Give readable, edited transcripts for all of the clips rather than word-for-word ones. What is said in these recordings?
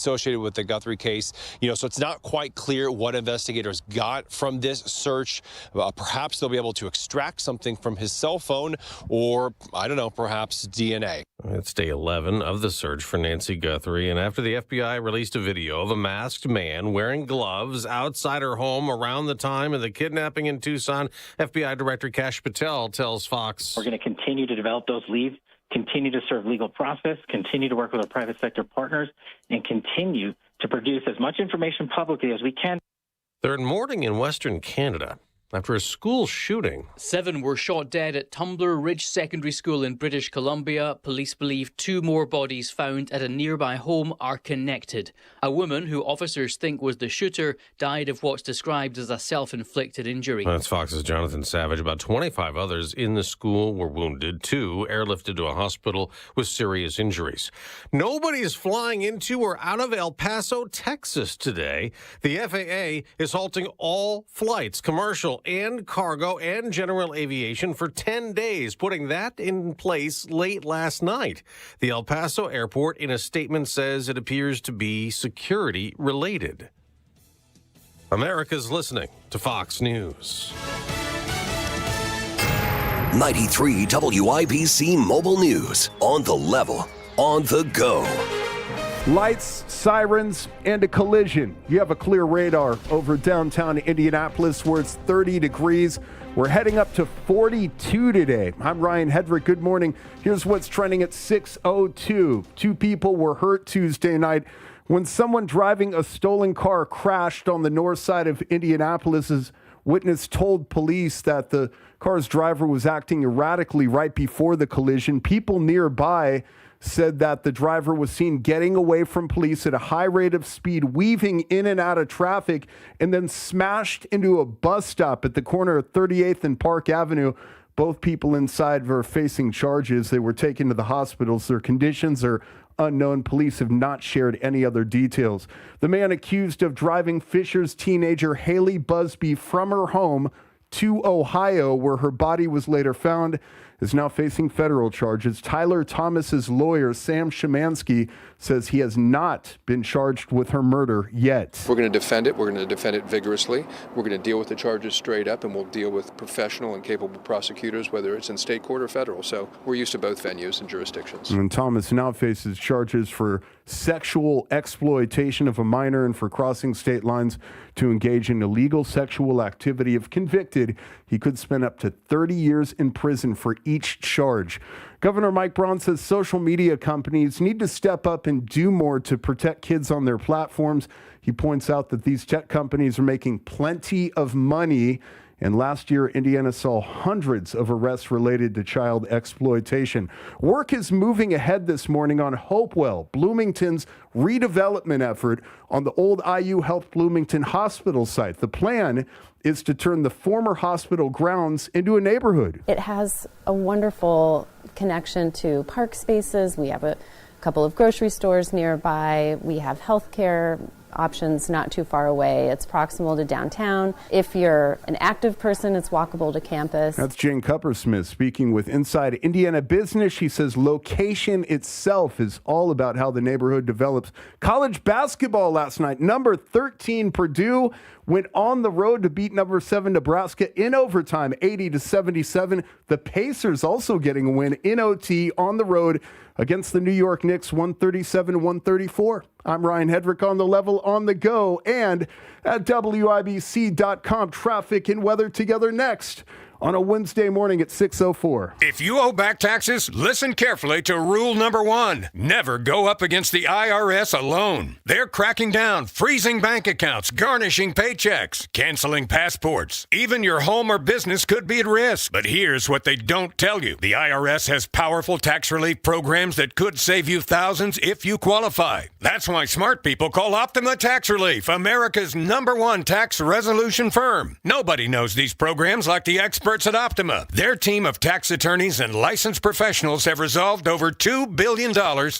associated with the Guthrie case. So it's not quite clear what investigators got from this search. Perhaps they'll be able to extract something from his cell phone or, I don't know, perhaps DNA. It's day 11 of the search for Nancy Guthrie, and after the FBI released a video of a masked man wearing gloves outside her home around the time of the kidnapping in Tucson, FBI Director Kash Patel tells Fox, "We're going to continue to develop those leads, continue to serve legal process, continue to work with our private sector partners, and continue to produce as much information publicly as we can." Third morning in Western Canada after a school shooting. 7 were shot dead at Tumbler Ridge Secondary School in British Columbia. Police believe 2 more bodies found at a nearby home are connected. A woman, who officers think was the shooter, died of what's described as a self-inflicted injury. That's Fox's Jonathan Savage. About 25 others in the school were wounded. 2 airlifted to a hospital with serious injuries. Nobody's flying into or out of El Paso, Texas today. The FAA is halting all flights, commercial and cargo and general aviation, for 10 days, putting that in place late last night. The El Paso airport, in a statement, says it appears to be security related. America's listening to Fox News. 93 WIBC Mobile News. On the level, on the go. Lights, sirens, and a collision. You have a clear radar over downtown Indianapolis where it's 30 degrees. We're heading up to 42 today. I'm Ryan Hedrick. Good morning. Here's what's trending at 6:02. 2 people were hurt Tuesday night when someone driving a stolen car crashed on the north side of Indianapolis. Witness told police that the car's driver was acting erratically right before the collision. People nearby said that the driver was seen getting away from police at a high rate of speed, weaving in and out of traffic, and then smashed into a bus stop at the corner of 38th and Park Avenue. Both people inside were facing charges. They were taken to the hospitals. Their conditions are unknown. Police have not shared any other details. The man accused of driving Fisher's teenager Haley Busby from her home to Ohio, where her body was later found, is now facing federal charges. Tyler Thomas's lawyer, Sam Szymanski, says he has not been charged with her murder yet. We're going to defend it. We're going to defend it vigorously. We're going to deal with the charges straight up, and we'll deal with professional and capable prosecutors, whether it's in state court or federal. So we're used to both venues and jurisdictions. And Thomas now faces charges for sexual exploitation of a minor and for crossing state lines to engage in illegal sexual activity. If convicted, he could spend up to 30 years in prison for each charge. Governor Mike Braun says social media companies need to step up and do more to protect kids on their platforms. He points out that these tech companies are making plenty of money. And last year, Indiana saw hundreds of arrests related to child exploitation. Work is moving ahead this morning on Hopewell, Bloomington's redevelopment effort on the old IU Health Bloomington Hospital site. The plan is to turn the former hospital grounds into a neighborhood. It has a wonderful connection to park spaces. We have a couple of grocery stores nearby. We have healthcare options not too far away. It's proximal to downtown. If you're an active person, it's walkable to campus. That's Jane Cuppersmith speaking with Inside Indiana Business. She says location itself is all about how the neighborhood develops. College basketball last night. Number 13 Purdue went on the road to beat number 7 Nebraska in overtime, 80-77. The Pacers also getting a win in OT on the road against the New York Knicks, 137-134. I'm Ryan Hedrick on the level, on the go, and at WIBC.com. Traffic and weather together next on a Wednesday morning at 6:04. If you owe back taxes, listen carefully to rule number 1. Never go up against the IRS alone. They're cracking down, freezing bank accounts, garnishing paychecks, canceling passports. Even your home or business could be at risk. But here's what they don't tell you. The IRS has powerful tax relief programs that could save you thousands if you qualify. That's why smart people call Optima Tax Relief, America's #1 tax resolution firm. Nobody knows these programs like the experts experts at Optima. Their team of tax attorneys and licensed professionals have resolved over $2 billion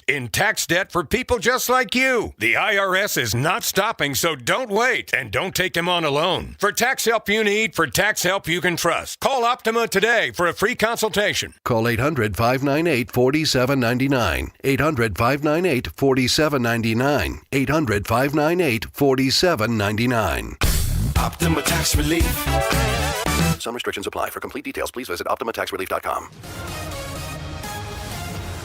in tax debt for people just like you. The IRS is not stopping, so don't wait and don't take them on alone. For tax help you need, for tax help you can trust, call Optima today for a free consultation. Call 800-598-4799. 800-598-4799. 800-598-4799. Optima Tax Relief. Some restrictions apply. For complete details, please visit OptimaTaxRelief.com.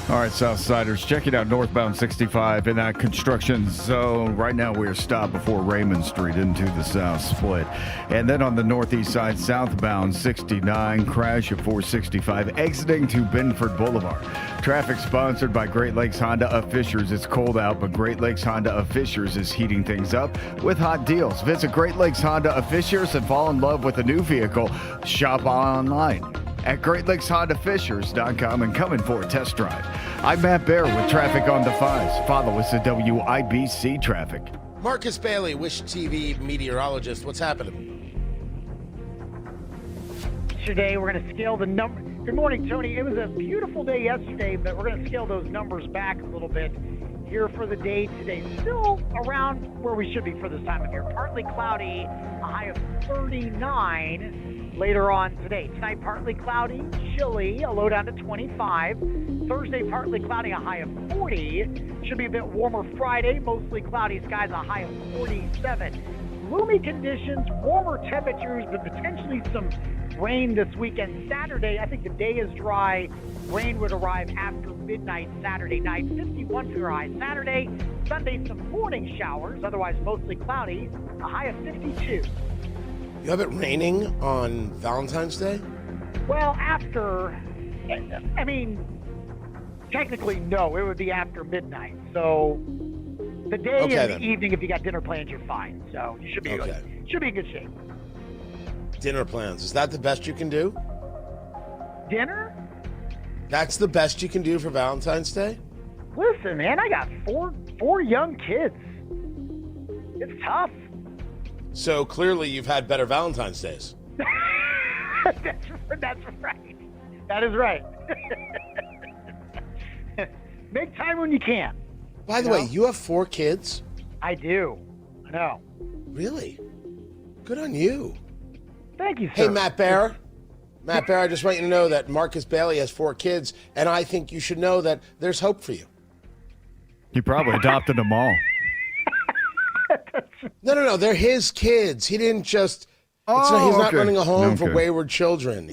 All right, Southsiders, check it out. Northbound 65 in that construction zone. Right now, we are stopped before Raymond Street into the South Split. And then on the northeast side, southbound 69, crash at 465, exiting to Benford Boulevard. Traffic sponsored by Great Lakes Honda of Fishers. It's cold out, but Great Lakes Honda of Fishers is heating things up with hot deals. Visit Great Lakes Honda of Fishers and fall in love with a new vehicle. Shop online at GreatLakesHondaFishers.com and come in for a test drive. I'm Matt Bear with traffic on the 5s. Follow us at WIBC Traffic. Marcus Bailey, Wish TV meteorologist. What's happening? Yesterday, we're going to scale the number. Good morning, Tony. It was a beautiful day yesterday, but we're going to scale those numbers back a little bit here for the day today. Still around where we should be for this time of year. Partly cloudy, a high of 39. Later on today. Tonight, partly cloudy, chilly, a low down to 25. Thursday, partly cloudy, a high of 40. Should be a bit warmer Friday, mostly cloudy skies, a high of 47. Gloomy conditions, warmer temperatures, but potentially some rain this weekend. Saturday, I think the day is dry. Rain would arrive after midnight Saturday night. 51 for your high Saturday. Sunday, some morning showers, otherwise mostly cloudy, a high of 52. You have it raining on Valentine's Day? Well, technically, no. It would be after midnight. So the day and the evening, if you got dinner plans, you're fine. So you should be good. Should be in good shape. Dinner plans. Is that the best you can do? Dinner? That's the best you can do for Valentine's Day? Listen, man, I got four young kids. It's tough. So clearly you've had better Valentine's Days. That's right. That is right. Make time when you can. By the way, you have 4 kids? I do. I know. Really? Good on you. Thank you, sir. Hey, Matt Bear. Matt Bear, I just want you to know that Marcus Bailey has 4 kids, and I think you should know that there's hope for you. He probably adopted them all. No. They're his kids. He didn't just. He's not running a home for wayward children.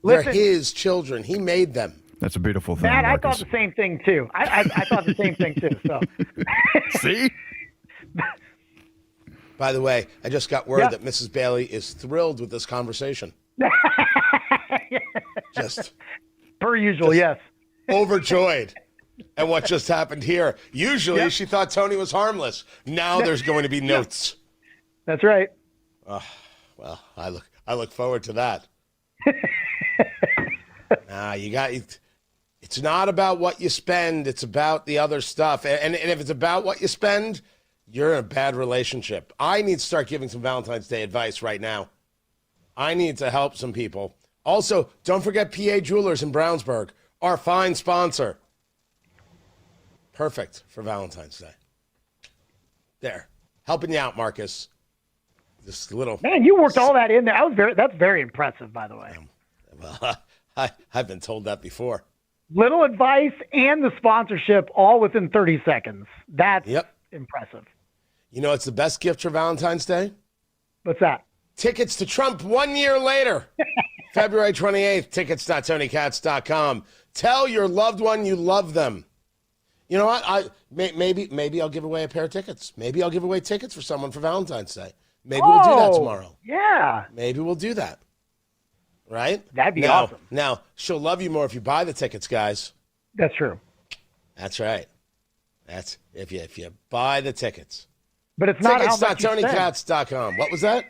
They're his children. He made them. That's a beautiful thing. Matt, Marcus. I thought the same thing too. I thought the same thing too. So. See. By the way, I just got word that Mrs. Bailey is thrilled with this conversation. Just per usual, yes. Overjoyed at what just happened here. Usually she thought Tony was harmless. Now there's going to be notes. That's right. Well, I look forward to that. It's not about what you spend. It's about the other stuff. And if it's about what you spend, you're in a bad relationship. I need to start giving some Valentine's Day advice right now. I need to help some people. Also, don't forget PA Jewelers in Brownsburg, our fine sponsor. Perfect for Valentine's Day. There. Helping you out, Marcus. Just a little. Man, you worked all that in there. That's very impressive, by the way. Well, I've been told that before. Little advice and the sponsorship all within 30 seconds. That's impressive. You know, it's the best gift for Valentine's Day. What's that? Tickets to Trump 1 year later. February 28th, tickets.TonyKatz.com. Tell your loved one you love them. You know what? Maybe I'll give away a pair of tickets. Maybe I'll give away tickets for someone for Valentine's Day. Maybe we'll do that tomorrow. Yeah. Maybe we'll do that. Right? That'd be awesome. Now, she'll love you more if you buy the tickets, guys. That's true. That's right. That's if you buy the tickets. But it's not how much you spend. Tickets.TonyKatz.com. What was that?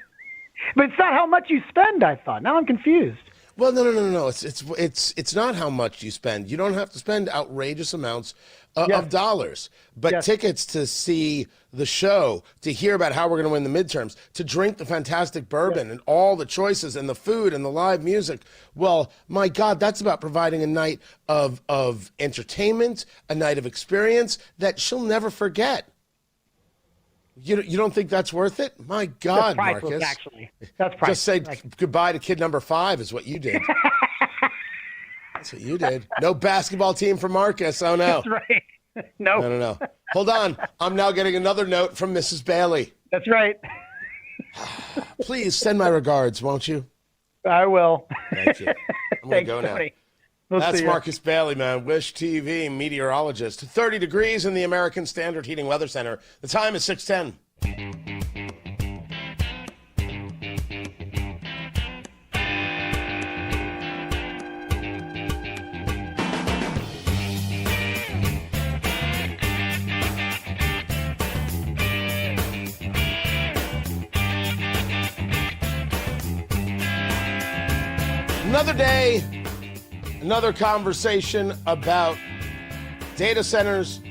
But it's not how much you spend, I thought. Now I'm confused. Well, no. It's not how much you spend. You don't have to spend outrageous amounts of dollars. But tickets to see the show, to hear about how we're going to win the midterms, to drink the fantastic bourbon and all the choices and the food and the live music. Well, my God, that's about providing a night of entertainment, a night of experience that she'll never forget. You don't think that's worth it? My God, that's priceless, Marcus. Actually, that's priceless. Just say goodbye to kid number 5 is what you did. That's what you did. No basketball team for Marcus. Oh, no. That's right. No. Hold on. I'm now getting another note from Mrs. Bailey. That's right. Please send my regards, won't you? I will. Thank you. I'm going to go now. That's Marcus Bailey, man. Wish TV meteorologist. 30 degrees in the American Standard Heating Weather Center. The time is 6:10. Another day, another conversation about data centers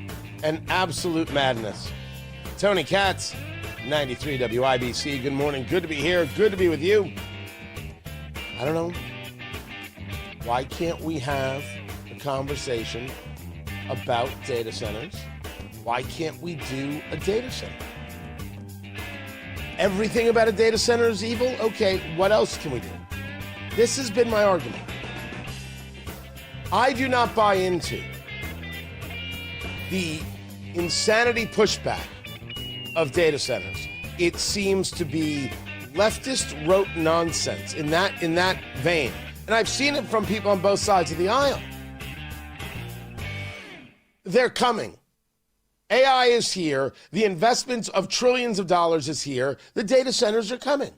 and absolute madness. Tony Katz, 93 WIBC. Good morning. Good to be here. Good to be with you. I don't know. Why can't we have a conversation about data centers? Why can't we do a data center? Everything about a data center is evil? Okay, what else can we do? This has been my argument. I do not buy into the insanity pushback of data centers. It seems to be leftist rote nonsense in that vein. And I've seen it from people on both sides of the aisle. They're coming. AI is here. The investments of trillions of dollars is here. The data centers are coming.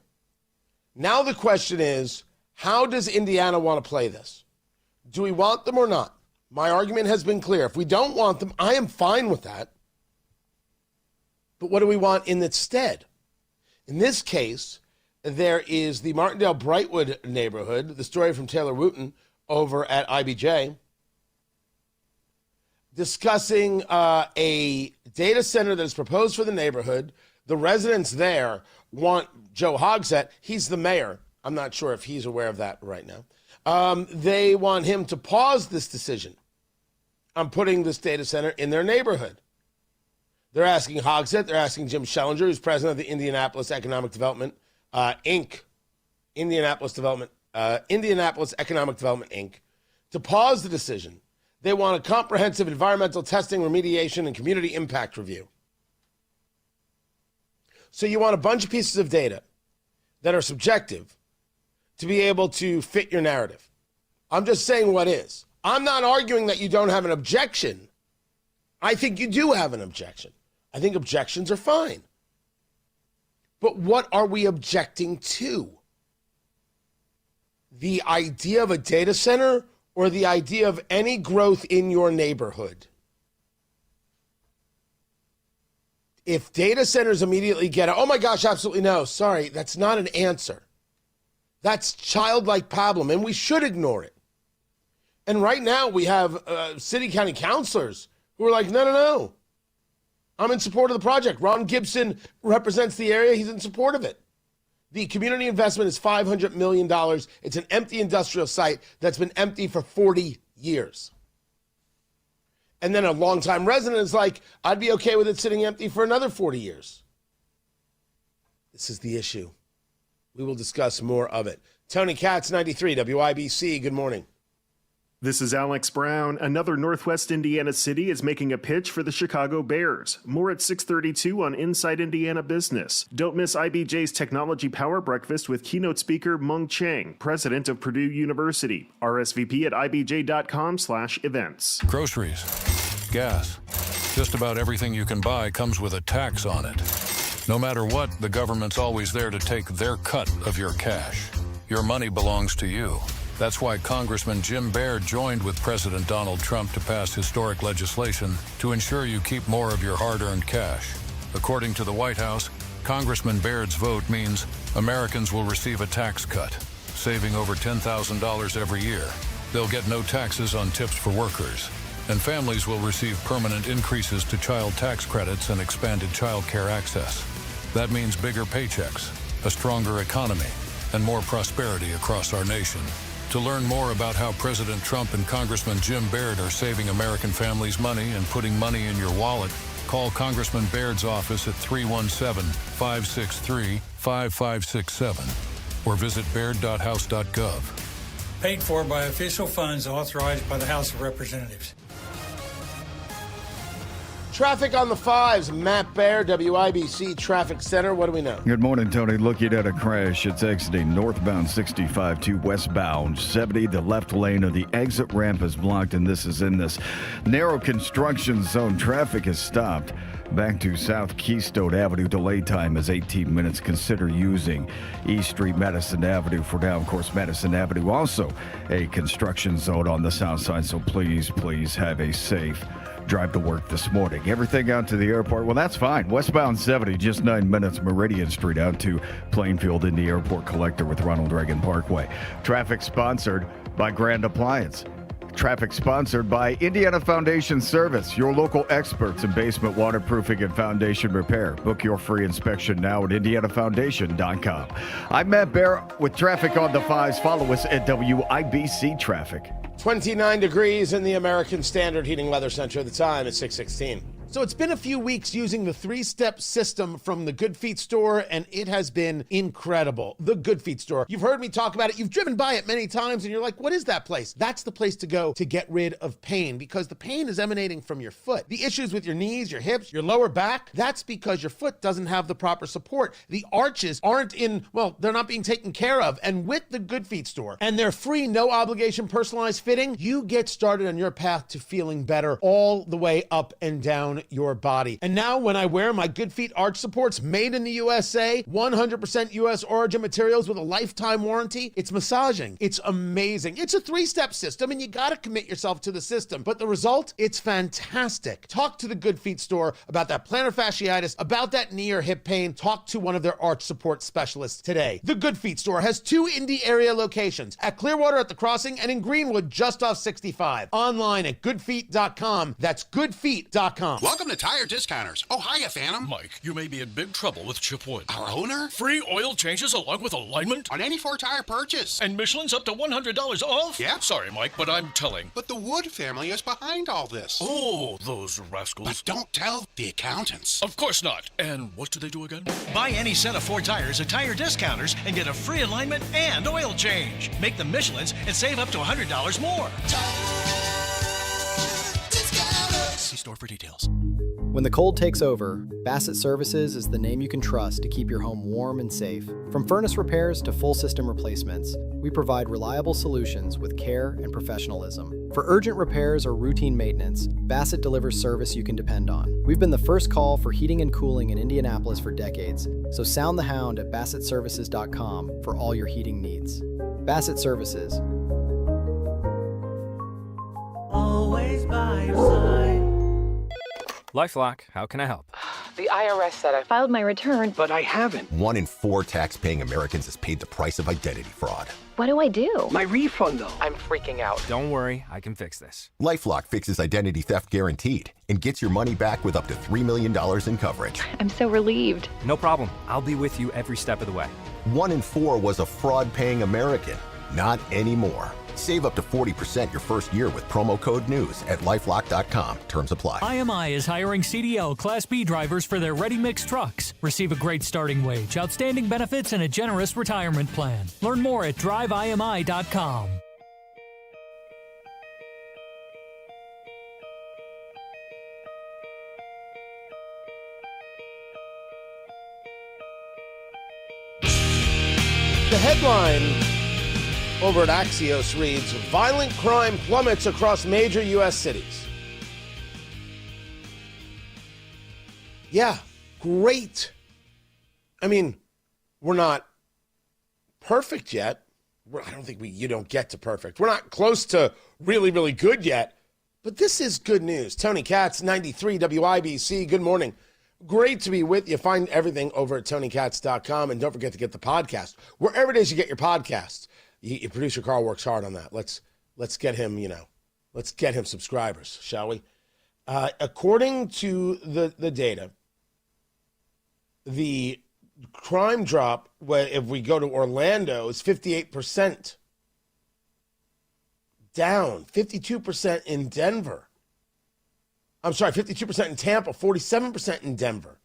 Now the question is, how does Indiana want to play this? Do we want them or not? My argument has been clear. If we don't want them, I am fine with that. But what do we want in its stead? In this case, there is the Martindale-Brightwood neighborhood, the story from Taylor Wooten over at IBJ, discussing a data center that is proposed for the neighborhood. The residents there want Joe Hogsett. He's the mayor. I'm not sure if he's aware of that right now. They want him to pause this decision on putting this data center in their neighborhood. They're asking Hogsett, they're asking Jim Schellinger, who's president of the Indianapolis Economic Development, Inc., Indianapolis Economic Development, Inc., to pause the decision. They want a comprehensive environmental testing, remediation, and community impact review. So you want a bunch of pieces of data that are subjective to be able to fit your narrative. I'm just saying what is. I'm not arguing that you don't have an objection. I think you do have an objection. I think objections are fine. But what are we objecting to? The idea of a data center or the idea of any growth in your neighborhood? If data centers immediately get, oh my gosh, absolutely no. Sorry, that's not an answer. That's childlike problem, and we should ignore it. And right now we have city county councilors who are like, no. I'm in support of the project. Ron Gibson represents the area. He's in support of it. The community investment is $500 million. It's an empty industrial site that's been empty for 40 years. And then a longtime resident is like, I'd be okay with it sitting empty for another 40 years. This is the issue. We will discuss more of it. Tony Katz, 93 WIBC. Good morning. This is Alex Brown. Another Northwest Indiana city is making a pitch for the Chicago Bears. More at 6:32 on Inside Indiana Business. Don't miss IBJ's Technology Power Breakfast with keynote speaker Mung Chang, president of Purdue University. RSVP at ibj.com/events. Groceries, gas, just about everything you can buy comes with a tax on it. No matter what, the government's always there to take their cut of your cash. Your money belongs to you. That's why Congressman Jim Baird joined with President Donald Trump to pass historic legislation to ensure you keep more of your hard-earned cash. According to the White House, Congressman Baird's vote means Americans will receive a tax cut, saving over $10,000 every year. They'll get no taxes on tips for workers. And families will receive permanent increases to child tax credits and expanded child care access. That means bigger paychecks, a stronger economy, and more prosperity across our nation. To learn more about how President Trump and Congressman Jim Baird are saving American families money and putting money in your wallet, call Congressman Baird's office at 317-563-5567 or visit baird.house.gov. Paid for by official funds authorized by the House of Representatives. Traffic on the 5s. Matt Baer, WIBC Traffic Center. What do we know? Good morning, Tony. Looking at a crash. It's exiting northbound 65 to westbound 70. The left lane of the exit ramp is blocked, and this is in this narrow construction zone. Traffic is stopped. Back to South Keystone Avenue. Delay time is 18 minutes. Consider using East Street, Madison Avenue for now. Of course, Madison Avenue also a construction zone on the south side, so please have a safe drive to work this morning. Everything out to the airport, well, that's fine. Westbound 70, just 9 minutes. Meridian Street out to Plainfield in the airport collector with Ronald Reagan Parkway. Traffic sponsored by Grand Appliance. Traffic sponsored by Indiana Foundation Service, your local experts in basement waterproofing and foundation repair. Book your free inspection now at indianafoundation.com. I'm Matt Baer with traffic on the 5s. Follow us at WIBC Traffic. 29 degrees in the American Standard Heating Weather Center. The time is 6:16. So it's been a few weeks using the 3-step system from the Good Feet store, and it has been incredible. The Good Feet store. You've heard me talk about it. You've driven by it many times, and you're like, what is that place? That's the place to go to get rid of pain, because the pain is emanating from your foot. The issues with your knees, your hips, your lower back, that's because your foot doesn't have the proper support. The arches aren't they're not being taken care of. And with the Good Feet store and their free, no-obligation personalized fitting, you get started on your path to feeling better all the way up and down your body. And now when I wear my Good Feet arch supports made in the USA, 100% US origin materials with a lifetime warranty, it's massaging. It's amazing. It's a 3-step system, and you got to commit yourself to the system. But the result, it's fantastic. Talk to the Good Feet store about that plantar fasciitis, about that knee or hip pain. Talk to one of their arch support specialists today. The Good Feet store has 2 Indy area locations, at Clearwater at the Crossing and in Greenwood just off 65. Online at goodfeet.com. That's goodfeet.com. Welcome to Tire Discounters. Oh, hiya, Phantom. Mike, you may be in big trouble with Chip Wood. Our owner? Free oil changes along with alignment? On any 4-tire purchase. And Michelin's up to $100 off? Yeah. Sorry, Mike, but I'm telling. But the Wood family is behind all this. Oh, those rascals. But don't tell the accountants. Of course not. And what do they do again? Buy any set of 4 tires at Tire Discounters and get a free alignment and oil change. Make them Michelin's and save up to $100 more. See store for details. When the cold takes over, Bassett Services is the name you can trust to keep your home warm and safe. From furnace repairs to full system replacements, we provide reliable solutions with care and professionalism. For urgent repairs or routine maintenance, Bassett delivers service you can depend on. We've been the first call for heating and cooling in Indianapolis for decades, so sound the hound at BassettServices.com for all your heating needs. Bassett Services. Always by your side. LifeLock, how can I help? The IRS said I filed my return, but I haven't. 1 in 4 tax-paying Americans has paid the price of identity fraud. What do I do? My refund, though. I'm freaking out. Don't worry, I can fix this. LifeLock fixes identity theft guaranteed and gets your money back with up to $3 million in coverage. I'm so relieved. No problem. I'll be with you every step of the way. 1 in 4 was a fraud-paying American. Not anymore. Save up to 40% your first year with promo code NEWS at LifeLock.com. Terms apply. IMI is hiring CDL Class B drivers for their ready-mix trucks. Receive a great starting wage, outstanding benefits, and a generous retirement plan. Learn more at DriveIMI.com. The headline over at Axios reads, violent crime plummets across major U.S. cities. Yeah, great. I mean, we're not perfect yet. I don't think you don't get to perfect. We're not close to really, really good yet. But this is good news. Tony Katz, 93 WIBC. Good morning. Great to be with you. Find everything over at TonyKatz.com. And don't forget to get the podcast. Wherever it is you get your podcasts. Your producer Carl works hard on that. Let's get him, Let's get him subscribers, shall we? According to the data, the crime drop, if we go to Orlando, is 58%. Down. 52% in Denver. I'm sorry, 52% in Tampa, 47% in Denver,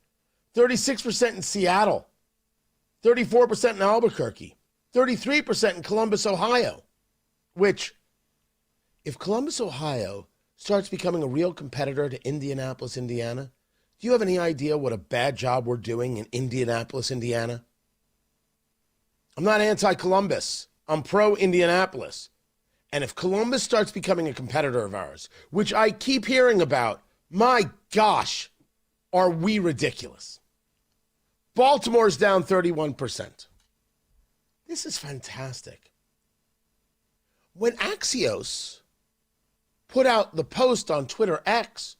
36% in Seattle, 34% in Albuquerque, 33% in Columbus, Ohio, which, if Columbus, Ohio starts becoming a real competitor to Indianapolis, Indiana, do you have any idea what a bad job we're doing in Indianapolis, Indiana? I'm not anti-Columbus. I'm pro-Indianapolis. And if Columbus starts becoming a competitor of ours, which I keep hearing about, my gosh, are we ridiculous? Baltimore's down 31%. This is fantastic. When Axios put out the post on Twitter X,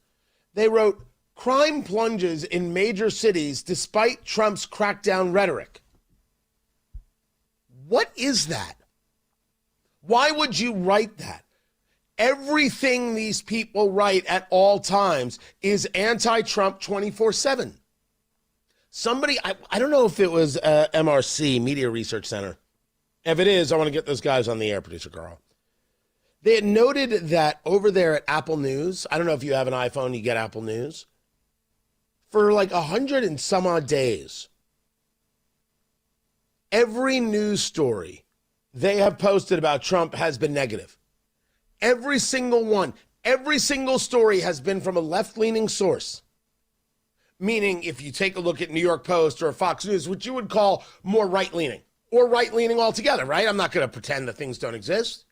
they wrote, crime plunges in major cities despite Trump's crackdown rhetoric. What is that? Why would you write that? Everything these people write at all times is anti-Trump 24/7. Somebody, I don't know if it was MRC, Media Research Center. If it is, I want to get those guys on the air, producer Carl. They had noted that over there at Apple News, I don't know if you have an iPhone, you get Apple News, for like 100 and some odd days, every news story they have posted about Trump has been negative. Every single one, every single story has been from a left-leaning source. Meaning, if you take a look at New York Post or Fox News, which you would call more right-leaning, or right-leaning altogether, right? I'm not going to pretend that things don't exist.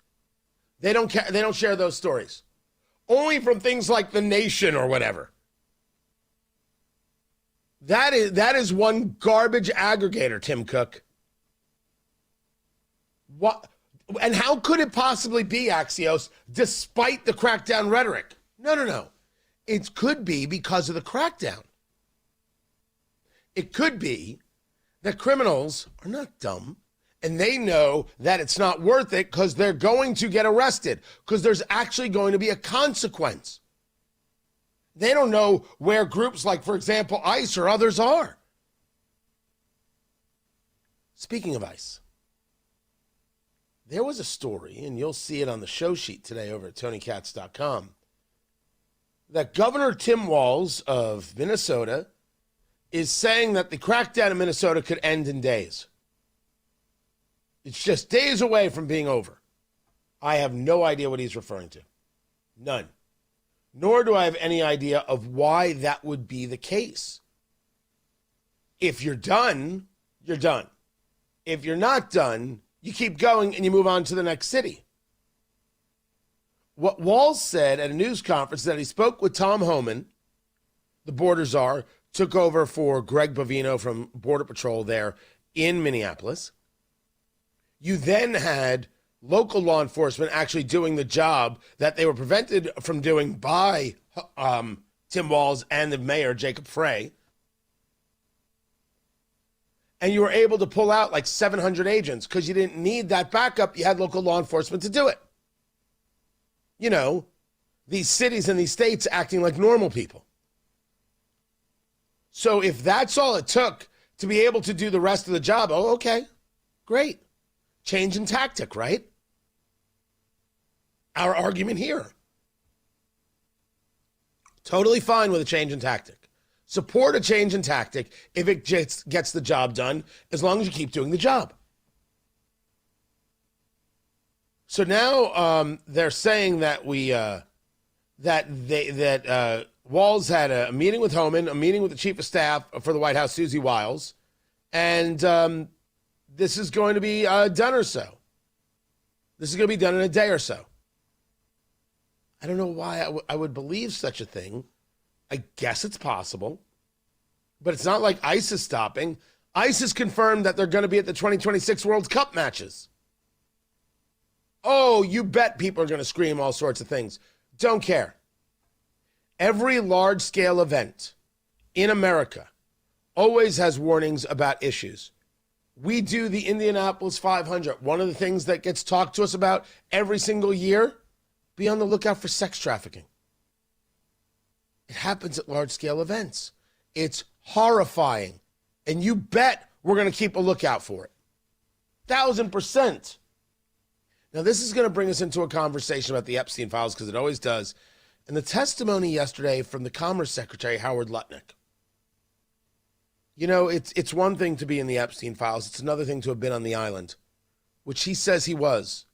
They don't care. They don't share those stories. Only from things like The Nation or whatever. That is one garbage aggregator, Tim Cook. What? And how could it possibly be, Axios, despite the crackdown rhetoric? No. It could be because of the crackdown. It could be that criminals are not dumb, and they know that it's not worth it because they're going to get arrested, because there's actually going to be a consequence. They don't know where groups like, for example, ICE or others are. Speaking of ICE, there was a story, and you'll see it on the show sheet today over at TonyKatz.com, that Governor Tim Walz of Minnesota is saying that the crackdown in Minnesota could end in days. It's just days away from being over. I have no idea what he's referring to. None. Nor do I have any idea of why that would be the case. If you're done, you're done. If you're not done, you keep going and you move on to the next city. What Walz said at a news conference that he spoke with Tom Homan, the border czar, took over for Greg Bovino from Border Patrol there in Minneapolis. You then had local law enforcement actually doing the job that they were prevented from doing by Tim Walz and the mayor, Jacob Frey. And you were able to pull out like 700 agents because you didn't need that backup. You had local law enforcement to do it. You know, these cities and these states acting like normal people. So if that's all it took to be able to do the rest of the job, oh, okay, great. Change in tactic, right? Our argument here. Totally fine with a change in tactic. Support a change in tactic if it gets the job done, as long as you keep doing the job. So now they're saying that Walz had a meeting with Homan, a meeting with the chief of staff for the White House, Susie Wiles, and this is going to be done or so. This is going to be done in a day or so. I don't know why I would believe such a thing. I guess it's possible. But it's not like ICE is stopping. ICE has confirmed that they're going to be at the 2026 World Cup matches. Oh, you bet people are going to scream all sorts of things. Don't care. Every large-scale event in America always has warnings about issues. We do the Indianapolis 500. One of the things that gets talked to us about every single year be on the lookout for sex trafficking. It happens at large-scale events. It's horrifying. And you bet we're going to keep a lookout for it. 1,000%. Now, this is going to bring us into a conversation about the Epstein files, because it always does. And the testimony yesterday from the Commerce Secretary, Howard Lutnick. You know, it's one thing to be in the Epstein files. It's another thing to have been on the island, which he says he was,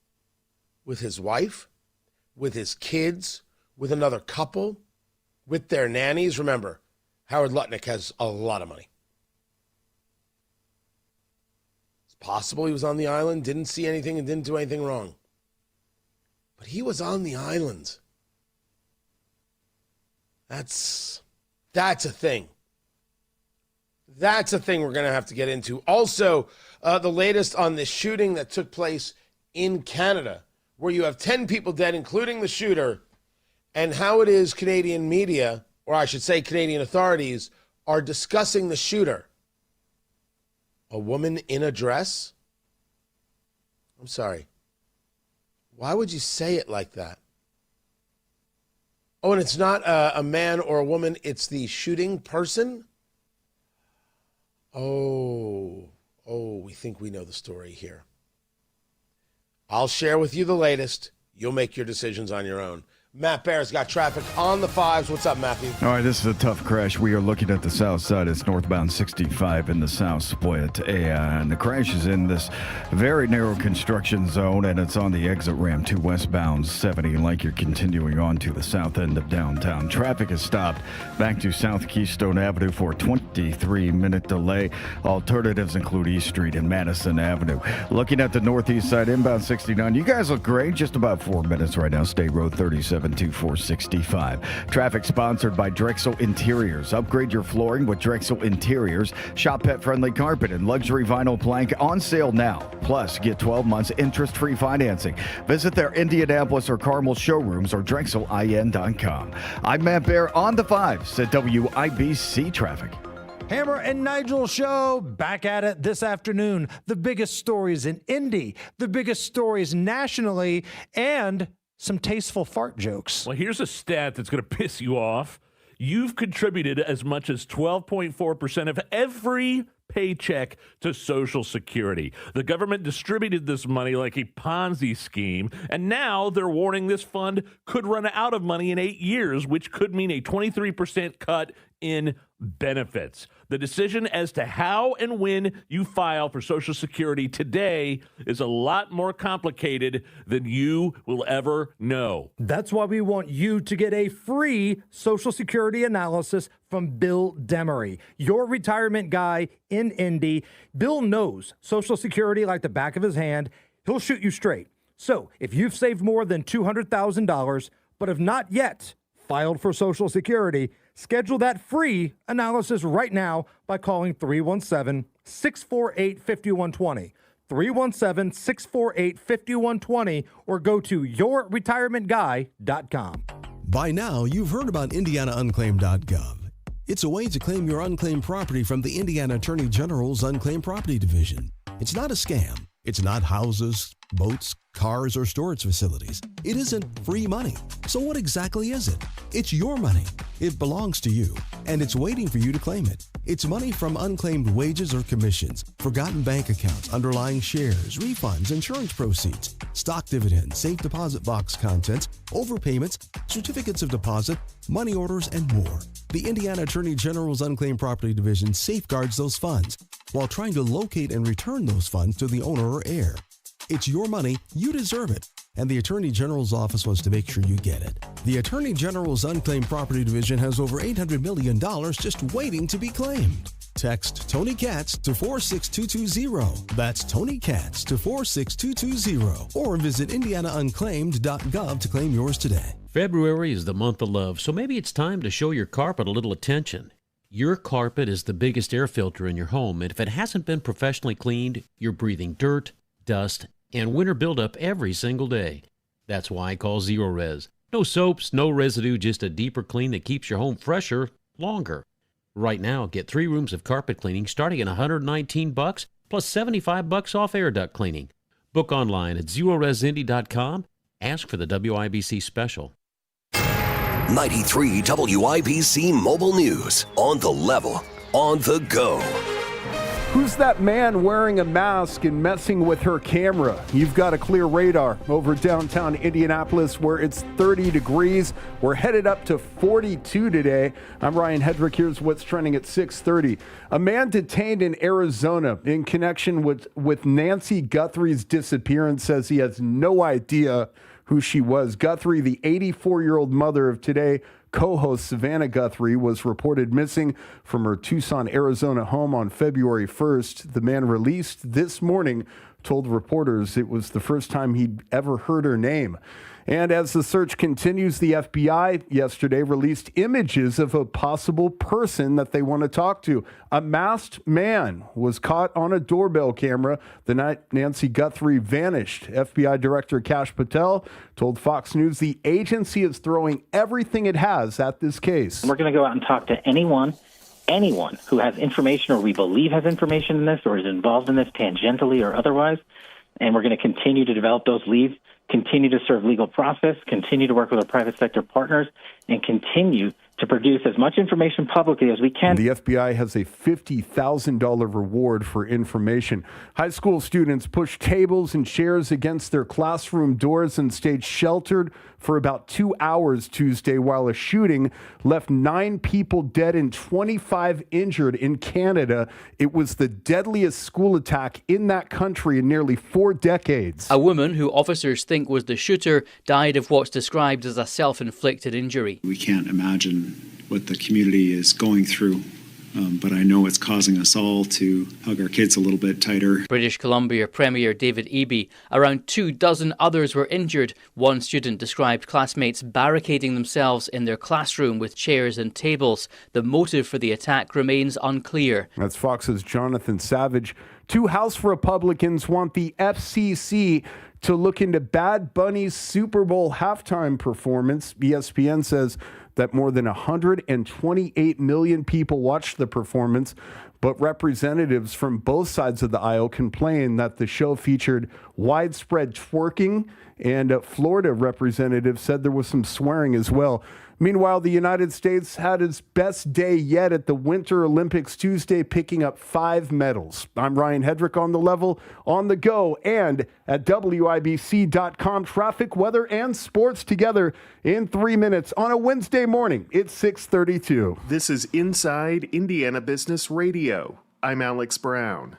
with his wife, with his kids, with another couple, with their nannies. Remember, Howard Lutnick has a lot of money. It's possible he was on the island, didn't see anything, and didn't do anything wrong. But he was on the island. That's a thing. That's a thing we're going to have to get into. Also, the latest on this shooting that took place in Canada, where you have 10 people dead, including the shooter, and how it is Canadian media, or I should say Canadian authorities, are discussing the shooter. A woman in a dress? I'm sorry. Why would you say it like that? Oh, and it's not a man or a woman, it's the shooting person? Oh, we think we know the story here. I'll share with you the latest. You'll make your decisions on your own. Matt Bear's got traffic on the 5s. What's up, Matthew? All right, this is a tough crash. We are looking at the south side. It's northbound 65 in the south split. And the crash is in this very narrow construction zone, and it's on the exit ramp to westbound 70, like you're continuing on to the south end of downtown. Traffic is stopped back to South Keystone Avenue for a 23-minute delay. Alternatives include East Street and Madison Avenue. Looking at the northeast side, inbound 69. You guys look great. Just about 4 minutes right now. State Road 37. 2465. Traffic sponsored by Drexel Interiors. Upgrade your flooring with Drexel Interiors. Shop pet-friendly carpet and luxury vinyl plank on sale now. Plus, get 12 months interest-free financing. Visit their Indianapolis or Carmel showrooms or DrexelIN.com. I'm Matt Bear on the 5s at WIBC Traffic. Hammer and Nigel show back at it this afternoon. The biggest stories in Indy, the biggest stories nationally, and some tasteful fart jokes. Well, here's a stat that's going to piss you off. You've contributed as much as 12.4% of every paycheck to Social Security. The government distributed this money like a Ponzi scheme, and now they're warning this fund could run out of money in 8 years, which could mean a 23% cut in benefits. The decision as to how and when you file for Social Security today is a lot more complicated than you will ever know. That's why we want you to get a free Social Security analysis from Bill Demery, your retirement guy in Indy. Bill knows Social Security like the back of his hand. He'll shoot you straight. So if you've saved more than $200,000 but have not yet filed for Social Security, schedule that free analysis right now by calling 317-648-5120. 317-648-5120 or go to yourretirementguy.com. By now, you've heard about IndianaUnclaimed.gov. It's a way to claim your unclaimed property from the Indiana Attorney General's Unclaimed Property Division. It's not a scam. It's not houses, boats, cars, or storage facilities. It isn't free money. So what exactly is it? It's your money. It belongs to you, and it's waiting for you to claim it. It's money from unclaimed wages or commissions, forgotten bank accounts, underlying shares, refunds, insurance proceeds, stock dividends, safe deposit box contents, overpayments, certificates of deposit, money orders, and more. The Indiana Attorney General's Unclaimed Property Division safeguards those funds while trying to locate and return those funds to the owner or heir. It's your money, you deserve it, and the Attorney General's office wants to make sure you get it. The Attorney General's Unclaimed Property Division has over $800 million just waiting to be claimed. Text Tony Katz to 46220. That's Tony Katz to 46220. Or visit IndianaUnclaimed.gov to claim yours today. February is the month of love, so maybe it's time to show your carpet a little attention. Your carpet is the biggest air filter in your home, and if it hasn't been professionally cleaned, you're breathing dirt, dust, and winter buildup every single day. That's why I call Zero Res. No soaps, no residue, just a deeper clean that keeps your home fresher longer. Right now, get 3 rooms of carpet cleaning starting at $119 plus $75 off air duct cleaning. Book online at ZeroResIndy.com Ask for the WIBC special. 93 WIBC Mobile News. On the level, on the go. Who's that man wearing a mask and messing with her camera? You've got a clear radar over downtown Indianapolis where it's 30 degrees. We're headed up to 42 today. I'm Ryan Hedrick. Here's what's trending at 6:30. A man detained in Arizona in connection with Nancy Guthrie's disappearance says he has no idea who she was. Guthrie, the 84-year-old mother of Today co-host Savannah Guthrie, was reported missing from her Tucson, Arizona home on February 1st. The man released this morning told reporters it was the first time he'd ever heard her name. And as the search continues, the FBI yesterday released images of a possible person that they want to talk to. A masked man was caught on a doorbell camera the night Nancy Guthrie vanished. FBI Director Kash Patel told Fox News the agency is throwing everything it has at this case. We're going to go out and talk to anyone who has information or we believe has information in this or is involved in this tangentially or otherwise, and we're going to continue to develop those leads, continue to serve legal process, continue to work with our private sector partners, and continue to produce as much information publicly as we can. The FBI has a $50,000 reward for information. High school students pushed tables and chairs against their classroom doors and stayed sheltered for about 2 hours Tuesday while a shooting left 9 people dead and 25 injured in Canada. It was the deadliest school attack in that country in nearly 4 decades. A woman who officers think was the shooter died of what's described as a self-inflicted injury. We can't imagine what the community is going through, but I know it's causing us all to hug our kids a little bit tighter. British Columbia Premier David Eby. Around 24 others were injured. One student described classmates barricading themselves in their classroom with chairs and tables. The motive for the attack remains unclear. That's Fox's Jonathan Savage. 2 House Republicans want the FCC to look into Bad Bunny's Super Bowl halftime performance. ESPN says that more than 128 million people watched the performance, but representatives from both sides of the aisle complained that the show featured widespread twerking, and Florida representatives said there was some swearing as well. Meanwhile, the United States had its best day yet at the Winter Olympics Tuesday, picking up 5 medals. I'm Ryan Hedrick on the level, on the go, and at WIBC.com. Traffic, weather, and sports together in 3 minutes on a Wednesday morning. It's 6:32. This is Inside Indiana Business Radio. I'm Alex Brown.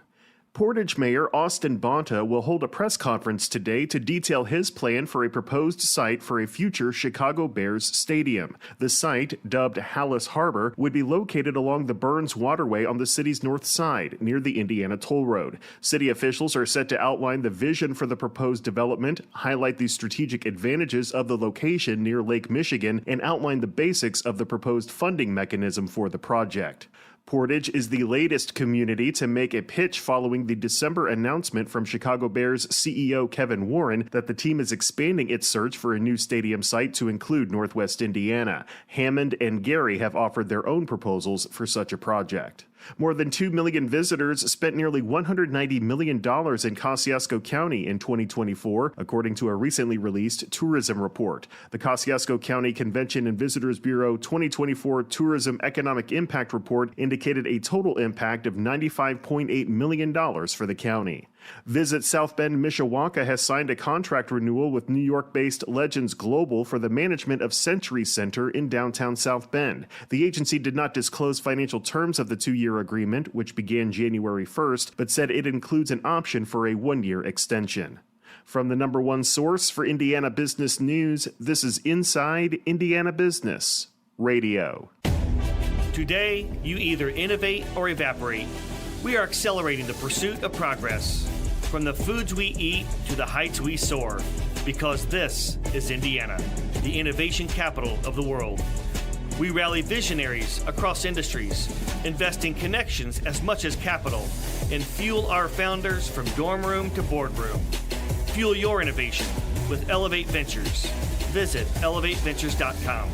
Portage Mayor Austin Bonta will hold a press conference today to detail his plan for a proposed site for a future Chicago Bears stadium. The site, dubbed Hallis Harbor, would be located along the Burns Waterway on the city's north side, near the Indiana Toll Road. City officials are set to outline the vision for the proposed development, highlight the strategic advantages of the location near Lake Michigan, and outline the basics of the proposed funding mechanism for the project. Portage is the latest community to make a pitch following the December announcement from Chicago Bears CEO Kevin Warren that the team is expanding its search for a new stadium site to include Northwest Indiana. Hammond and Gary have offered their own proposals for such a project. More than 2 million visitors spent nearly $190 million in Kosciuszko County in 2024, according to a recently released tourism report. The Kosciuszko County Convention and Visitors Bureau 2024 Tourism Economic Impact Report indicated a total impact of $95.8 million for the county. Visit South Bend, Mishawaka has signed a contract renewal with New York-based Legends Global for the management of Century Center in downtown South Bend. The agency did not disclose financial terms of the 2-year agreement, which began January 1st, but said it includes an option for a 1-year extension. From the #1 source for Indiana business news, this is Inside Indiana Business Radio. Today, you either innovate or evaporate. We are accelerating the pursuit of progress. From the foods we eat to the heights we soar, because this is Indiana, the innovation capital of the world. We rally visionaries across industries, investing connections as much as capital, and fuel our founders from dorm room to boardroom. Fuel your innovation with Elevate Ventures. Visit elevateventures.com.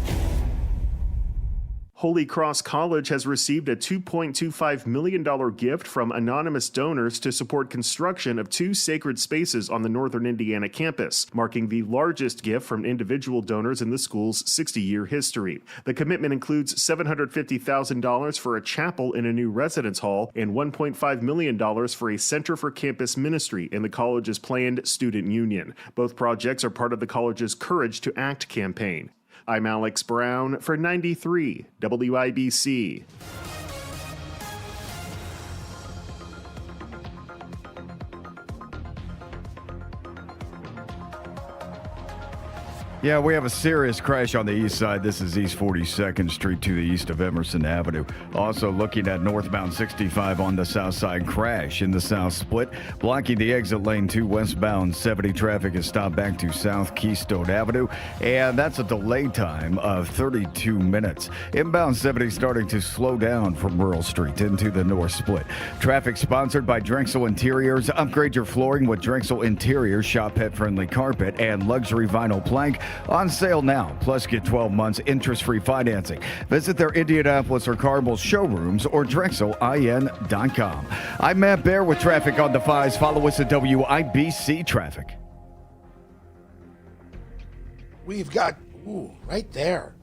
Holy Cross College has received a $2.25 million gift from anonymous donors to support construction of 2 sacred spaces on the Northern Indiana campus, marking the largest gift from individual donors in the school's 60-year history. The commitment includes $750,000 for a chapel in a new residence hall and $1.5 million for a Center for Campus Ministry in the college's planned student union. Both projects are part of the college's Courage to Act campaign. I'm Alex Brown for 93 WIBC. Yeah, we have a serious crash on the east side. This is East 42nd Street to the east of Emerson Avenue. Also looking at northbound 65 on the south side. Crash in the south split, blocking the exit lane to westbound 70. Traffic is stopped back to South Keystone Avenue, and that's a delay time of 32 minutes. Inbound 70 starting to slow down from Rural Street into the north split. Traffic sponsored by Drexel Interiors. Upgrade your flooring with Drexel Interiors. Shop pet-friendly carpet and luxury vinyl plank. On sale now, plus get 12 months interest-free financing. Visit their Indianapolis or Carmel showrooms or DrexelIN.com. I'm Matt Bear with traffic on the 5s. Follow us at WIBC Traffic. We've got, right there.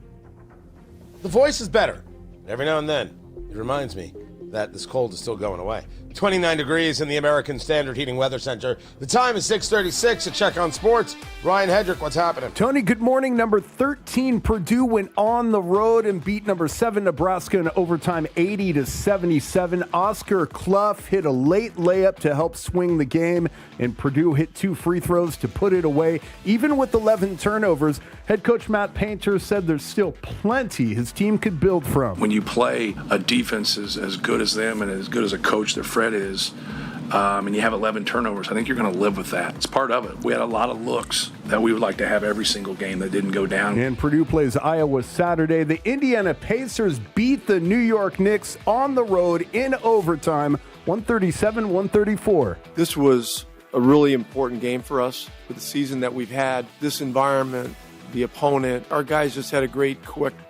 The voice is better. Every now and then, it reminds me that this cold is still going away. 29 degrees in the American Standard Heating Weather Center. The time is 6:36. A check on sports. Ryan Hedrick, what's happening? Tony, good morning. Number 13, Purdue went on the road and beat number 7, Nebraska in overtime 80-77. Oscar Clough hit a late layup to help swing the game, and Purdue hit 2 free throws to put it away. Even with 11 turnovers, head coach Matt Painter said there's still plenty his team could build from. When you play a defense as good as them and as good as a coach that Fred is, and you have 11 turnovers, I think you're going to live with that. It's part of it. We had a lot of looks that we would like to have every single game that didn't go down. And Purdue plays Iowa Saturday. The Indiana Pacers beat the New York Knicks on the road in overtime, 137-134. This was a really important game for us for the season that we've had. This environment, the opponent, our guys just had a great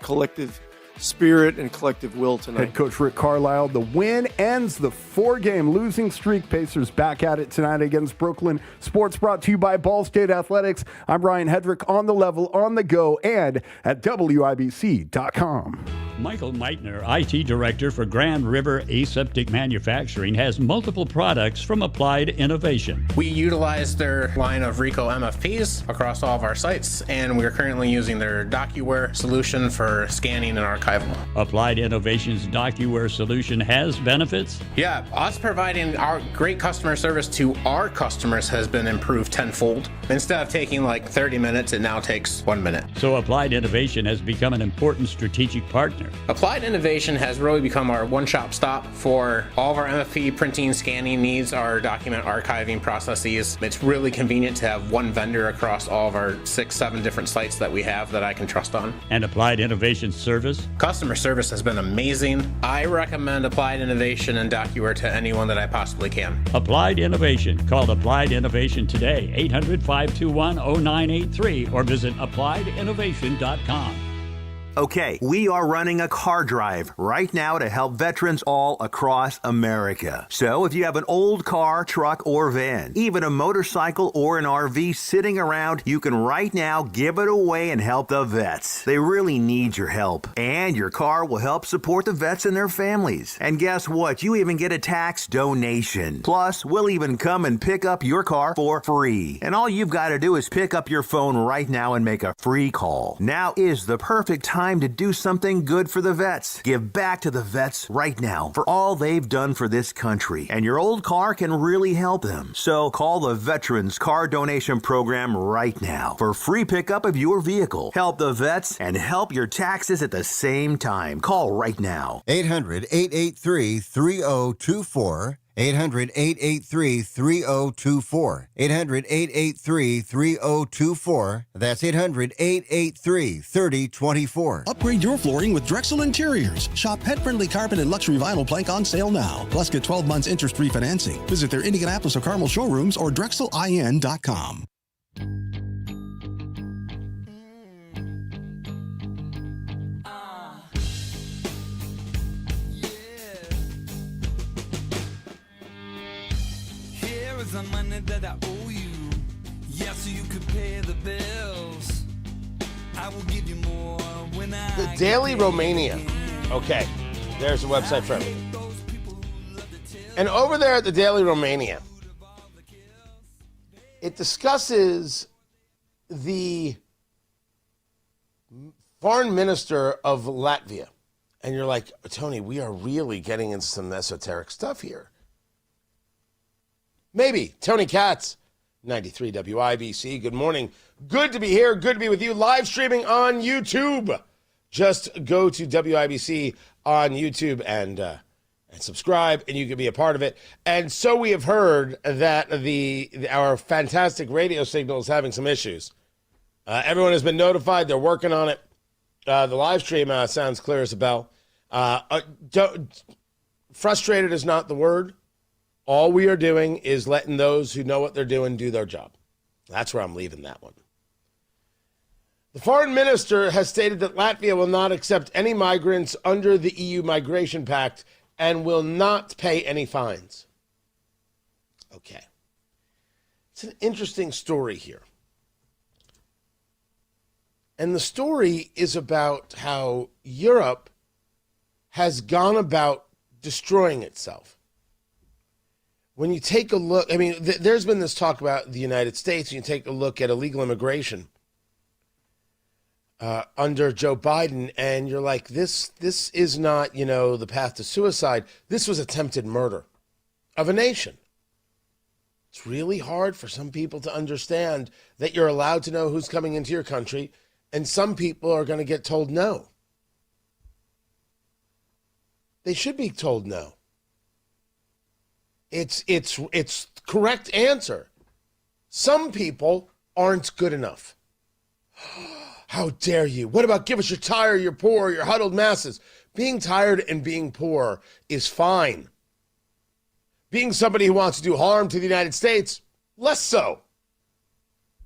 collective spirit and collective will tonight. Head coach Rick Carlisle, the win ends the 4-game losing streak. Pacers back at it tonight against Brooklyn. Sports brought to you by Ball State Athletics. I'm Ryan Hedrick, on the level, on the go, and at WIBC.com. Michael Meitner, IT Director for Grand River Aseptic Manufacturing, has multiple products from Applied Innovation. We utilize their line of Rico MFPs across all of our sites, and we're currently using their DocuWare solution for scanning and archival. Applied Innovation's DocuWare solution has benefits. Yeah, us providing our great customer service to our customers has been improved tenfold. Instead of taking like 30 minutes, it now takes 1 minute. So Applied Innovation has become an important strategic partner. Applied Innovation has really become our one-shop stop for all of our MFP printing, scanning needs, our document archiving processes. It's really convenient to have one vendor across all of our 6-7 different sites that we have that I can trust on. And Applied Innovation service? Customer service has been amazing. I recommend Applied Innovation and DocuWare to anyone that I possibly can. Applied Innovation. Call Applied Innovation today, 800-521-0983, or visit applieddinnovation.com. Okay, we are running a car drive right now to help veterans all across America. So if you have an old car, truck, or van, even a motorcycle or an RV sitting around, you can right now give it away and help the vets. They really need your help. And your car will help support the vets and their families. And guess what? You even get a tax donation. Plus, we'll even come and pick up your car for free. And all you've got to do is pick up your phone right now and make a free call. Now is the perfect time to do something good for the vets. Give back to the vets right now for all they've done for this country. And your old car can really help them. So call the Veterans Car Donation Program right now for free pickup of your vehicle. Help the vets and help your taxes at the same time. Call right now. 800-883-3024. 800-883-3024. 800-883-3024. That's 800-883-3024. Upgrade your flooring with Drexel Interiors. Shop pet-friendly carpet and luxury vinyl plank on sale now. Plus get 12 months interest-free financing. Visit their Indianapolis or Carmel showrooms or DrexelIN.com. the money that I owe you. Yeah, so you could pay the bills. I will give you more when I The Daily Romania. Okay, there's a website for everything. And over there at the Daily Romania, it discusses the foreign minister of Latvia. And you're like, Tony, we are really getting into some esoteric stuff here. Maybe. Tony Katz, 93 WIBC. Good morning. Good to be here. Good to be with you. Live streaming on YouTube. Just go to WIBC on YouTube and subscribe, and you can be a part of it. And so we have heard that our fantastic radio signal is having some issues. Everyone has been notified. They're working on it. The live stream sounds clear as a bell. Frustrated is not the word. All we are doing is letting those who know what they're doing do their job. That's where I'm leaving that one. The foreign minister has stated that Latvia will not accept any migrants under the EU Migration Pact and will not pay any fines. Okay. It's an interesting story here. And the story is about how Europe has gone about destroying itself. When you take a look, I mean, there's been this talk about the United States, and you take a look at illegal immigration under Joe Biden, and you're like, this is not, the path to suicide. This was attempted murder of a nation. It's really hard for some people to understand that you're allowed to know who's coming into your country, and some people are going to get told no. They should be told no. It's correct answer. Some people aren't good enough. How dare you? What about give us your tired, your poor, your huddled masses? Being tired and being poor is fine. Being somebody who wants to do harm to the United States, less so.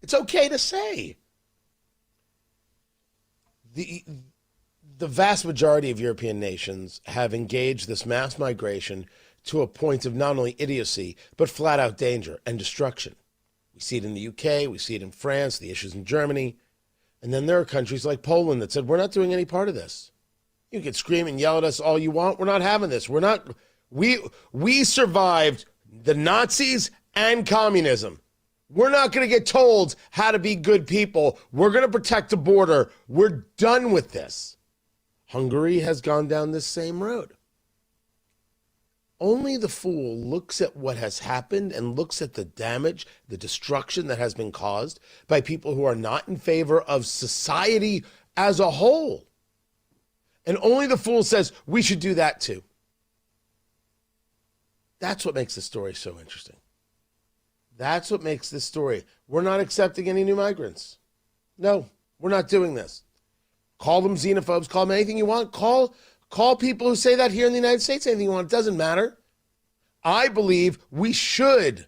It's okay to say. The vast majority of European nations have engaged this mass migration to a point of not only idiocy, but flat out danger and destruction. We see it in the UK, we see it in France, the issues in Germany. And then there are countries like Poland that said, we're not doing any part of this. You can scream and yell at us all you want. We're not having this. We survived the Nazis and communism. We're not going to get told how to be good people. We're going to protect the border. We're done with this. Hungary has gone down this same road. Only the fool looks at what has happened and looks at the damage, the destruction that has been caused by people who are not in favor of society as a whole. And only the fool says, we should do that too. That's what makes the story so interesting. That's what makes this story. We're not accepting any new migrants. No, we're not doing this. Call them xenophobes, call them anything you want. Call people who say that here in the United States anything you want. It doesn't matter. I believe we should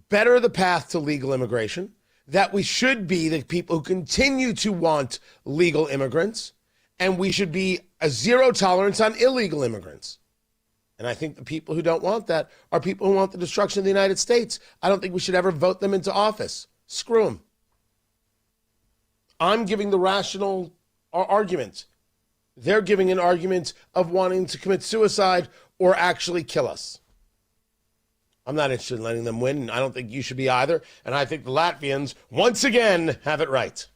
better the path to legal immigration, that we should be the people who continue to want legal immigrants, and we should be a zero tolerance on illegal immigrants. And I think the people who don't want that are people who want the destruction of the United States. I don't think we should ever vote them into office. Screw them. I'm giving the rational argument. They're giving an argument of wanting to commit suicide or actually kill us. I'm not interested in letting them win, and I don't think you should be either. And I think the Latvians, once again, have it right.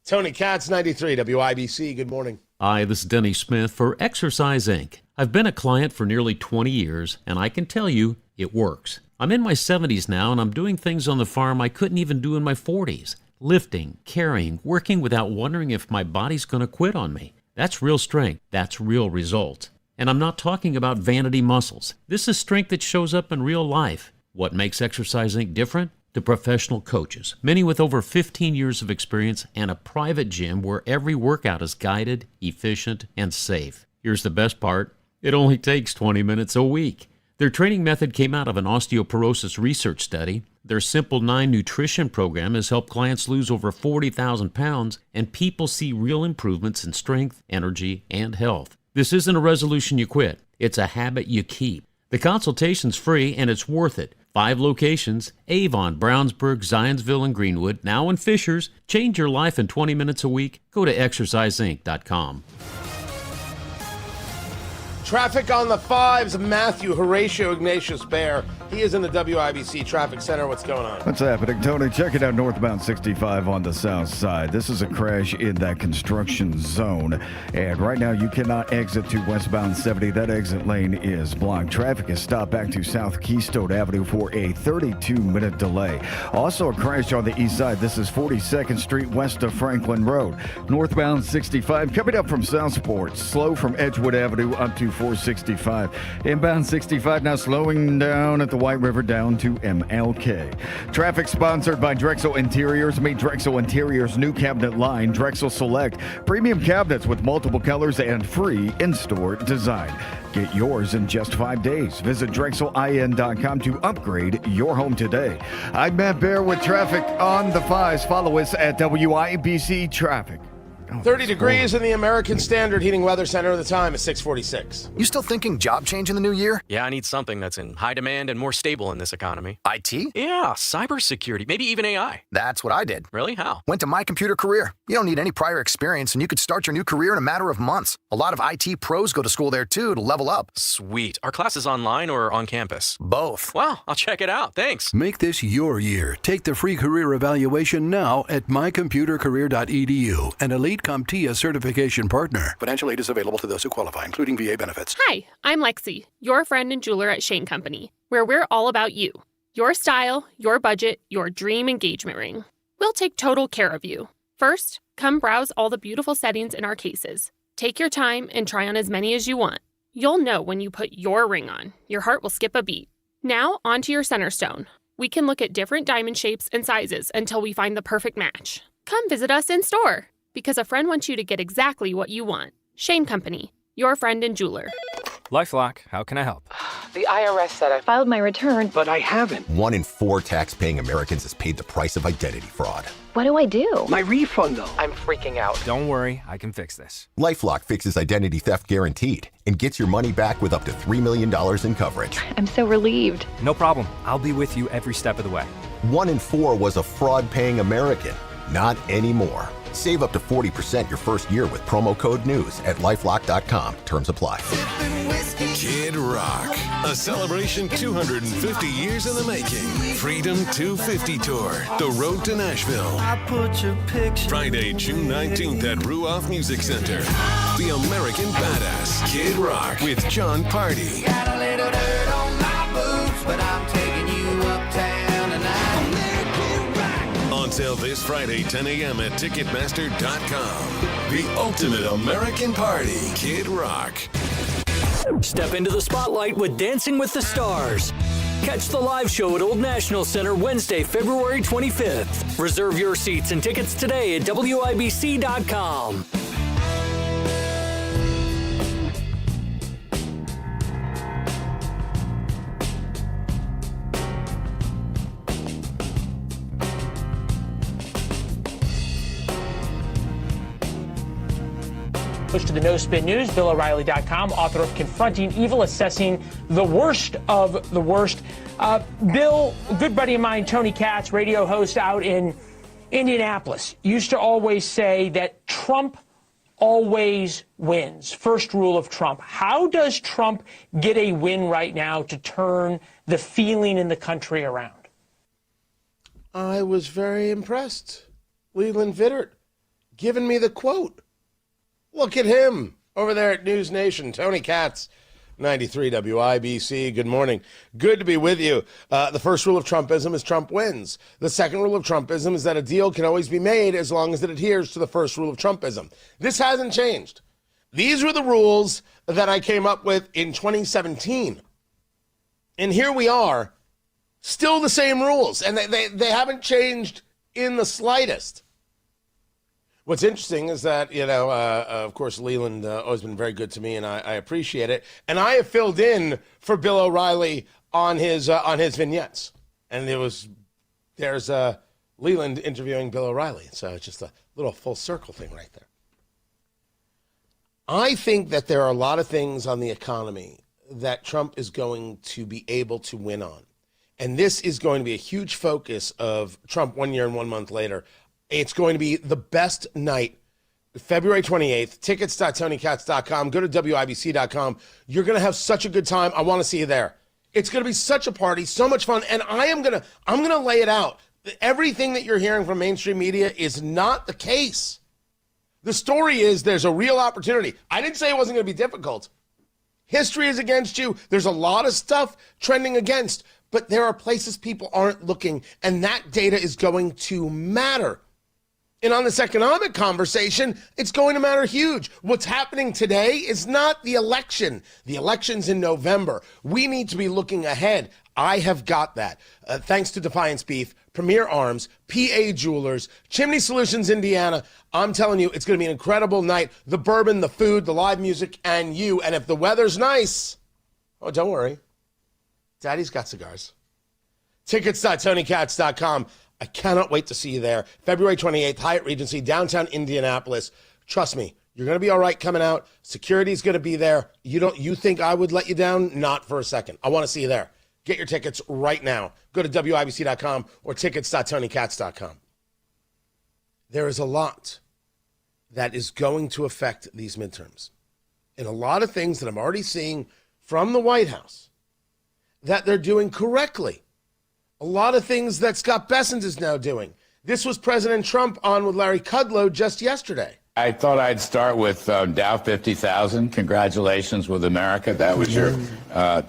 Tony Katz, 93 WIBC. Good morning. Hi, this is Denny Smith for Exercise Inc. I've been a client for nearly 20 years, and I can tell you it works. I'm in my 70s now, and I'm doing things on the farm I couldn't even do in my 40s. Lifting, carrying, working without wondering if my body's going to quit on me. That's real strength. That's real results. And I'm not talking about vanity muscles. This is strength that shows up in real life. What makes Exercise Inc. different? The professional coaches, many with over 15 years of experience and a private gym where every workout is guided, efficient, and safe. Here's the best part. It only takes 20 minutes a week. Their training method came out of an osteoporosis research study. Their Simple 9 nutrition program has helped clients lose over 40,000 pounds, and people see real improvements in strength, energy, and health. This isn't a resolution you quit. It's a habit you keep. The consultation's free, and it's worth it. 5 locations: Avon, Brownsburg, Zionsville, and Greenwood. Now in Fishers. Change your life in 20 minutes a week. Go to exerciseinc.com. Traffic on the 5s. Matthew Horatio Ignatius Bear. He is in the WIBC Traffic Center. What's going on? What's happening, Tony? Check it out, northbound 65 on the south side. This is a crash in that construction zone. And right now, you cannot exit to westbound 70. That exit lane is blocked. Traffic is stopped back to South Keystone Avenue for a 32-minute delay. Also, a crash on the east side. This is 42nd Street west of Franklin Road. Northbound 65 coming up from Southport. Slow from Edgewood Avenue up to 465. Inbound 65 now slowing down at the White River down to MLK. Traffic sponsored by Drexel Interiors. Meet Drexel Interiors' new cabinet line, Drexel Select. Premium cabinets with multiple colors and free in-store design. Get yours in just 5 days. Visit DrexelIN.com to upgrade your home today. I'm Matt Bear with traffic on the 5s. Follow us at WIBC Traffic. 30 degrees in the American Standard Heating Weather Center. The time is 6:46. You still thinking job change in the new year? Yeah, I need something that's in high demand and more stable in this economy. IT? Yeah, cybersecurity, maybe even AI. That's what I did. Really? How? Went to My Computer Career. You don't need any prior experience, and you could start your new career in a matter of months. A lot of IT pros go to school there, too, to level up. Sweet. Are classes online or on campus? Both. Wow, I'll check it out. Thanks. Make this your year. Take the free career evaluation now at mycomputercareer.edu, an elite CompTIA certification partner. Financial aid is available to those who qualify, including VA benefits. Hi, I'm Lexi, your friend and jeweler at Shane Company, where we're all about you. Your style, your budget, your dream engagement ring. We'll take total care of you. First, come browse all the beautiful settings in our cases. Take your time and try on as many as you want. You'll know when you put your ring on. Your heart will skip a beat. Now, onto your center stone. We can look at different diamond shapes and sizes until we find the perfect match. Come visit us in store, because a friend wants you to get exactly what you want. Shane Company, your friend and jeweler. LifeLock, how can I help? The IRS said I filed my return, but I haven't. 1 in 4 tax-paying Americans has paid the price of identity fraud. What do I do? My refund, though. I'm freaking out. Don't worry, I can fix this. LifeLock fixes identity theft guaranteed and gets your money back with up to $3 million in coverage. I'm so relieved. No problem. I'll be with you every step of the way. 1 in 4 was a fraud-paying American. Not anymore. Save up to 40% your first year with promo code NEWS at LifeLock.com. Terms apply. Kid Rock, a celebration 250 years in the making. Freedom 250 Tour, The Road to Nashville. Friday, June 19th at Ruoff Music Center. The American Badass, Kid Rock with John Party. Got a little dirt on my boots, but I'm taking you uptown tonight. On sale this Friday, 10 a.m. at Ticketmaster.com. The ultimate American party, Kid Rock. Step into the spotlight with Dancing with the Stars. Catch the live show at Old National Center Wednesday, February 25th. Reserve your seats and tickets today at WIBC.com. To the No Spin News, BillO'Reilly.com, author of Confronting Evil, Assessing the Worst of the Worst. Bill, a good buddy of mine, Tony Katz, radio host out in Indianapolis, used to always say that Trump always wins. First rule of Trump. How does Trump get a win right now to turn the feeling in the country around? I was very impressed. Leland Vittert giving me the quote. Look at him over there at News Nation. Tony Katz, 93 WIBC. Good morning. Good to be with you. The first rule of Trumpism is Trump wins. The second rule of Trumpism is that a deal can always be made as long as it adheres to the first rule of Trumpism. This hasn't changed. These were the rules that I came up with in 2017. And here we are, still the same rules. And they haven't changed in the slightest. What's interesting is that, of course, Leland always been very good to me, and I appreciate it. And I have filled in for Bill O'Reilly on his vignettes. And there's Leland interviewing Bill O'Reilly. So it's just a little full circle thing right there. I think that there are a lot of things on the economy that Trump is going to be able to win on. And this is going to be a huge focus of Trump 1 year and 1 month later. It's going to be the best night, February 28th, tickets.tonykatz.com. Go to WIBC.com. You're going to have such a good time. I want to see you there. It's going to be such a party, so much fun. And I'm going to lay it out. Everything that you're hearing from mainstream media is not the case. The story is there's a real opportunity. I didn't say it wasn't going to be difficult. History is against you. There's a lot of stuff trending against, but there are places people aren't looking, and that data is going to matter. And on this economic conversation, it's going to matter huge. What's happening today is not the election. The election's in November. We need to be looking ahead. I have got that. Thanks to Defiance Beef, Premier Arms, PA Jewelers, Chimney Solutions Indiana. I'm telling you, it's going to be an incredible night. The bourbon, the food, the live music, and you. And if the weather's nice, oh, don't worry. Daddy's got cigars. Tickets.tonykatz.com. I cannot wait to see you there. February 28th, Hyatt Regency, downtown Indianapolis. Trust me, you're going to be all right coming out. Security's going to be there. You think I would let you down? Not for a second. I want to see you there. Get your tickets right now. Go to WIBC.com or tickets.tonykatz.com. There is a lot that is going to affect these midterms. And a lot of things that I'm already seeing from the White House that they're doing correctly. A lot of things that Scott Bessent is now doing. This was President Trump on with Larry Kudlow just yesterday. I thought I'd start with Dow 50,000. Congratulations with America. That was your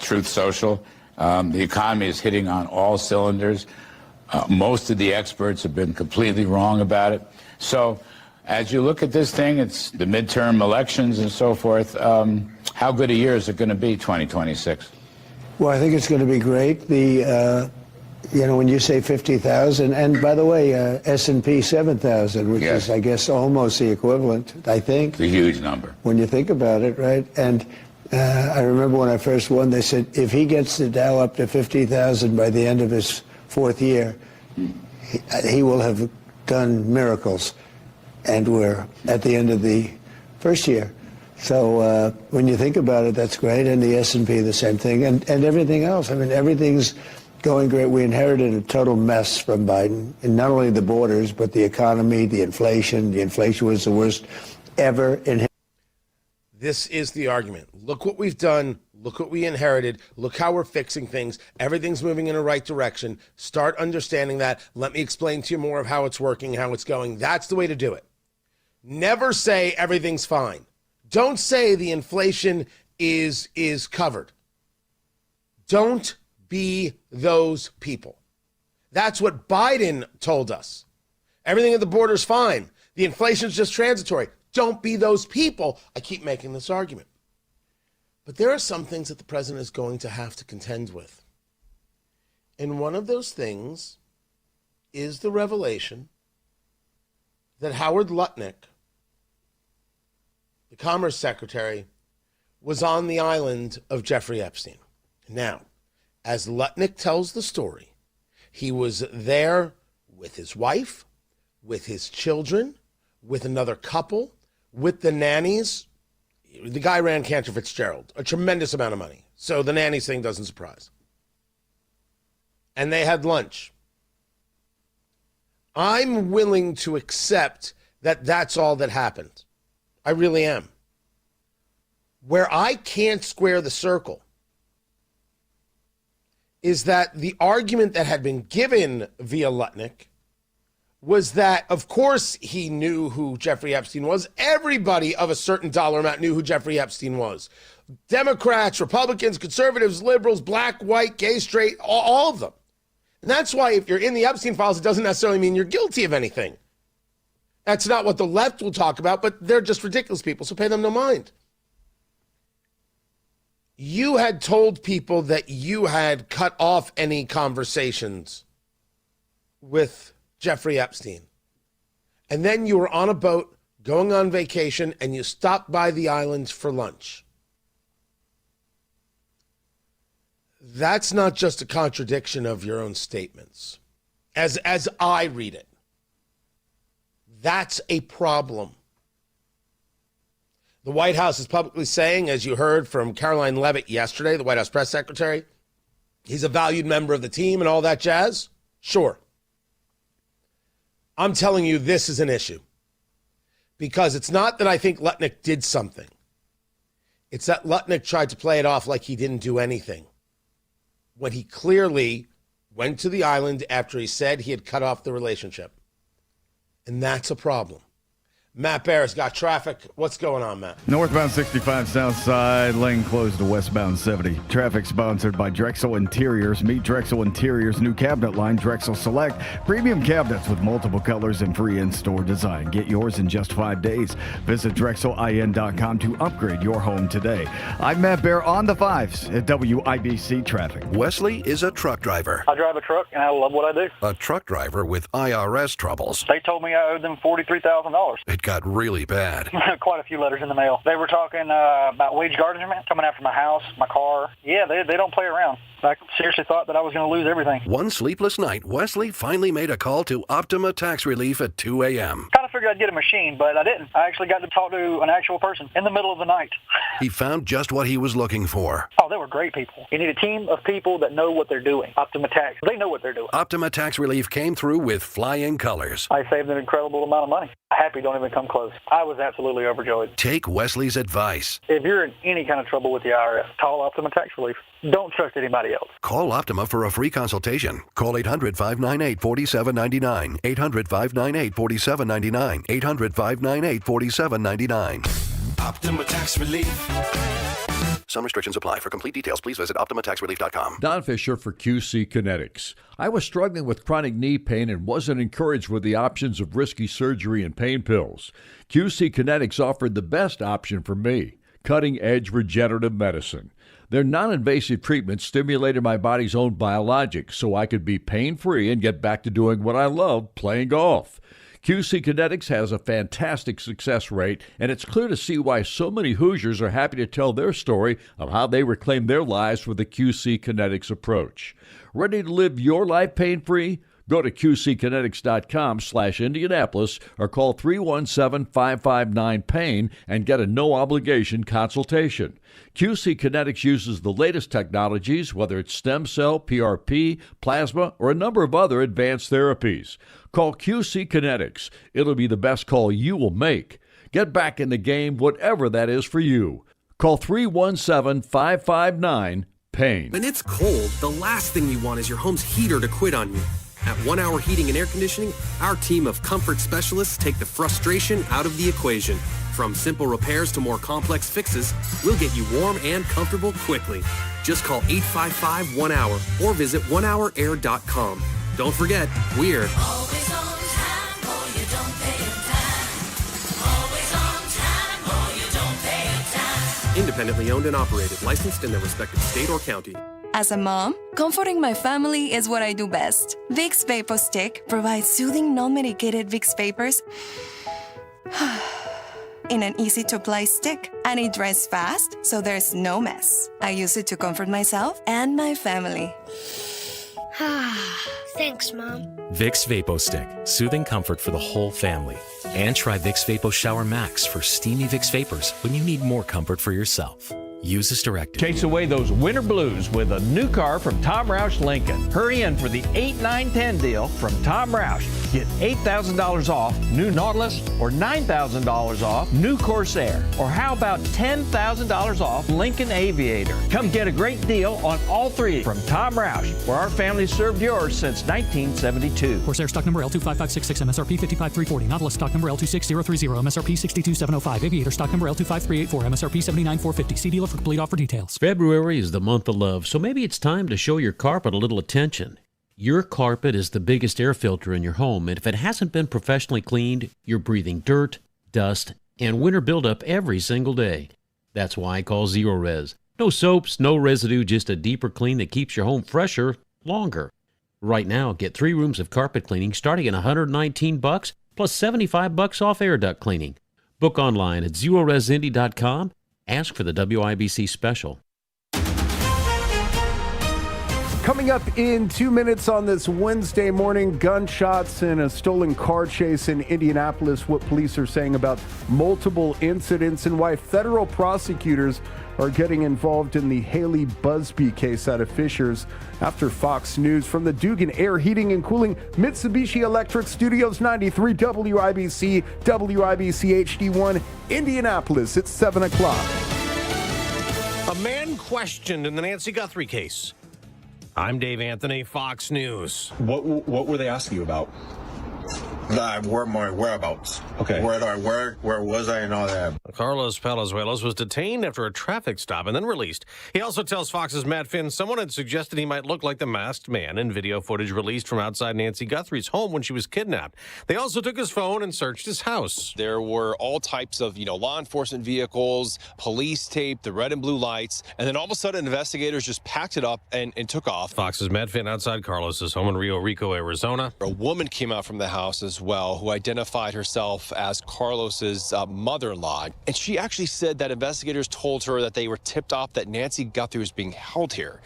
Truth Social. The economy is hitting on all cylinders. Most of the experts have been completely wrong about it. So as you look at this thing, it's the midterm elections and so forth. How good a year is it going to be, 2026? Well, I think it's going to be great. When you say 50,000, and by the way, S&P 7,000, which is, I guess, almost the equivalent, I think. It's a huge number. When you think about it, right? And I remember when I first won, they said, if he gets the Dow up to 50,000 by the end of his fourth year, he will have done miracles. And we're at the end of the first year. So when you think about it, that's great. And the S&P, the same thing. And everything else. I mean, everything's going great. We inherited a total mess from Biden, and not only the borders, but the economy, the inflation. The inflation was the worst ever in. This is the argument. Look what we've done. Look what we inherited. Look how we're fixing things. Everything's moving in the right direction. Start understanding that. Let me explain to you more of how it's working, how it's going. That's the way to do it. Never say everything's fine. Don't say the inflation is covered. Don't be those people. That's what Biden told us. Everything at the border's fine. The inflation's just transitory. Don't be those people. I keep making this argument. But there are some things that the president is going to have to contend with. And one of those things is the revelation that Howard Lutnick, the Commerce Secretary, was on the island of Jeffrey Epstein. Now, as Lutnick tells the story, he was there with his wife, with his children, with another couple, with the nannies. The guy ran Cantor Fitzgerald, a tremendous amount of money. So the nannies thing doesn't surprise. And they had lunch. I'm willing to accept that that's all that happened. I really am. Where I can't square the circle is that the argument that had been given via Lutnick was that, of course, he knew who Jeffrey Epstein was. Everybody of a certain dollar amount knew who Jeffrey Epstein was. Democrats, Republicans, conservatives, liberals, black, white, gay, straight, all of them. And that's why if you're in the Epstein files, it doesn't necessarily mean you're guilty of anything. That's not what the left will talk about, but they're just ridiculous people, so pay them no mind. You had told people that you had cut off any conversations with Jeffrey Epstein. And then you were on a boat going on vacation and you stopped by the island for lunch. That's not just a contradiction of your own statements. As I read it, that's a problem. The White House is publicly saying, as you heard from Caroline Leavitt yesterday, the White House press secretary, He's a valued member of the team and all that jazz. Sure. I'm telling you, this is an issue. Because it's not that I think Lutnick did something. It's that Lutnick tried to play it off like he didn't do anything, when he clearly went to the island after he said he had cut off the relationship. And that's a problem. Matt Bear's got traffic. What's going on, Matt? Northbound 65 south side, lane closed to westbound 70. Traffic sponsored by Drexel Interiors. Meet Drexel Interiors' new cabinet line, Drexel Select. Premium cabinets with multiple colors and free in-store design. Get yours in just 5 days. Visit DrexelIN.com to upgrade your home today. I'm Matt Bear on the 5s at WIBC Traffic. Wesley is a truck driver. I drive a truck, and I love what I do. A truck driver with IRS troubles. They told me I owed them $43,000. It got really bad. Quite a few letters in the mail. They were talking about wage garnishment, coming after my house, my car. Yeah, they don't play around. I seriously thought that I was going to lose everything. One sleepless night, Wesley finally made a call to Optima Tax Relief at 2 a.m. Kind of figured I'd get a machine, but I didn't. I actually got to talk to an actual person in the middle of the night. He found just what he was looking for. Oh, they were great people. You need a team of people that know what they're doing. Optima Tax, they know what they're doing. Optima Tax Relief came through with flying colors. I saved an incredible amount of money. Happy don't even come close. I was absolutely overjoyed. Take Wesley's advice. If you're in any kind of trouble with the IRS, call Optima Tax Relief. Don't trust anybody else. Call Optima for a free consultation. Call 800-598-4799. 800-598-4799. 800-598-4799. Optima Tax Relief. Some restrictions apply. For complete details, please visit OptimaTaxRelief.com. Don Fisher for QC Kinetics. I was struggling with chronic knee pain and wasn't encouraged with the options of risky surgery and pain pills. QC Kinetics offered the best option for me, cutting-edge regenerative medicine. Their non-invasive treatment stimulated my body's own biologics so I could be pain-free and get back to doing what I love, playing golf. QC Kinetics has a fantastic success rate, and it's clear to see why so many Hoosiers are happy to tell their story of how they reclaimed their lives with the QC Kinetics approach. Ready to live your life pain-free? Go to QCkinetics.com/Indianapolis or call 317-559-PAIN and get a no-obligation consultation. QC Kinetics uses the latest technologies, whether it's stem cell, PRP, plasma, or a number of other advanced therapies. Call QC Kinetics. It'll be the best call you will make. Get back in the game, whatever that is for you. Call 317-559-PAIN. When it's cold, the last thing you want is your home's heater to quit on you. At 1 Hour Heating and Air Conditioning, our team of comfort specialists take the frustration out of the equation. From simple repairs to more complex fixes, we'll get you warm and comfortable quickly. Just call 855-1-HOUR or visit onehourair.com. Don't forget, we're Always on time or you don't pay your time. Always on time or you don't pay your time. independently owned and operated, licensed in their respective state or county. As a mom, comforting my family is what I do best. Vicks Vapor Stick provides soothing, non-medicated Vicks vapors in an easy-to-apply stick, and it dries fast, so there's no mess. I use it to comfort myself and my family. Thanks, Mom. Vicks Vapo Stick, soothing comfort for the whole family. And try Vicks Vapo Shower Max for steamy Vicks Vapors when you need more comfort for yourself. Use as directed. Chase away those winter blues with a new car from Tom Roush Lincoln. Hurry in for the 8-9-10 deal from Tom Roush. Get $8,000 off new Nautilus or $9,000 off new Corsair. Or how about $10,000 off Lincoln Aviator? Come get a great deal on all three from Tom Roush, where our family served yours since 1972. Corsair stock number L25566, MSRP 55340. Nautilus stock number L26030, MSRP 62705. Aviator stock number L25384, MSRP 79450. See dealer for complete offer details. February is the month of love, so maybe it's time to show your carpet a little attention. Your carpet is the biggest air filter in your home, and if it hasn't been professionally cleaned, you're breathing dirt, dust, and winter buildup every single day. That's why I call Zero Res. No soaps, no residue, just a deeper clean that keeps your home fresher longer. Right now, get 3 rooms of carpet cleaning starting at $119 plus $75 off air duct cleaning. Book online at ZeroResIndy.com. Ask for the WIBC special. Coming up in 2 minutes on this Wednesday morning, gunshots and a stolen car chase in Indianapolis, what police are saying about multiple incidents and why federal prosecutors are getting involved in the Haley Busby case out of Fishers. After Fox News from the Dugan Air Heating and Cooling Mitsubishi Electric Studios, 93 WIBC, WIBC HD1, Indianapolis. It's 7 o'clock. A man questioned in the Nancy Guthrie case. I'm Dave Anthony, Fox News. What were they asking you about? Where my whereabouts. Okay. Where was I and all that. Carlos Palazuelos was detained after a traffic stop and then released. He also tells Fox's Matt Finn someone had suggested he might look like the masked man in video footage released from outside Nancy Guthrie's home when she was kidnapped. They also took his phone and searched his house. There were all types of, law enforcement vehicles, police tape, the red and blue lights, and then all of a sudden investigators just packed it up and took off. Fox's Matt Finn outside Carlos's home in Rio Rico, Arizona. A woman came out from the house as well who identified herself as Carlos's mother-in-law. And she actually said that investigators told her that they were tipped off that Nancy Guthrie was being held here.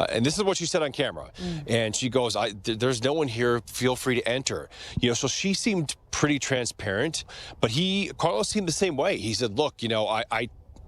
And this is what she said on camera. And she goes, there's no one here. Feel free to enter. So she seemed pretty transparent. But Carlos seemed the same way. He said, look,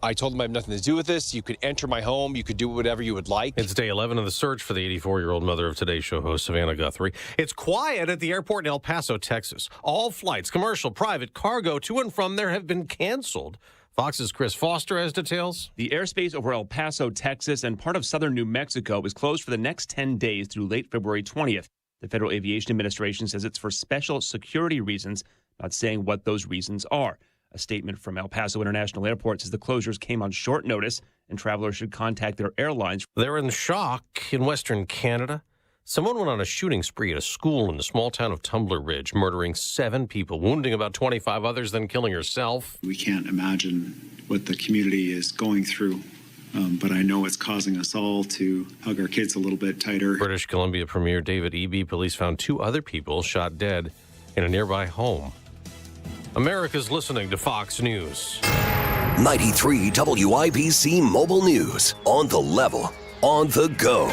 I told him I have nothing to do with this. You could enter my home. You could do whatever you would like. It's day 11 of the search for the 84-year-old mother of Today's Show host, Savannah Guthrie. It's quiet at the airport in El Paso, Texas. All flights, commercial, private, cargo, to and from there have been canceled. Fox's Chris Foster has details. The airspace over El Paso, Texas, and part of southern New Mexico is closed for the next 10 days through late February 20th. The Federal Aviation Administration says it's for special security reasons, not saying what those reasons are. A statement from El Paso International Airport says the closures came on short notice and travelers should contact their airlines. They're in shock in Western Canada. Someone went on a shooting spree at a school in the small town of Tumbler Ridge, murdering 7 people, wounding about 25 others, then killing herself. We can't imagine what the community is going through, but I know it's causing us all to hug our kids a little bit tighter. British Columbia Premier David Eby, police found 2 other people shot dead in a nearby home. America's listening to Fox News. 93 WIBC Mobile News. On the level, on the go.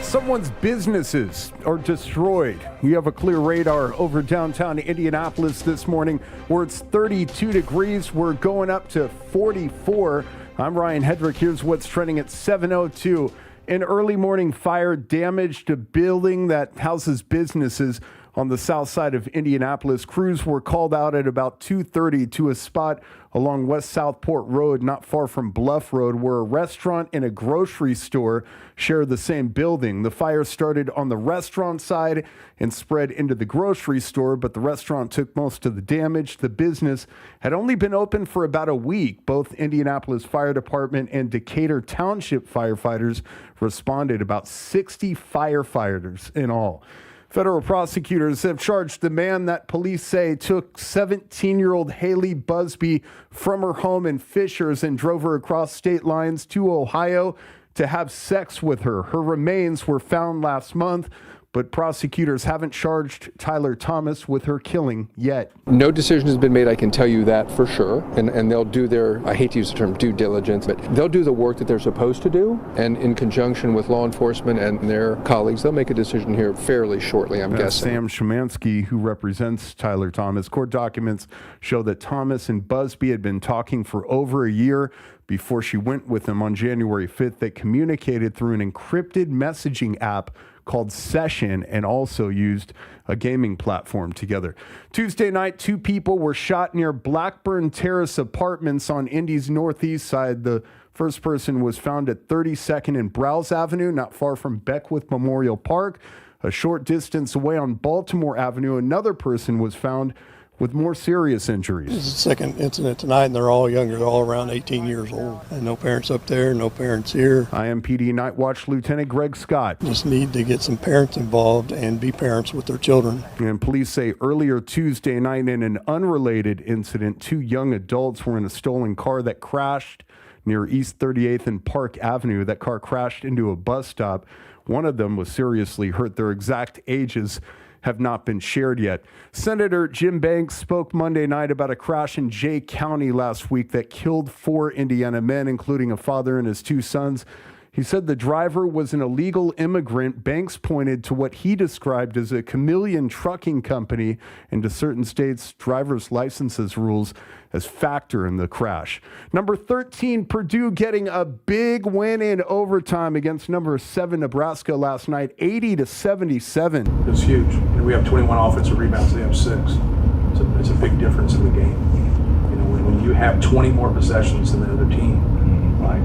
Someone's businesses are destroyed. We have a clear radar over downtown Indianapolis this morning where it's 32 degrees. We're going up to 44. I'm Ryan Hedrick. Here's what's trending at 7:02. An early morning fire damaged a building that houses businesses on the south side of Indianapolis. Crews were called out at about 2:30 to a spot along West Southport Road, not far from Bluff Road, where a restaurant and a grocery store share the same building. The fire started on the restaurant side and spread into the grocery store, but the restaurant took most of the damage. The business had only been open for about a week. Both Indianapolis Fire Department and Decatur Township firefighters responded, about 60 firefighters in all. Federal prosecutors have charged the man that police say took 17-year-old Haley Busby from her home in Fishers and drove her across state lines to Ohio to have sex with her. Her remains were found last month, but prosecutors haven't charged Tyler Thomas with her killing yet. No decision has been made, I can tell you that for sure. And they'll do their, I hate to use the term due diligence, but they'll do the work that they're supposed to do. And in conjunction with law enforcement and their colleagues, they'll make a decision here fairly shortly, I'm guessing. Sam Szymanski, who represents Tyler Thomas. Court documents show that Thomas and Busby had been talking for over a year before she went with him on January 5th. They communicated through an encrypted messaging app called Session and also used a gaming platform together. Tuesday night, 2 people were shot near Blackburn Terrace Apartments on Indy's northeast side. The first person was found at 32nd and Browse Avenue, not far from Beckwith Memorial Park. A short distance away on Baltimore Avenue, another person was found with more serious injuries. This is the second incident tonight, and they're all younger, all around 18 years old. And no parents up there, no parents here. IMPD Night Watch Lieutenant Greg Scott. Just need to get some parents involved and be parents with their children. And police say earlier Tuesday night in an unrelated incident, 2 young adults were in a stolen car that crashed near East 38th and Park Avenue. That car crashed into a bus stop. One of them was seriously hurt. Their exact ages have not been shared yet. Senator Jim Banks spoke Monday night about a crash in Jay County last week that killed 4 Indiana men, including a father and his 2 sons. He said the driver was an illegal immigrant. Banks pointed to what he described as a chameleon trucking company and to certain states' driver's licenses rules as factor in the crash. Number 13, Purdue getting a big win in overtime against number 7 Nebraska last night, 80-77. It's huge. And we have 21 offensive rebounds. They have 6. It's a big difference in the game. You know, when you have 20 more possessions than the other team, like,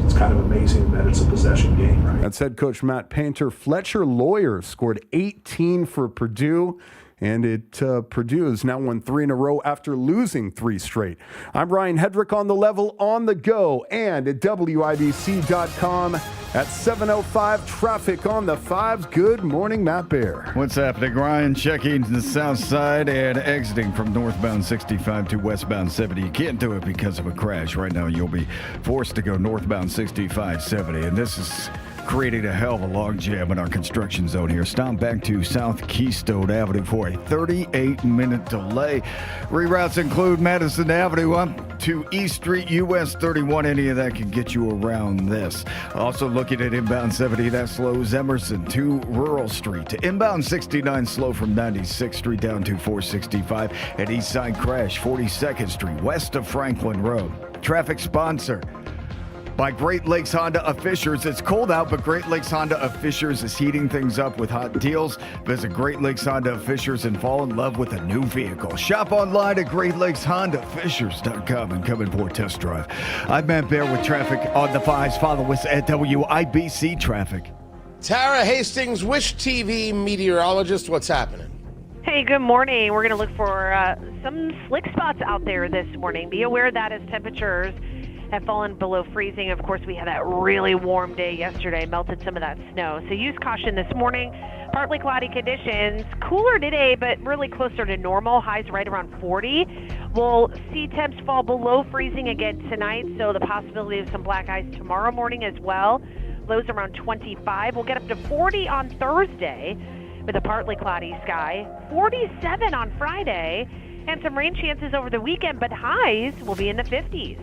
it's kind of amazing that it's a possession game, right? That's head coach Matt Painter. Fletcher Lawyer scored 18 for Purdue. And Purdue has now won 3 in a row after losing 3 straight. I'm Ryan Hedrick on the level, on the go, and at WIBC.com at 7:05. Traffic on the 5. Good morning, Matt Bear. What's happening, Ryan? Checking the south side and exiting from northbound 65 to westbound 70. You can't do it because of a crash. Right now, you'll be forced to go northbound 65, 70. And this is creating a hell of a log jam in our construction zone here. Stop back to South Keystone Avenue for a 38-minute delay. Reroutes include Madison Avenue up to East Street, US 31. Any of that can get you around this. Also looking at inbound 70, that slows Emerson to Rural Street. Inbound 69 slow from 96th Street down to 465. At East Side crash, 42nd Street west of Franklin Road. Traffic sponsor by Great Lakes Honda of Fishers. It's cold out, but Great Lakes Honda of Fishers is heating things up with hot deals. Visit Great Lakes Honda of Fishers and fall in love with a new vehicle. Shop online at GreatLakesHondaFishers.com and come in for a test drive. I'm Matt Bear with traffic on the 5s. Follow us at WIBC Traffic. Tara Hastings, Wish TV meteorologist. What's happening? Hey, good morning. We're going to look for some slick spots out there this morning. Be aware that as temperatures have fallen below freezing. Of course, we had that really warm day yesterday, melted some of that snow. So use caution this morning. Partly cloudy conditions, cooler today, but really closer to normal. Highs right around 40. We'll see temps fall below freezing again tonight, so the possibility of some black ice tomorrow morning as well. Lows around 25. We'll get up to 40 on Thursday with a partly cloudy sky. 47 on Friday, and some rain chances over the weekend, but highs will be in the 50s.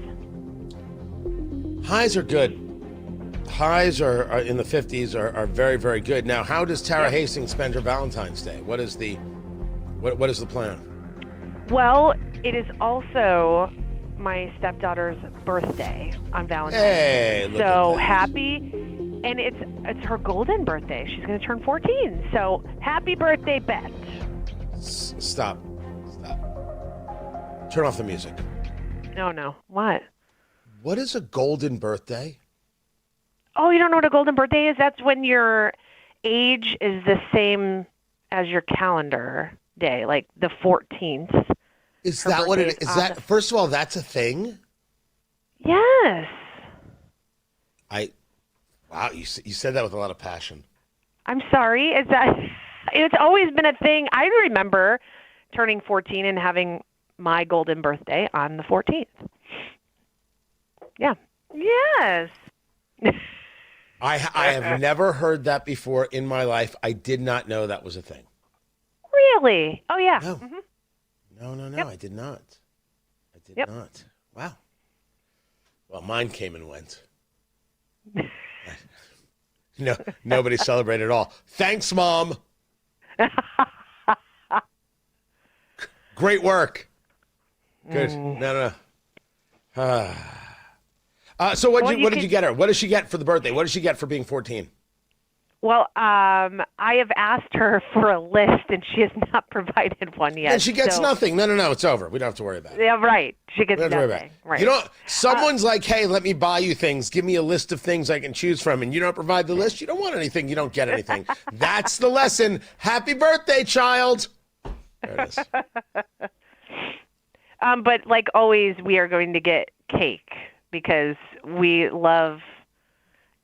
Highs are good. Highs are in the 50s are very, very good. Now, how does Tara Hastings spend her Valentine's Day? What is the plan? Well, it is also my stepdaughter's birthday on Valentine's Day. Look so at that. Happy, and it's her golden birthday. She's going to turn 14. So happy birthday, Beth. Stop. Turn off the music. No. What? What is a golden birthday? Oh, you don't know what a golden birthday is? That's when your age is the same as your calendar day, like the 14th. Is that what it is? Is that, first of all, that's a thing? Yes. Wow, you said that with a lot of passion. I'm sorry. It's always been a thing. I remember turning 14 and having my golden birthday on the 14th. Yeah. Yes. I have never heard that before in my life. I did not know that was a thing. Really? Oh, yeah. No. Mm-hmm. No, Yep. I did not. Yep. Not. Wow. Well, mine came and went. No, nobody celebrated at all. Thanks, Mom. Great work. Good. No. So what did you get her? What does she get for the birthday? What does she get for being 14? Well, I have asked her for a list, and she has not provided one yet. And she gets nothing. No. It's over. We don't have to worry about it. Yeah, right. She gets We don't have to worry nothing. about it. Right. You know, someone's like, hey, let me buy you things. Give me a list of things I can choose from. And you don't provide the list. You don't want anything. You don't get anything. That's the lesson. Happy birthday, child. There it is. But like always, we are going to get cake because we love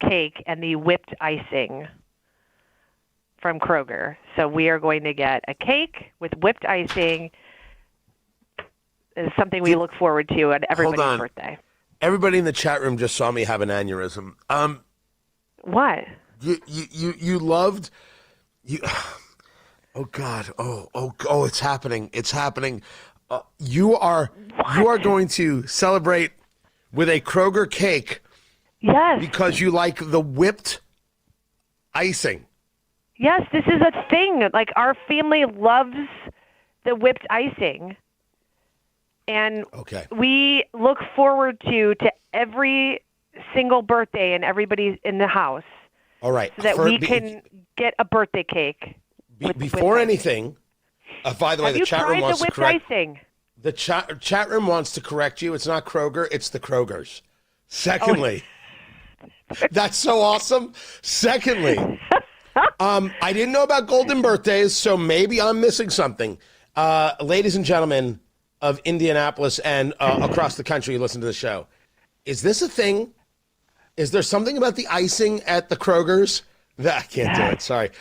cake and the whipped icing from Kroger. So we are going to get a cake with whipped icing. It's something we look forward to at everybody's birthday. Everybody in the chat room just saw me have an aneurysm. What? You loved you. Oh God. Oh, it's happening. It's happening. You are going to celebrate with a Kroger cake Yes. Because you like the whipped icing. Yes, this is a thing. Like, our family loves the whipped icing. And we look forward to every single birthday and everybody's in the house. All right. So that we can get a birthday cake. Before anything, by the way, the chat room wants to correct. Icing? The chat room wants to correct you. It's not Kroger. It's the Krogers. Secondly, that's so awesome. Secondly, I didn't know about golden birthdays, so maybe I'm missing something. Ladies and gentlemen of Indianapolis and across the country who listen to the show, is this a thing? Is there something about the icing at the Krogers? I can't do it. Sorry.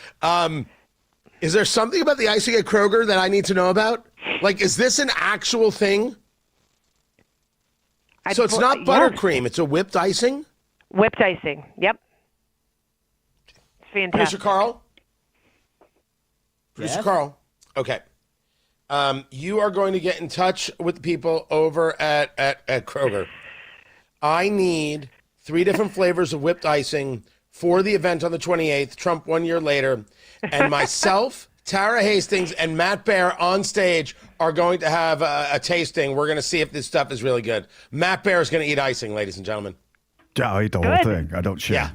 Is there something about the icing at Kroger that I need to know about? Like, is this an actual thing? So it's not buttercream. It's a whipped icing? Whipped icing. Yep. Fantastic. Producer Carl? Producer Carl? Okay. You are going to get in touch with the people over at Kroger. I need 3 different flavors of whipped icing for the event on the 28th, Trump 1 year later. And myself, Tara Hastings, and Matt Bear on stage are going to have a tasting. We're going to see if this stuff is really good. Matt Bear is going to eat icing, ladies and gentlemen. Yeah, I'll eat the whole thing. I don't share. Yeah.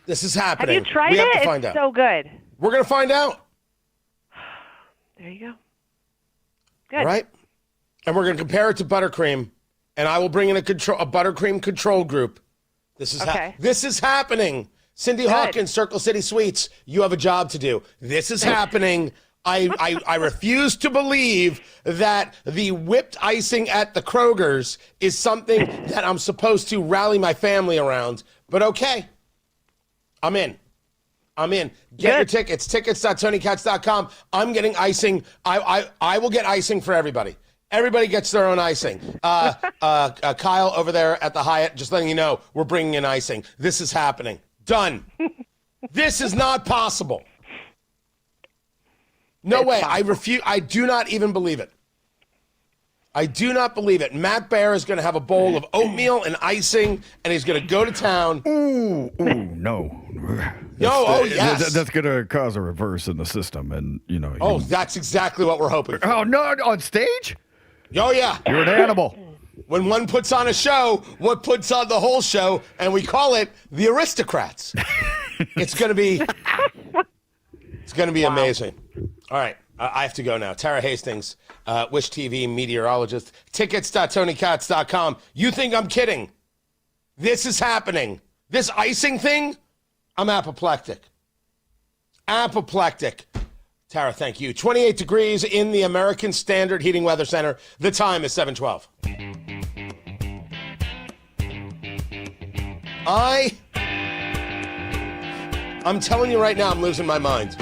This is happening. Have you tried we have it? to find It's out. so good. We're going to find out. There you go. Good. All right? And we're going to compare it to buttercream, and I will bring in a buttercream control group. This is this is happening. Cindy Hawkins, Circle City Sweets, you have a job to do. This is happening. I refuse to believe that the whipped icing at the Krogers is something that I'm supposed to rally my family around. But okay, I'm in. Get your tickets, tickets.tonykatz.com. I'm getting icing. I will get icing for everybody. Everybody gets their own icing. Kyle over there at the Hyatt, just letting you know, we're bringing in icing. This is happening. Done. This is not possible. No way. I refuse. I do not even believe it. I do not believe it. Matt Bear is going to have a bowl of oatmeal and icing, and he's going to go to town. Ooh, no. Yes. That's going to cause a reverse in the system, and that's exactly what we're hoping for. Oh, no, on stage? Oh, yeah. You're an animal. When one puts on a show, one puts on the whole show, and we call it the Aristocrats. It's going to be amazing. All right, I have to go now. Tara Hastings, Wish TV meteorologist. Tickets.tonykatz.com. You think I'm kidding? This is happening. This icing thing, I'm apoplectic. Apoplectic. Tara, thank you. 28 degrees in the American Standard Heating Weather Center. The time is 7:12. I'm telling you right now, I'm losing my mind.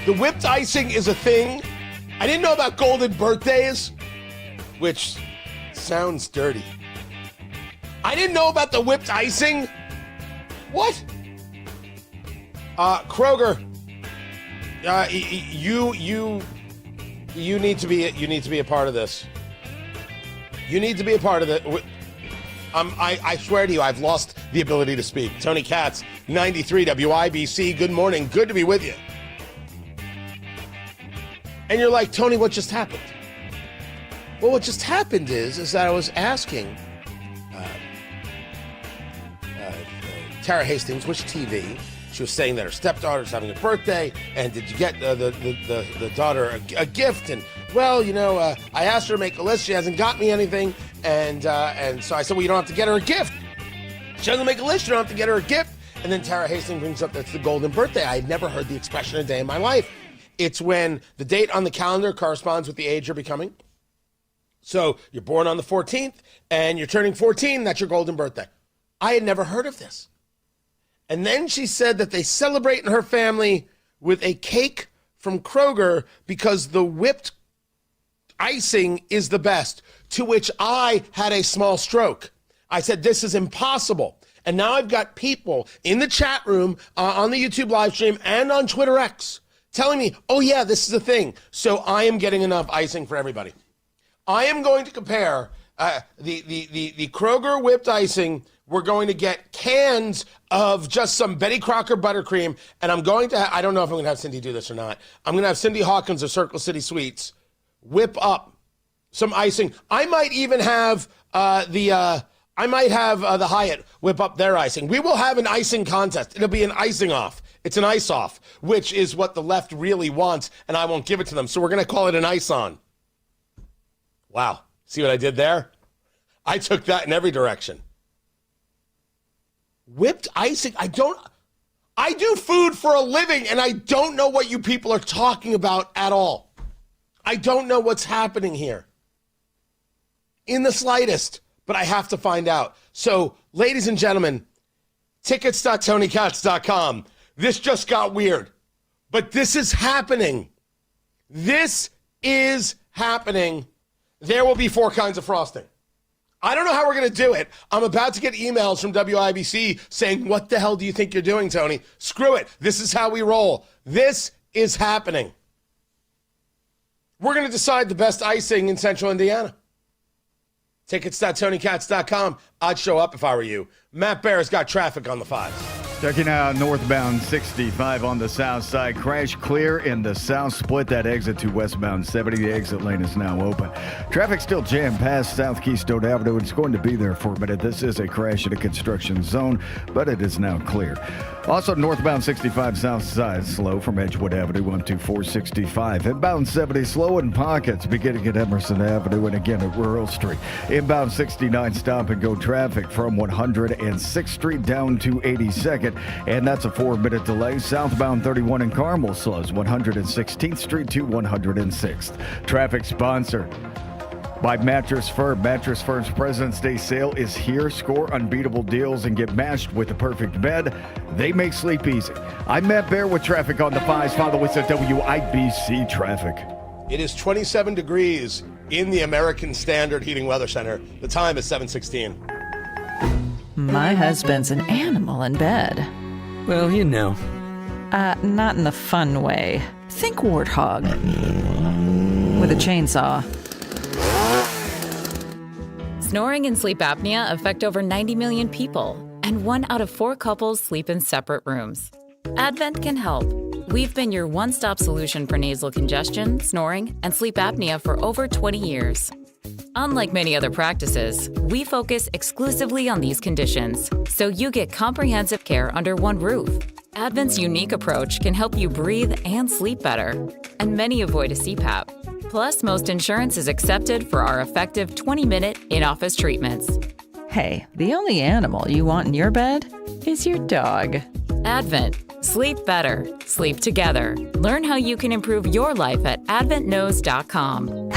The whipped icing is a thing. I didn't know about golden birthdays, which sounds dirty. I didn't know about the whipped icing. What? Kroger, you need to be a part of this. You need to be a part of it. I swear to you, I've lost the ability to speak. Tony Katz, 93 WIBC. Good morning. Good to be with you. And you're like, Tony, what just happened? Well, what just happened is that I was asking Tara Hastings, Wish TV. She was saying that her stepdaughter's having a birthday, and did you get the daughter a gift? And well, I asked her to make a list. She hasn't got me anything, and so I said, well, you don't have to get her a gift. She doesn't make a list. You don't have to get her a gift. And then Tara Hastings brings up that's the golden birthday. I had never heard the expression a day in my life. It's when the date on the calendar corresponds with the age you're becoming. So you're born on the 14th, and you're turning 14. That's your golden birthday. I had never heard of this. And then she said that they celebrate in her family with a cake from Kroger because the whipped icing is the best, to which I had a small stroke. I said, this is impossible. And now I've got people in the chat room, on the YouTube live stream, and on Twitter X telling me, oh, yeah, this is a thing. So I am getting enough icing for everybody. I am going to compare the Kroger whipped icing, we're going to get cans of just some Betty Crocker buttercream, and I'm going to, I don't know if I'm going to have Cindy do this or not. I'm going to have Cindy Hawkins of Circle City Sweets whip up some icing. I might even have the Hyatt whip up their icing. We will have an icing contest. It'll be an icing off. It's an ice off, which is what the left really wants, and I won't give it to them. So we're going to call it an ice on. Wow. See what I did there? I took that in every direction. Whipped icing. I do food for a living, and I don't know what you people are talking about at all. I don't know what's happening here in the slightest, but I have to find out. So, ladies and gentlemen, tickets.TonyKatz.com. This just got weird, but this is happening. This is happening. There will be 4 kinds of frosting. I don't know how we're going to do it. I'm about to get emails from WIBC saying, what the hell do you think you're doing, Tony? Screw it. This is how we roll. This is happening. We're going to decide the best icing in Central Indiana. Tickets.TonyKatz.com. I'd show up if I were you. Matt Bear's got traffic on the 5s. Checking out northbound 65 on the south side. Crash clear in the south split. That exit to westbound 70. The exit lane is now open. Traffic still jammed past South Keystone Avenue. It's going to be there for a minute. This is a crash in a construction zone, but it is now clear. Also, northbound 65 south side slow from Edgewood Avenue 12465. Inbound 70 slow in pockets beginning at Emerson Avenue and again at Rural Street. Inbound 69 stop and go traffic from 106th Street down to 82nd. And that's a 4-minute delay. Southbound 31 in Carmel slows 116th Street to 106th. Traffic sponsored by Mattress Firm. Mattress Firm's President's Day sale is here. Score unbeatable deals and get matched with the perfect bed. They make sleep easy. I'm Matt Bear with traffic on the 5s. Follow us at WIBC Traffic. It is 27 degrees in the American Standard Heating Weather Center. The time is 7:16. My husband's an animal in bed. Well, you know. Not in the fun way. Think warthog. With a chainsaw. Snoring and sleep apnea affect over 90 million people, and 1 out of 4 couples sleep in separate rooms. Advent can help. We've been your one-stop solution for nasal congestion, snoring, and sleep apnea for over 20 years. Unlike many other practices, we focus exclusively on these conditions, so you get comprehensive care under one roof. Advent's unique approach can help you breathe and sleep better, and many avoid a CPAP. Plus, most insurance is accepted for our effective 20-minute in-office treatments. Hey, the only animal you want in your bed is your dog. Advent. Sleep better. Sleep together. Learn how you can improve your life at adventknows.com.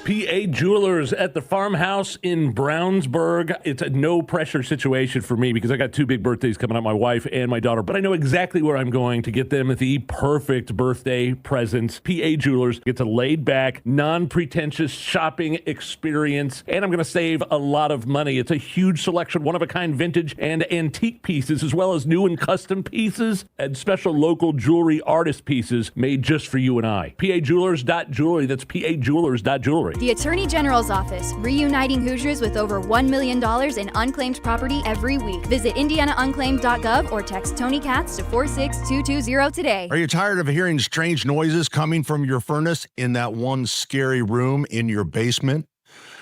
PA Jewelers at the farmhouse in Brownsburg. It's a no-pressure situation for me because I got 2 big birthdays coming up, my wife and my daughter, but I know exactly where I'm going to get them the perfect birthday presents. PA Jewelers gets a laid-back, non-pretentious shopping experience, and I'm going to save a lot of money. It's a huge selection, one-of-a-kind vintage and antique pieces, as well as new and custom pieces and special local jewelry artist pieces made just for you and I. PAJewelers.jewelry. That's PAJewelers.jewelry. The Attorney General's Office, reuniting Hoosiers with over $1 million in unclaimed property every week. Visit indianaunclaimed.gov or text Tony Katz to 46220 today. Are you tired of hearing strange noises coming from your furnace in that one scary room in your basement?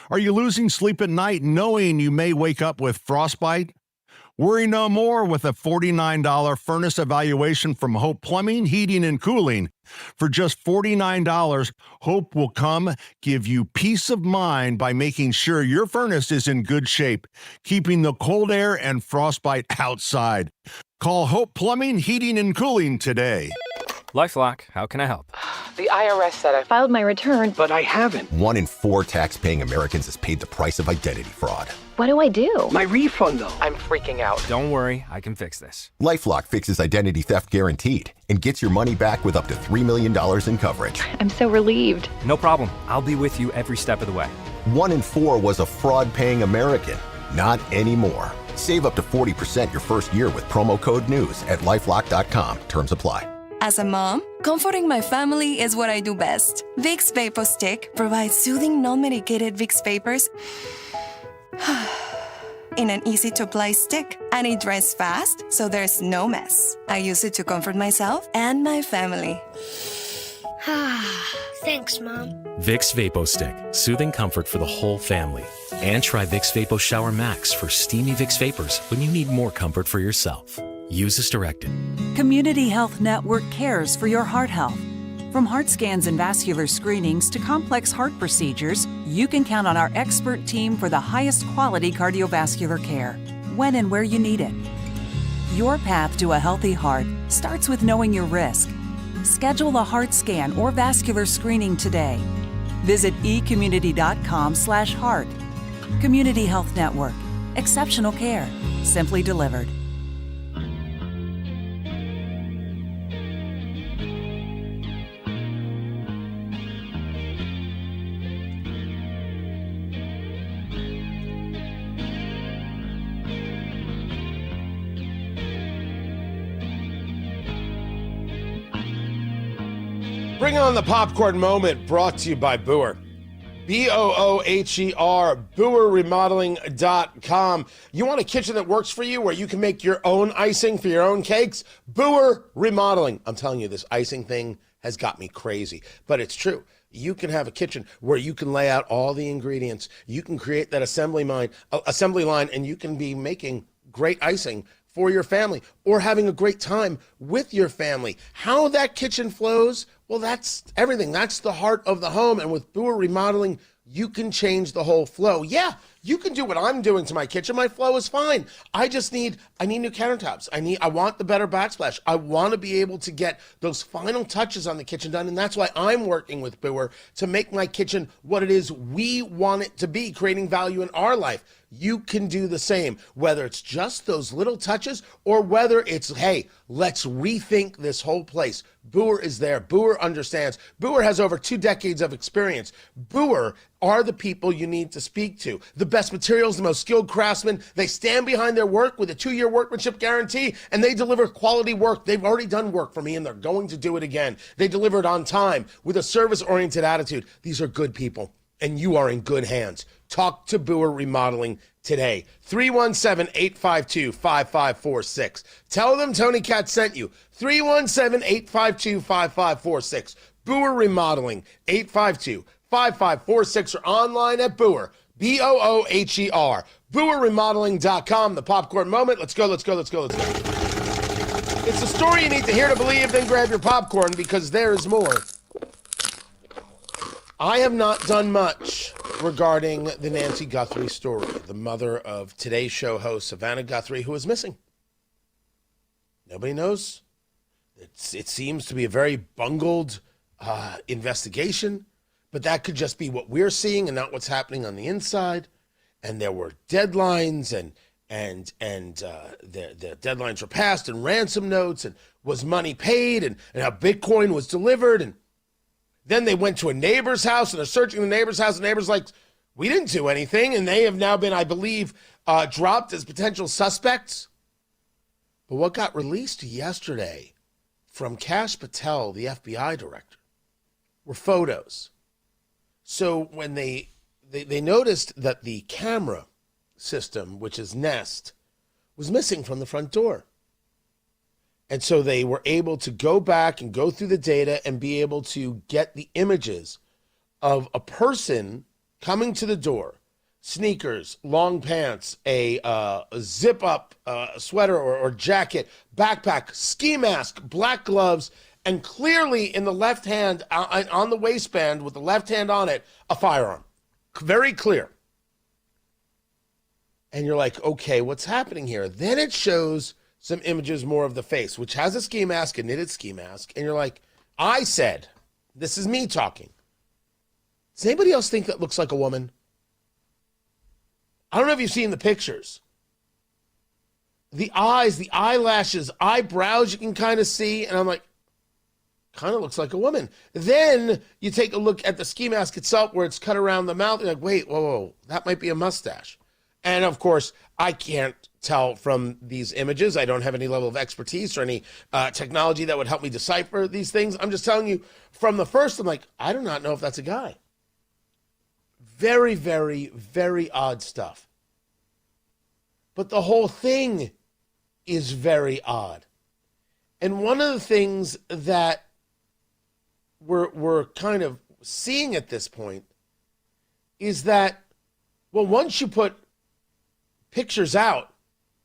Are you losing sleep at night knowing you may wake up with frostbite? Worry no more with a $49 furnace evaluation from Hope Plumbing, Heating, and Cooling. For just $49, Hope will come give you peace of mind by making sure your furnace is in good shape, keeping the cold air and frostbite outside. Call Hope Plumbing, Heating, and Cooling today. LifeLock, how can I help? The IRS said I filed my return, but I haven't. 1 in 4 tax-paying Americans has paid the price of identity fraud. What do I do? My refund, though. I'm freaking out. Don't worry, I can fix this. LifeLock fixes identity theft guaranteed and gets your money back with up to $3 million in coverage. I'm so relieved. No problem. I'll be with you every step of the way. 1 in 4 was a fraud-paying American. Not anymore. Save up to 40% your first year with promo code NEWS at LifeLock.com. Terms apply. As a mom, comforting my family is what I do best. Vicks Vapor Stick provides soothing, non-medicated Vicks vapors in an easy-to-apply stick, and it dries fast, so there's no mess. I use it to comfort myself and my family. Thanks, Mom. Vicks Vapo Stick, soothing comfort for the whole family. And try Vicks Vapo Shower Max for steamy Vicks vapors when you need more comfort for yourself. Use as directed. Community Health Network cares for your heart health. From heart scans and vascular screenings to complex heart procedures, you can count on our expert team for the highest quality cardiovascular care, when and where you need it. Your path to a healthy heart starts with knowing your risk. Schedule a heart scan or vascular screening today. Visit ecommunity.com/heart. Community Health Network. Exceptional care. Simply delivered. Bring on the popcorn moment, brought to you by Booher. Booher, BooherRemodeling.com. You want a kitchen that works for you where you can make your own icing for your own cakes? Booher Remodeling. I'm telling you, this icing thing has got me crazy, but it's true. You can have a kitchen where you can lay out all the ingredients. You can create that assembly line, and you can be making great icing for your family or having a great time with your family. How that kitchen flows, well, that's everything. That's the heart of the home. And with Booher Remodeling, you can change the whole flow. Yeah, you can do what I'm doing to my kitchen. My flow is fine. I need new countertops. I want the better backsplash. I want to be able to get those final touches on the kitchen done. And that's why I'm working with Booher to make my kitchen what it is we want it to be, creating value in our life. You can do the same, whether it's just those little touches or whether it's, hey, let's rethink this whole place. Booher is there. Booher understands. Booher has over 2 decades of experience. Booher are the people you need to speak to. The best materials, the most skilled craftsmen. They stand behind their work with a 2-year workmanship guarantee, and they deliver quality work. They've already done work for me, and they're going to do it again. They deliver it on time with a service-oriented attitude. These are good people, and you are in good hands. Talk to Booher Remodeling today. 317-852-5546. Tell them Tony Katz sent you. 317-852-5546. Booher Remodeling, 852-5546, or online at Booher, Booher, BooherRemodeling.com. The popcorn moment. Let's go. It's a story you need to hear to believe, then grab your popcorn because there is more. I have not done much regarding the Nancy Guthrie story, the mother of Today's Show host Savannah Guthrie, who is missing. Nobody knows. It seems to be a very bungled investigation, but that could just be what we're seeing and not what's happening on the inside. And there were deadlines, and the deadlines were passed, and ransom notes, and was money paid, and how Bitcoin was delivered, and then they went to a neighbor's house, and they're searching the neighbor's house. The neighbor's like, we didn't do anything. And they have now been, I believe, dropped as potential suspects. But what got released yesterday from Kash Patel, the FBI director, were photos. So when they noticed that the camera system, which is Nest, was missing from the front door. And so they were able to go back and go through the data and be able to get the images of a person coming to the door, sneakers, long pants, a zip-up sweater or jacket, backpack, ski mask, black gloves, and clearly in the left hand, on the waistband with the left hand on it, a firearm. Very clear. And you're like, okay, what's happening here? Then it shows some images more of the face, which has a ski mask, a knitted ski mask. And you're like, I said, this is me talking. Does anybody else think that looks like a woman? I don't know if you've seen the pictures. The eyes, the eyelashes, eyebrows, you can kind of see. And I'm like, kind of looks like a woman. Then you take a look at the ski mask itself where it's cut around the mouth. You're like, wait, whoa, that might be a mustache. And of course, I can't tell from these images. I don't have any level of expertise or any technology that would help me decipher these things. I'm just telling you from the first, I'm like, I do not know if that's a guy. Very, very, very odd stuff. But the whole thing is very odd. And one of the things that we're kind of seeing at this point is that, well, once you put pictures out,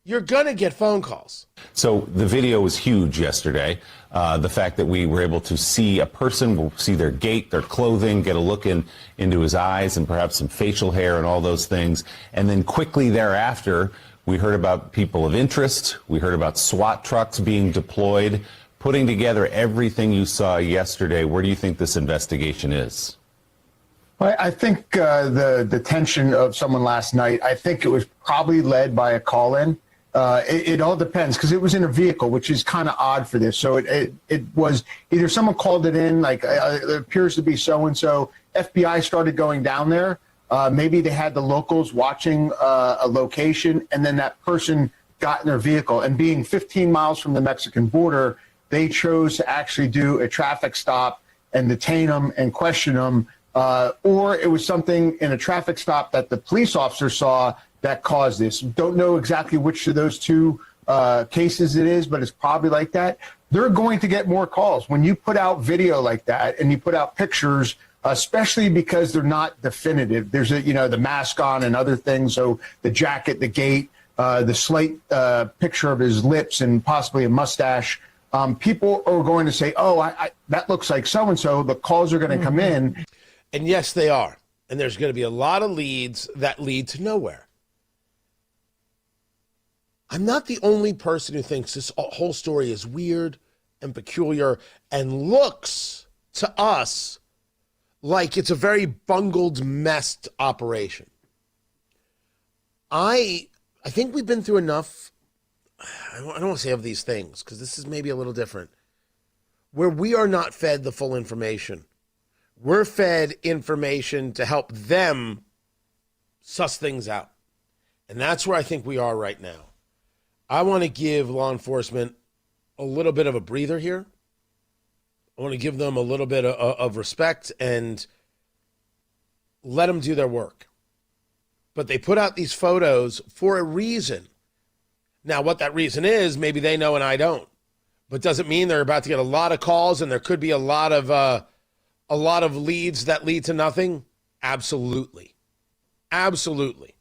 you're going to get phone calls. So the video was huge yesterday. The fact that we were able to see a person, we'll see their gait, their clothing, get a look into his eyes and perhaps some facial hair and all those things. And then quickly thereafter, we heard about people of interest. We heard about SWAT trucks being deployed. Putting together everything you saw yesterday, where do you think this investigation is? Well, I think the detention of someone last night, I think it was probably led by a call-in. It all depends, because it was in a vehicle, which is kind of odd for this. So it was either someone called it in, like it appears to be so-and-so. FBI started going down there. Maybe they had the locals watching a location, and then that person got in their vehicle. And being 15 miles from the Mexican border, they chose to actually do a traffic stop and detain them and question them. Or it was something in a traffic stop that the police officer saw that caused this. Don't know exactly which of those two cases it is, but it's probably like that. They're going to get more calls. When you put out video like that and you put out pictures, especially because they're not definitive. There's the mask on and other things. So the jacket, the gait, the slight picture of his lips and possibly a mustache. People are going to say, oh, that looks like so-and-so. The calls are going to come in. And yes, they are. And there's going to be a lot of leads that lead to nowhere. I'm not the only person who thinks this whole story is weird and peculiar and looks to us like it's a very bungled, messed operation. I think we've been through enough, I don't want to say of these things, because this is maybe a little different, where we are not fed the full information. We're fed information to help them suss things out. And that's where I think we are right now. I want to give law enforcement a little bit of a breather here. I want to give them a little bit of respect and let them do their work. But they put out these photos for a reason. Now, what that reason is, maybe they know and I don't. But doesn't mean they're about to get a lot of calls and there could be a lot of leads that lead to nothing. Absolutely. Absolutely.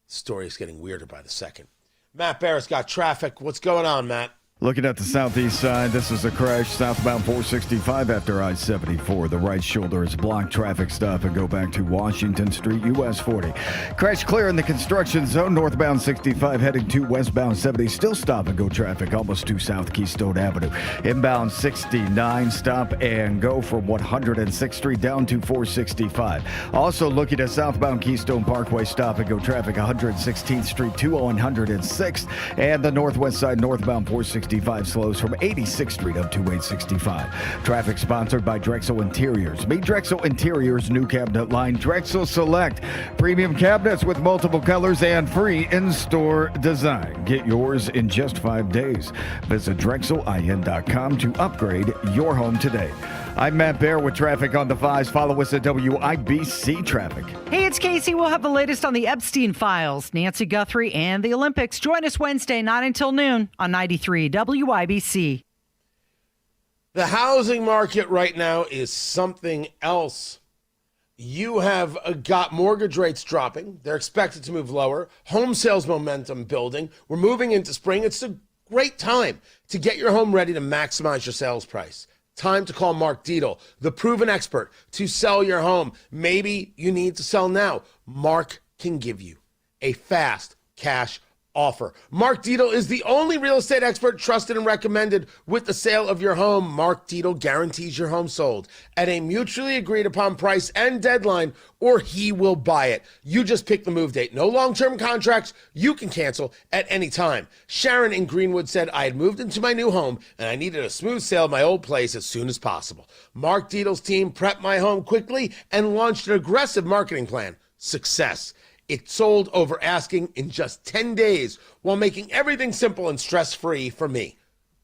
The story is getting weirder by the second. Matt Barrett's got traffic. What's going on, Matt? Looking at the southeast side, this is a crash southbound 465 after I-74. The right shoulder is blocked. Traffic stop and go back to Washington Street, US 40. Crash clear in the construction zone. Northbound 65 heading to westbound 70. Still stop and go traffic almost to South Keystone Avenue. Inbound 69 stop and go from 106th Street down to 465. Also looking at southbound Keystone Parkway, stop and go traffic 116th Street to 106th. And the northwest side northbound 465 slows from 86th Street up to 865. Traffic sponsored by Drexel Interiors. Meet Drexel Interiors' new cabinet line, Drexel Select. Premium cabinets with multiple colors and free in-store design. Get yours in just 5 days. Visit DrexelIN.com to upgrade your home today. I'm Matt Bear with traffic on the 5s. Follow us at WIBC Traffic. Hey, it's Casey. We'll have the latest on the Epstein files, Nancy Guthrie, and the Olympics. Join us Wednesday, 9 until noon on 93 WIBC. The housing market right now is something else. You have got mortgage rates dropping. They're expected to move lower. Home sales momentum building. We're moving into spring. It's a great time to get your home ready to maximize your sales price. Time to call Mark Dietel, the proven expert, to sell your home. Maybe you need to sell now. Mark can give you a fast cash offer. Mark Dietel is the only real estate expert trusted and recommended with the sale of your home. Mark Dietel guarantees your home sold at a mutually agreed upon price and deadline, or he will buy it. You just pick the move date. No long-term contracts. You can cancel at any time. Sharon in Greenwood said, I had moved into my new home and I needed a smooth sale of my old place as soon as possible. Mark Dietel's team prepped my home quickly and launched an aggressive marketing plan. Success. It sold over asking in just 10 days while making everything simple and stress-free for me.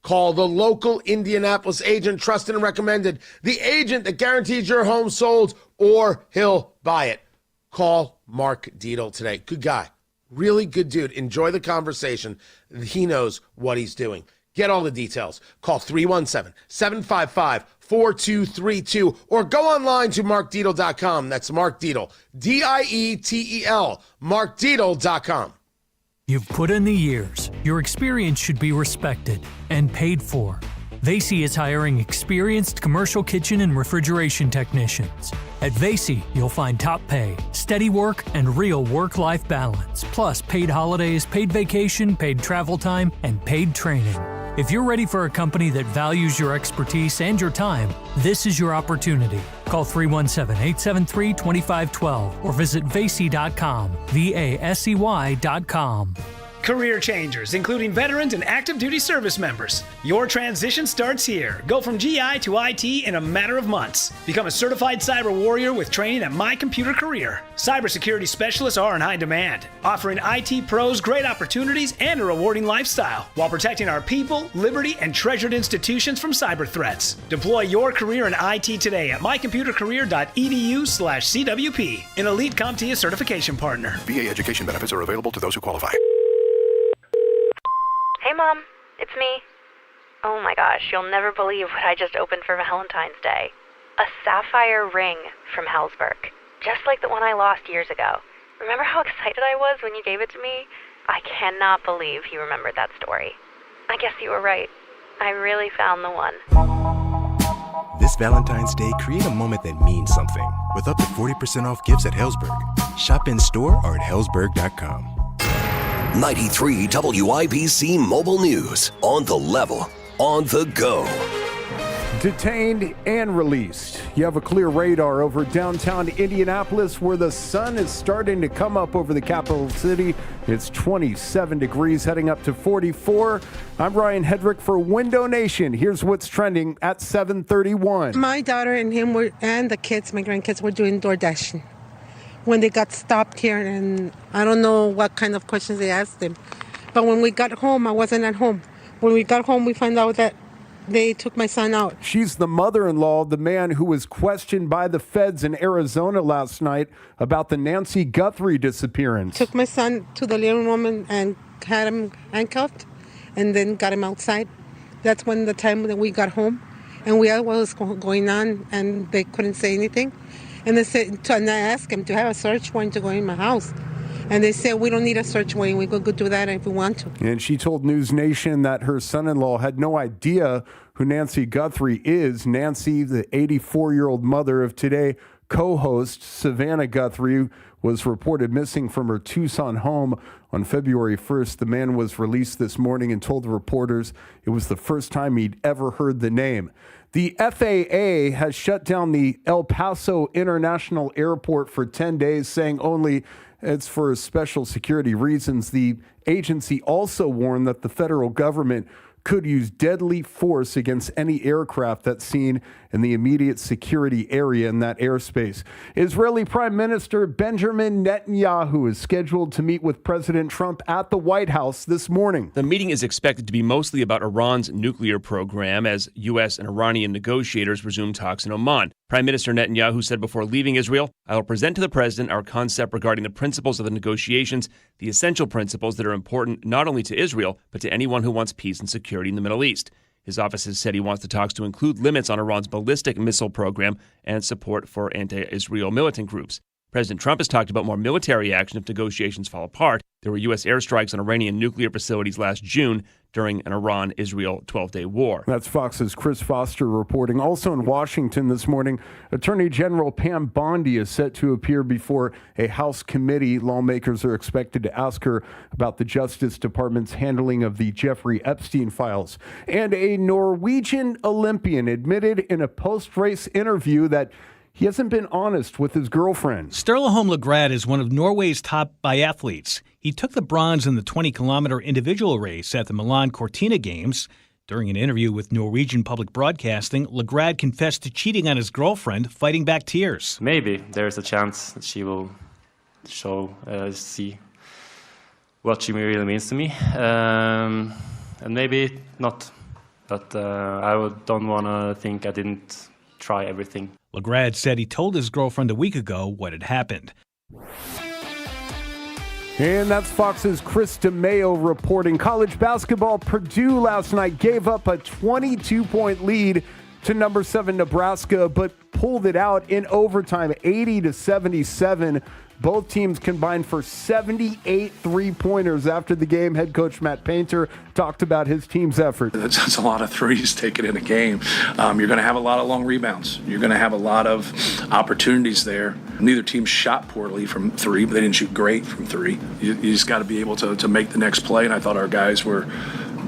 Call the local Indianapolis agent, trusted and recommended, the agent that guarantees your home sold, or he'll buy it. Call Mark Dietel today. Good guy. Really good dude. Enjoy the conversation. He knows what he's doing. Get all the details. Call 317-755-4232 or go online to markdietel.com. That's Mark Dietel, Dietel, markdietel.com. You've put in the years. Your experience should be respected and paid for. WIBC is hiring experienced commercial kitchen and refrigeration technicians. At WIBC, you'll find top pay, steady work, and real work-life balance, plus paid holidays, paid vacation, paid travel time, and paid training. If you're ready for a company that values your expertise and your time, this is your opportunity. Call 317-873-2512 or visit WIBC.com, VASCY.com. Career changers, including veterans and active duty service members. Your transition starts here. Go from GI to IT in a matter of months. Become a certified cyber warrior with training at My Computer Career. Cybersecurity specialists are in high demand, offering IT pros great opportunities and a rewarding lifestyle while protecting our people, liberty, and treasured institutions from cyber threats. Deploy your career in IT today at mycomputercareer.edu/CWP, an elite CompTIA certification partner. VA education benefits are available to those who qualify. Hey, Mom. It's me. Oh my gosh, you'll never believe what I just opened for Valentine's Day. A sapphire ring from Helzberg. Just like the one I lost years ago. Remember how excited I was when you gave it to me? I cannot believe you remembered that story. I guess you were right. I really found the one. This Valentine's Day, create a moment that means something with up to 40% off gifts at Helzberg. Shop in store or at helzberg.com. 93 WIBC Mobile News. On the level, on the go. Detained and released. You have a clear radar over downtown Indianapolis where the sun is starting to come up over the capital city. It's 27 degrees, heading up to 44. I'm Ryan Hedrick for Window Nation. Here's what's trending at 7:31. My daughter and him and the kids, my grandkids, were doing DoorDashing when they got stopped here, and I don't know what kind of questions they asked them. But when we got home, I wasn't at home. When we got home, we found out that they took my son out. She's the mother-in-law of the man who was questioned by the feds in Arizona last night about the Nancy Guthrie disappearance. Took my son to the living room and had him handcuffed and then got him outside. That's when the time that we got home, and we asked what was going on, and they couldn't say anything. And they said, and I asked him to have a search warrant to go in my house. And they said, we don't need a search warrant. We could go do that if we want to. And she told News Nation that her son-in-law had no idea who Nancy Guthrie is. Nancy, the 84-year-old mother of Today co-host Savannah Guthrie, was reported missing from her Tucson home on February 1st. The man was released this morning and told the reporters it was the first time he'd ever heard the name. The FAA has shut down the El Paso International Airport for 10 days, saying only it's for special security reasons. The agency also warned that the federal government could use deadly force against any aircraft that's seen in the immediate security area in that airspace. Israeli Prime Minister Benjamin Netanyahu is scheduled to meet with President Trump at the White House this morning. The meeting is expected to be mostly about Iran's nuclear program as U.S. and Iranian negotiators resume talks in Oman. Prime Minister Netanyahu said before leaving Israel, "I will present to the president our concept regarding the principles of the negotiations, the essential principles that are important not only to Israel, but to anyone who wants peace and security in the Middle East." His office has said he wants the talks to include limits on Iran's ballistic missile program and support for anti-Israel militant groups. President Trump has talked about more military action if negotiations fall apart. There were U.S. airstrikes on Iranian nuclear facilities last June during an Iran-Israel 12-day war. That's Fox's Chris Foster reporting. Also in Washington this morning, Attorney General Pam Bondi is set to appear before a House committee. Lawmakers are expected to ask her about the Justice Department's handling of the Jeffrey Epstein files. And a Norwegian Olympian admitted in a post-race interview that he hasn't been honest with his girlfriend. Sturla Holm-Lagrad is one of Norway's top biathletes. He took the bronze in the 20-kilometer individual race at the Milan Cortina Games. During an interview with Norwegian Public Broadcasting, Lagrad confessed to cheating on his girlfriend, fighting back tears. Maybe there's a chance that she will show, see what she really means to me. And maybe not, but I don't want to think I didn't try everything. LeGrad said he told his girlfriend a week ago what had happened. And that's Fox's Chris DeMayo reporting. College basketball, Purdue last night gave up a 22-point lead to number 7 Nebraska, but pulled it out in overtime, 80-77. Both teams combined for 78 three-pointers after the game. Head coach Matt Painter talked about his team's effort. That's a lot of threes taken in a game. You're going to have a lot of long rebounds. You're going to have a lot of opportunities there. Neither team shot poorly from three, but they didn't shoot great from three. You just got to be able to make the next play, and I thought our guys were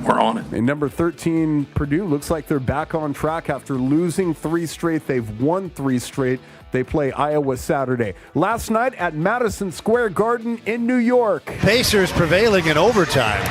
on it. And number 13, Purdue, looks like they're back on track after losing 3 straight. They've won 3 straight. They play Iowa Saturday. Last night at Madison Square Garden in New York. Pacers prevailing in overtime,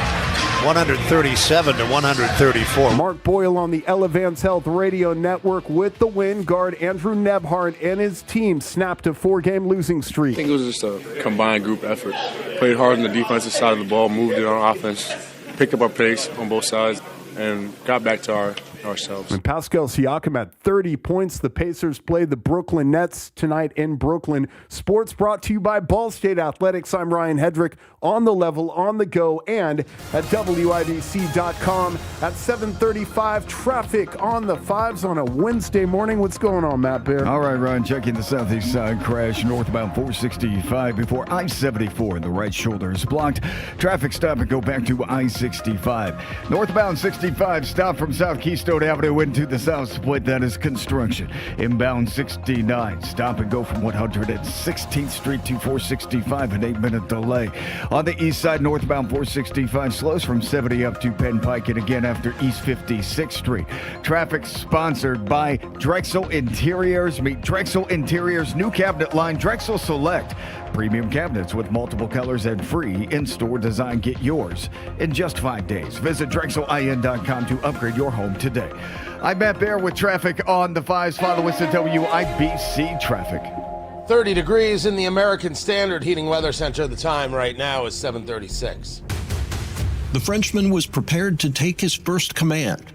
137-134. Mark Boyle on the Elevance Health Radio Network with the win. Guard Andrew Nebhart and his team snapped a 4-game losing streak. I think it was just a combined group effort. Played hard on the defensive side of the ball, moved it on offense, picked up our pace on both sides, and got back to ourselves. And Pascal Siakam had 30 points. The Pacers play the Brooklyn Nets tonight in Brooklyn. Sports brought to you by Ball State Athletics. I'm Ryan Hedrick, on the level, on the go, and at WIBC.com at 7:35. Traffic on the 5s on a Wednesday morning. What's going on, Matt Bear? All right, Ryan, checking the southeast side. Crash northbound 465 before I-74. The right shoulder is blocked. Traffic stop and go back to I-65. Northbound 65, stop from South Keystone Avenue into the South Split. That is construction. Inbound 69, stop and go from 116th Street to 465, an 8-minute delay. On the east side, northbound 465 slows from 70 up to Penn Pike and again after East 56th Street. Traffic sponsored by Drexel Interiors. Meet Drexel Interiors new cabinet line, Drexel Select. Premium cabinets with multiple colors and free in-store design. Get yours in just 5 days. Visit DrexelIN.com to upgrade your home today. I'm Matt Bear with traffic on the 5s. Follow us at WIBC Traffic. 30 degrees in the American Standard Heating Weather Center. The time right now is 7:36. The Frenchman was prepared to take his first command.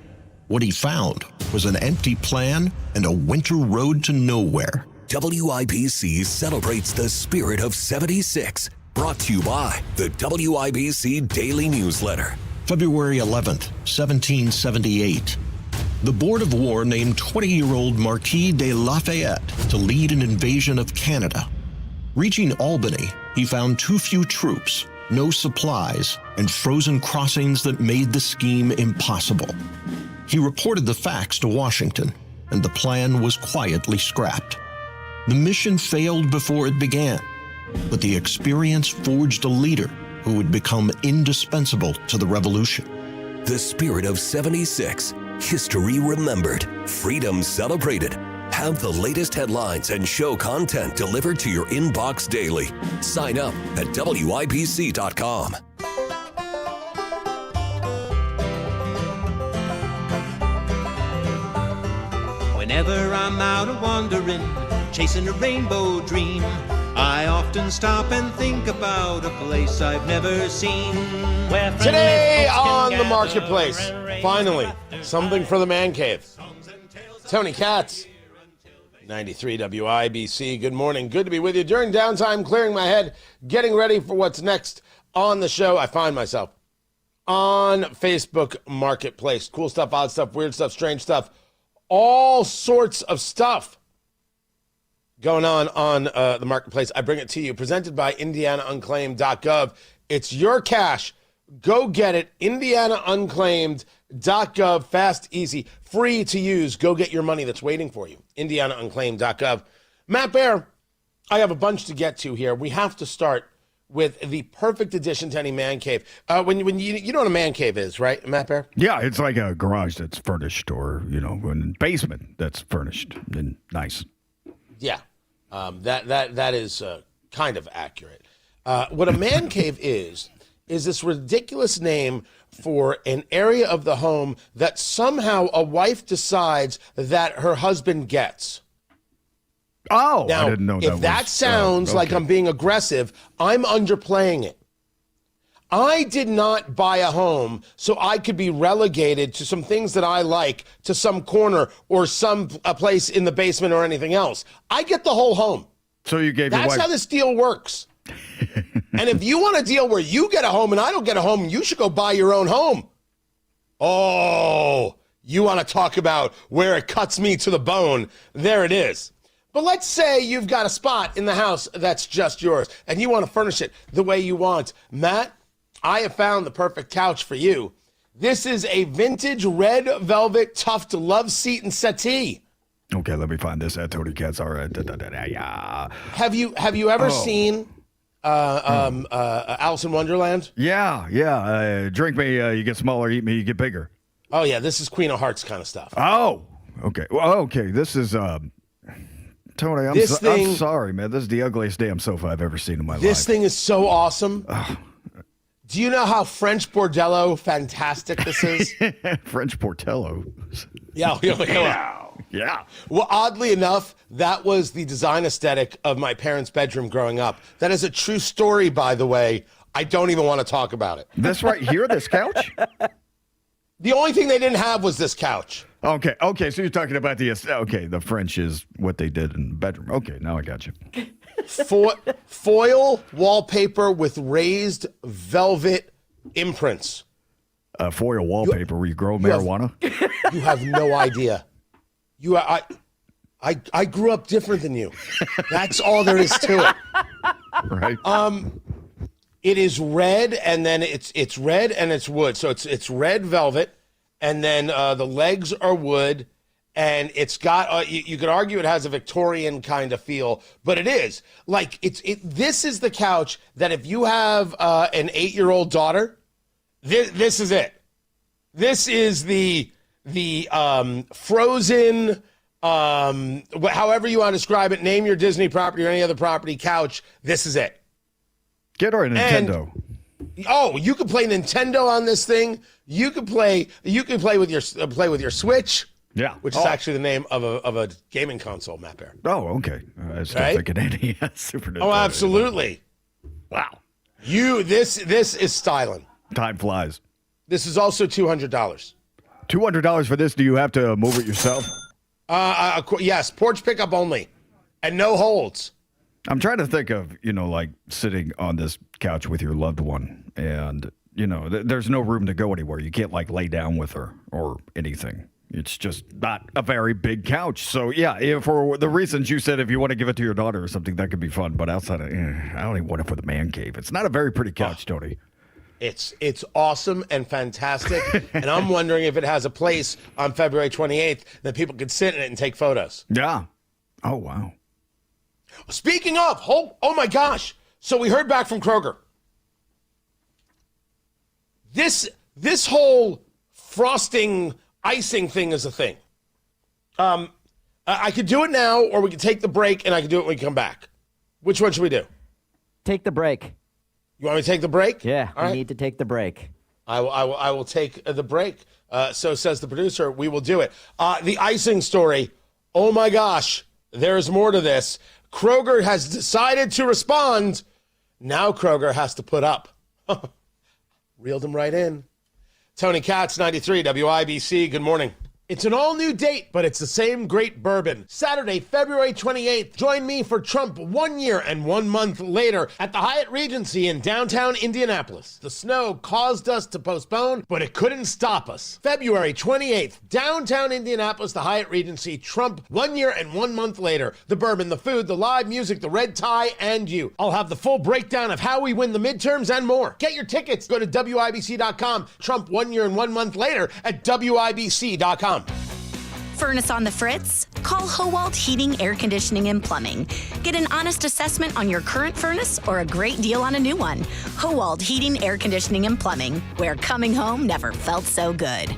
What he found was an empty plan and a winter road to nowhere. WIBC celebrates the spirit of 76. Brought to you by the WIBC Daily Newsletter. February 11th, 1778. The Board of War named 20-year-old Marquis de Lafayette to lead an invasion of Canada. Reaching Albany, he found too few troops, no supplies, and frozen crossings that made the scheme impossible. He reported the facts to Washington, and the plan was quietly scrapped. The mission failed before it began, but the experience forged a leader who would become indispensable to the revolution. The spirit of 76. History remembered. Freedom celebrated. Have the latest headlines and show content delivered to your inbox daily. Sign up at WIBC.com. Whenever I'm out a wandering, chasing a rainbow dream, I often stop and think about a place I've never seen. Today on the Marketplace, finally, something for the man cave. Tony Katz, 93 WIBC. Good morning. Good to be with you. During downtime, clearing my head, getting ready for what's next on the show, I find myself on Facebook Marketplace. Cool stuff, odd stuff, weird stuff, strange stuff, all sorts of stuff going on the Marketplace. I bring it to you, presented by IndianaUnclaimed.gov. It's your cash. Go get it. IndianaUnclaimed.gov. Fast, easy, free to use. Go get your money that's waiting for you. IndianaUnclaimed.gov. Matt Bear, I have a bunch to get to here. We have to start with the perfect addition to any man cave. When you know what a man cave is, right, Matt Bear? Yeah, it's like a garage that's furnished, or a basement that's furnished and nice. Yeah, that is kind of accurate. What a man cave is this ridiculous name for an area of the home that somehow a wife decides that her husband gets. Oh, now, I didn't know that. If that sounds like I'm being aggressive, I'm underplaying it. I did not buy a home so I could be relegated to some things that I like, to some corner or a place in the basement or anything else. I get the whole home. So you gave your wife... That's how this deal works. And if you want a deal where you get a home and I don't get a home, you should go buy your own home. Oh, you want to talk about where it cuts me to the bone? There it is. But let's say you've got a spot in the house that's just yours and you want to furnish it the way you want. Matt, I have found the perfect couch for you. This is a vintage red velvet tufted love seat and settee. Okay, let me find this at Tony Katz. All right. Yeah. Have you ever seen Alice in Wonderland? Yeah. Drink me, you get smaller. Eat me, you get bigger. Oh yeah, this is Queen of Hearts kind of stuff. Oh, okay. Well, okay. This is Tony. I'm sorry, man. This is the ugliest damn sofa I've ever seen in my life. This thing is so awesome. Do you know how French bordello fantastic this is? French bordello. Yeah. Well, oddly enough, that was the design aesthetic of my parents' bedroom growing up. That is a true story, by the way. I don't even want to talk about it. This right here, this couch? The only thing they didn't have was this couch. Okay. So you're talking about the French is what they did in the bedroom. Okay, now I got you. Foil wallpaper with raised velvet imprints. Foil wallpaper where you grow marijuana? You have no idea. I grew up different than you. That's all there is to it. Right. It is red, and then it's red and it's wood. So it's red velvet, and then the legs are wood, and it's got you could argue it has a Victorian kind of feel, but it is like this is the couch that if you have an 8-year-old daughter, this is it. This is the Frozen, however you want to describe it, name your Disney property or any other property couch. This is it. Get her a Nintendo. You can play Nintendo on this thing. You can play with your Switch. Yeah, which is actually the name of a gaming console, Matt Bear. Oh, okay. I was still thinking NES, Super Nintendo. Oh, absolutely. Wow. This is styling. Time flies. This is also $200. $200 for this. Do you have to move it yourself? Yes, porch pickup only, and no holds. I'm trying to think of, like sitting on this couch with your loved one, and there's no room to go anywhere. You can't lay down with her or anything. It's just not a very big couch. So yeah, for the reasons you said, if you want to give it to your daughter or something, that could be fun. But outside of, I don't even want it for the man cave. It's not a very pretty couch, Tony. It's awesome and fantastic, and I'm wondering if it has a place on February 28th that people could sit in it and take photos. Yeah. Oh, wow. Speaking of, oh my gosh. So we heard back from Kroger. This whole frosting, icing thing is a thing. I could do it now, or we could take the break, and I could do it when we come back. Which one should we do? Take the break. You want me to take the break? Yeah, we need to take the break. I will take the break. So says the producer. We will do it. The icing story. Oh my gosh, there's more to this. Kroger has decided to respond. Now Kroger has to put up. Reeled him right in. Tony Katz, 93 WIBC. Good morning. It's an all-new date, but it's the same great bourbon. Saturday, February 28th, join me for Trump 1 year and 1 month later at the Hyatt Regency in downtown Indianapolis. The snow caused us to postpone, but it couldn't stop us. February 28th, downtown Indianapolis, the Hyatt Regency, Trump 1 year and 1 month later. The bourbon, the food, the live music, the red tie, and you. I'll have the full breakdown of how we win the midterms and more. Get your tickets. Go to WIBC.com. Trump 1 year and 1 month later at WIBC.com. Furnace on the fritz? Call Howald Heating, Air Conditioning, and Plumbing. Get an honest assessment on your current furnace or a great deal on a new one. Howald Heating, Air Conditioning, and Plumbing, where coming home never felt so good.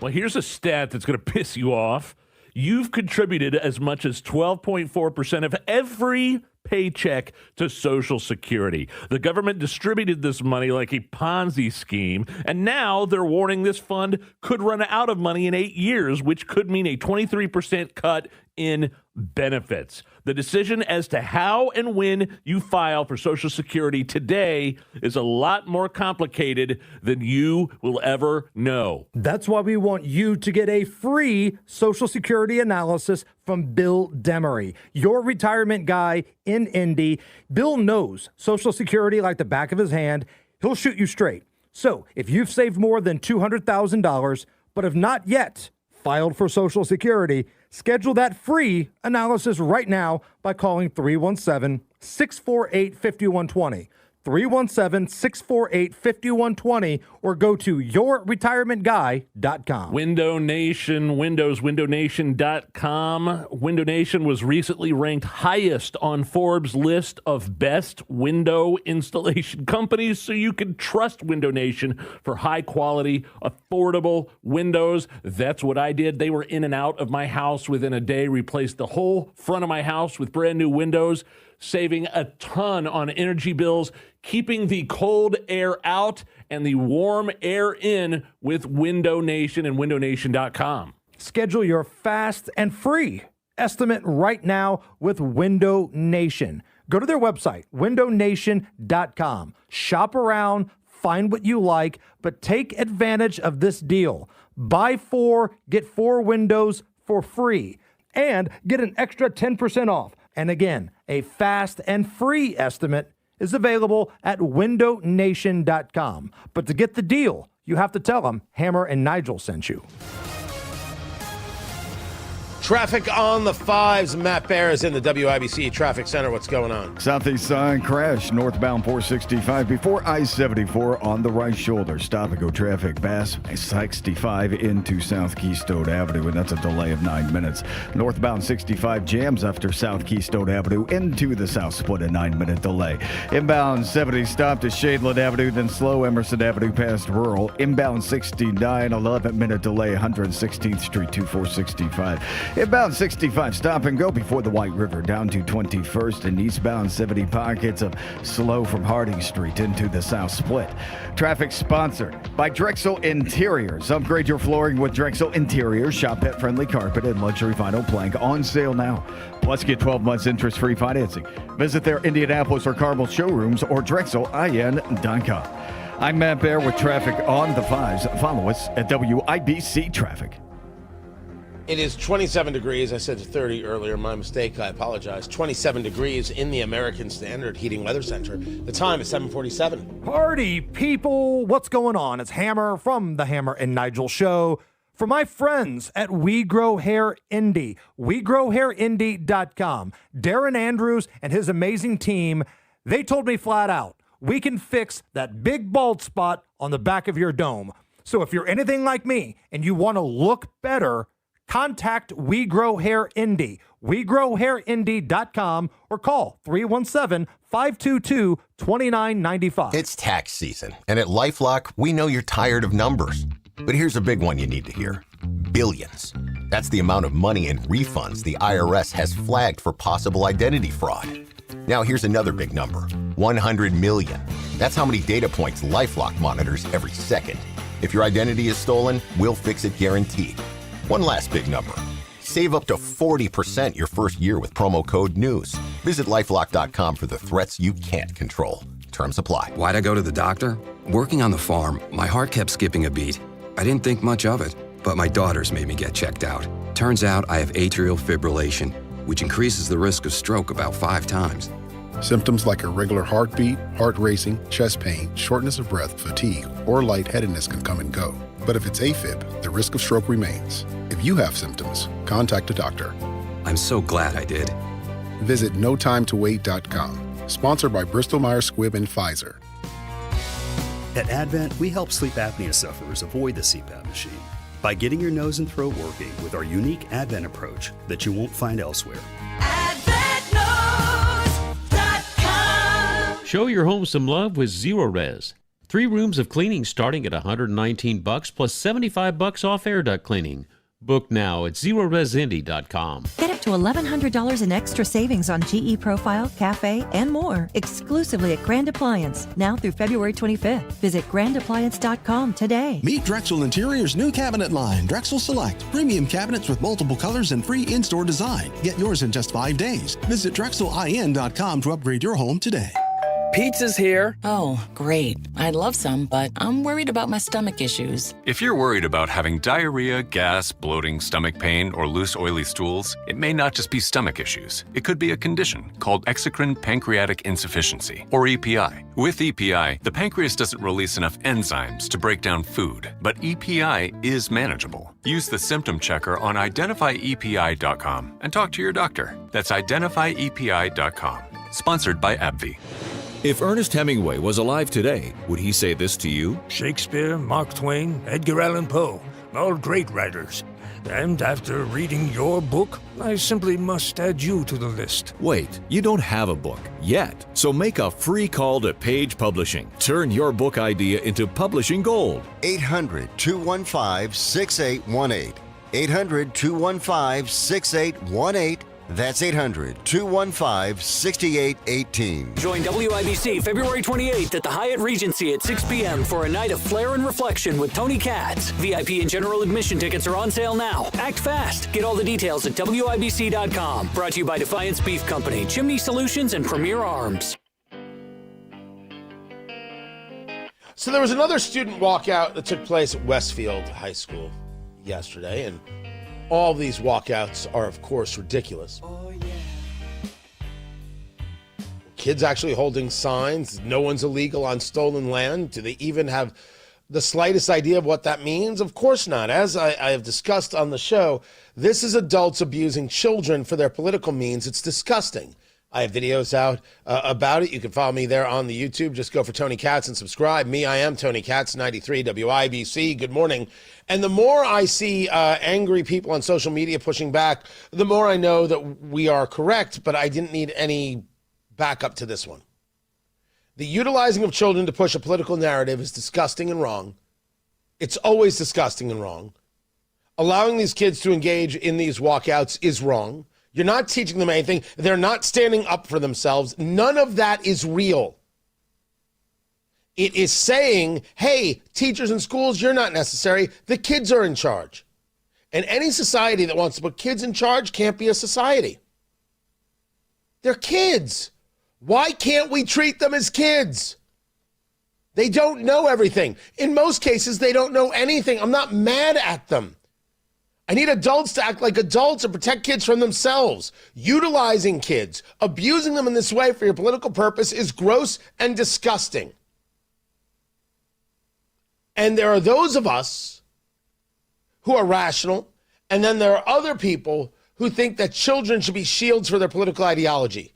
Well, here's a stat that's going to piss you off. You've contributed as much as 12.4% of every paycheck to Social Security. The government distributed this money like a Ponzi scheme, and now they're warning this fund could run out of money in 8 years, which could mean a 23% cut in benefits. The decision as to how and when you file for Social Security today is a lot more complicated than you will ever know. That's why we want you to get a free Social Security analysis from Bill Demery, your retirement guy in Indy. Bill knows Social Security like the back of his hand. He'll shoot you straight. So if you've saved more than $200,000 but have not yet filed for Social Security, schedule that free analysis right now by calling 317-648-5120. 317-648-5120 or go to yourretirementguy.com. Window Nation, WindowsNation.com. Window Nation was recently ranked highest on Forbes' list of best window installation companies, so you can trust Window Nation for high-quality, affordable windows. That's what I did. They were in and out of my house within a day, replaced the whole front of my house with brand new windows, saving a ton on energy bills, keeping the cold air out and the warm air in with Window Nation and WindowNation.com. Schedule your fast and free estimate right now with Window Nation. Go to their website, WindowNation.com. Shop around, find what you like, but take advantage of this deal. Buy 4, get 4 windows for free, and get an extra 10% off. And again, a fast and free estimate is available at windownation.com. But to get the deal, you have to tell them Hammer and Nigel sent you. Traffic on the 5s. Matt Bear is in the WIBC Traffic Center. What's going on? Southeast side crash northbound 465 before I-74 on the right shoulder. Stop and go traffic. Bass 65 into South Keystone Avenue, and that's a delay of 9 minutes. Northbound 65 jams after South Keystone Avenue into the South Split, a 9-minute delay. Inbound 70 stopped at Shadeland Avenue, then slow Emerson Avenue past Rural. Inbound 69, 11-minute delay, 116th Street to 465. Inbound 65, stop and go before the White River down to 21st, and eastbound 70 pockets of slow from Harding Street into the South Split. Traffic sponsored by Drexel Interiors. Upgrade your flooring with Drexel Interiors. Shop pet-friendly carpet and luxury vinyl plank on sale now. Plus, get 12 months interest-free financing. Visit their Indianapolis or Carmel showrooms or DrexelIN.com. I'm Matt Bear with traffic on the 5s. Follow us at WIBC Traffic. It is 27 degrees. I said 30 earlier. My mistake. I apologize. 27 degrees in the American Standard Heating Weather Center. The time is 7:47. Party people, what's going on? It's Hammer from the Hammer and Nigel Show. For my friends at We Grow Hair Indy, WeGrowHairIndy.com. Darren Andrews and his amazing team, they told me flat out, we can fix that big bald spot on the back of your dome. So if you're anything like me and you want to look better, contact We Grow Hair Indy, WeGrowHairIndy.com, or call 317-522-2995. It's tax season, and at LifeLock, we know you're tired of numbers. But here's a big one you need to hear. Billions. That's the amount of money in refunds the IRS has flagged for possible identity fraud. Now here's another big number, 100 million. That's how many data points LifeLock monitors every second. If your identity is stolen, we'll fix it guaranteed. One last big number. Save up to 40% your first year with promo code NEWS. Visit LifeLock.com for the threats you can't control. Terms apply. Why'd I go to the doctor? Working on the farm, my heart kept skipping a beat. I didn't think much of it, but my daughters made me get checked out. Turns out I have atrial fibrillation, which increases the risk of stroke about 5 times. Symptoms like irregular heartbeat, heart racing, chest pain, shortness of breath, fatigue, or lightheadedness can come and go. But if it's AFib, the risk of stroke remains. If you have symptoms, contact a doctor. I'm so glad I did. Visit notimetowait.com. Sponsored by Bristol-Myers Squibb and Pfizer. At Advent, we help sleep apnea sufferers avoid the CPAP machine by getting your nose and throat working with our unique Advent approach that you won't find elsewhere. Show your home some love with Zero Res. 3 rooms of cleaning starting at $119 plus $75 off air duct cleaning. Book now at ZeroResIndy.com. Get up to $1,100 in extra savings on GE Profile, Cafe, and more exclusively at Grand Appliance now through February 25th. Visit grandappliance.com today. Meet Drexel Interior's new cabinet line, Drexel Select. Premium cabinets with multiple colors and free in-store design. Get yours in just 5 days. Visit DrexelIN.com to upgrade your home today. Pizza's here. Oh, great. I'd love some, but I'm worried about my stomach issues. If you're worried about having diarrhea, gas, bloating, stomach pain, or loose, oily stools, it may not just be stomach issues. It could be a condition called exocrine pancreatic insufficiency, or EPI. With EPI, the pancreas doesn't release enough enzymes to break down food, but EPI is manageable. Use the symptom checker on identifyepi.com and talk to your doctor. That's identifyepi.com. Sponsored by AbbVie. If Ernest Hemingway was alive today, would he say this to you? Shakespeare, Mark Twain, Edgar Allan Poe, all great writers. And after reading your book, I simply must add you to the list. Wait, you don't have a book yet. So make a free call to Page Publishing. Turn your book idea into publishing gold. 800-215-6818. 800-215-6818. That's 800-215-6818. Join WIBC February 28th at the Hyatt Regency at 6 p.m. for a night of flair and reflection with Tony Katz. VIP and general admission tickets are on sale now. Act fast. Get all the details at WIBC.com. Brought to you by Defiance Beef Company, Chimney Solutions, and Premier Arms. So there was another student walkout that took place at Westfield High School yesterday, and all these walkouts are, of course, ridiculous. Kids actually holding signs, no one's illegal on stolen land. Do they even have the slightest idea of what that means? Of course not. As I have discussed on the show, this is adults abusing children for their political means. It's disgusting. I have videos out about it. You can follow me there on the YouTube. Just go for Tony Katz and subscribe. I am Tony Katz, 93 WIBC. Good morning. And the more I see angry people on social media pushing back, the more I know that we are correct, but I didn't need any backup to this one. The utilizing of children to push a political narrative is disgusting and wrong. It's always disgusting and wrong. Allowing these kids to engage in these walkouts is wrong. You're not teaching them anything. They're not standing up for themselves. None of that is real. It is saying, hey, teachers and schools, you're not necessary. The kids are in charge. And any society that wants to put kids in charge can't be a society. They're kids. Why can't we treat them as kids? They don't know everything. In most cases, they don't know anything. I'm not mad at them. I need adults to act like adults and protect kids from themselves. Utilizing kids, abusing them in this way for your political purpose is gross and disgusting. And there are those of us who are rational, and then there are other people who think that children should be shields for their political ideology.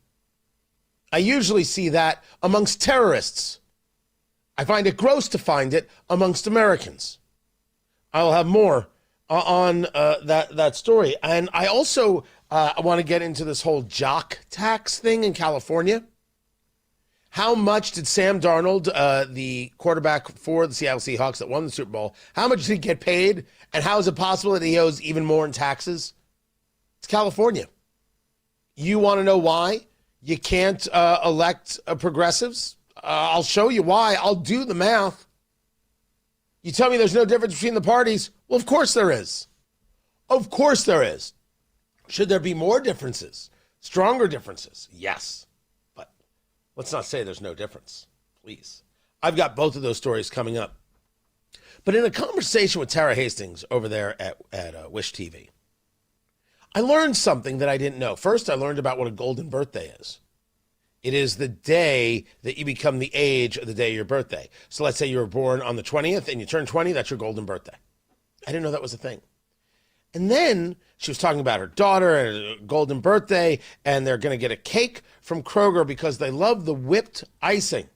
I usually see that amongst terrorists. I find it gross to find it amongst Americans. I'll have more on that story. And I also want to get into this whole jock tax thing in California. How much did Sam Darnold, the quarterback for the Seattle Seahawks that won the Super Bowl, how much did he get paid? And how is it possible that he owes even more in taxes? It's California. You want to know why you can't elect progressives? I'll show you why. I'll do the math. You tell me there's no difference between the parties. Well, of course there is. Of course there is. Should there be more differences? Stronger differences? Yes. But let's not say there's no difference, please. I've got both of those stories coming up. But in a conversation with Tara Hastings over there at Wish TV, I learned something that I didn't know. First, I learned about what a golden birthday is. It is the day that you become the age of the day of your birthday. So let's say you were born on the 20th and you turn 20, that's your golden birthday. I didn't know that was a thing. And then she was talking about her daughter and her golden birthday, and they're going to get a cake from Kroger because they love the whipped icing,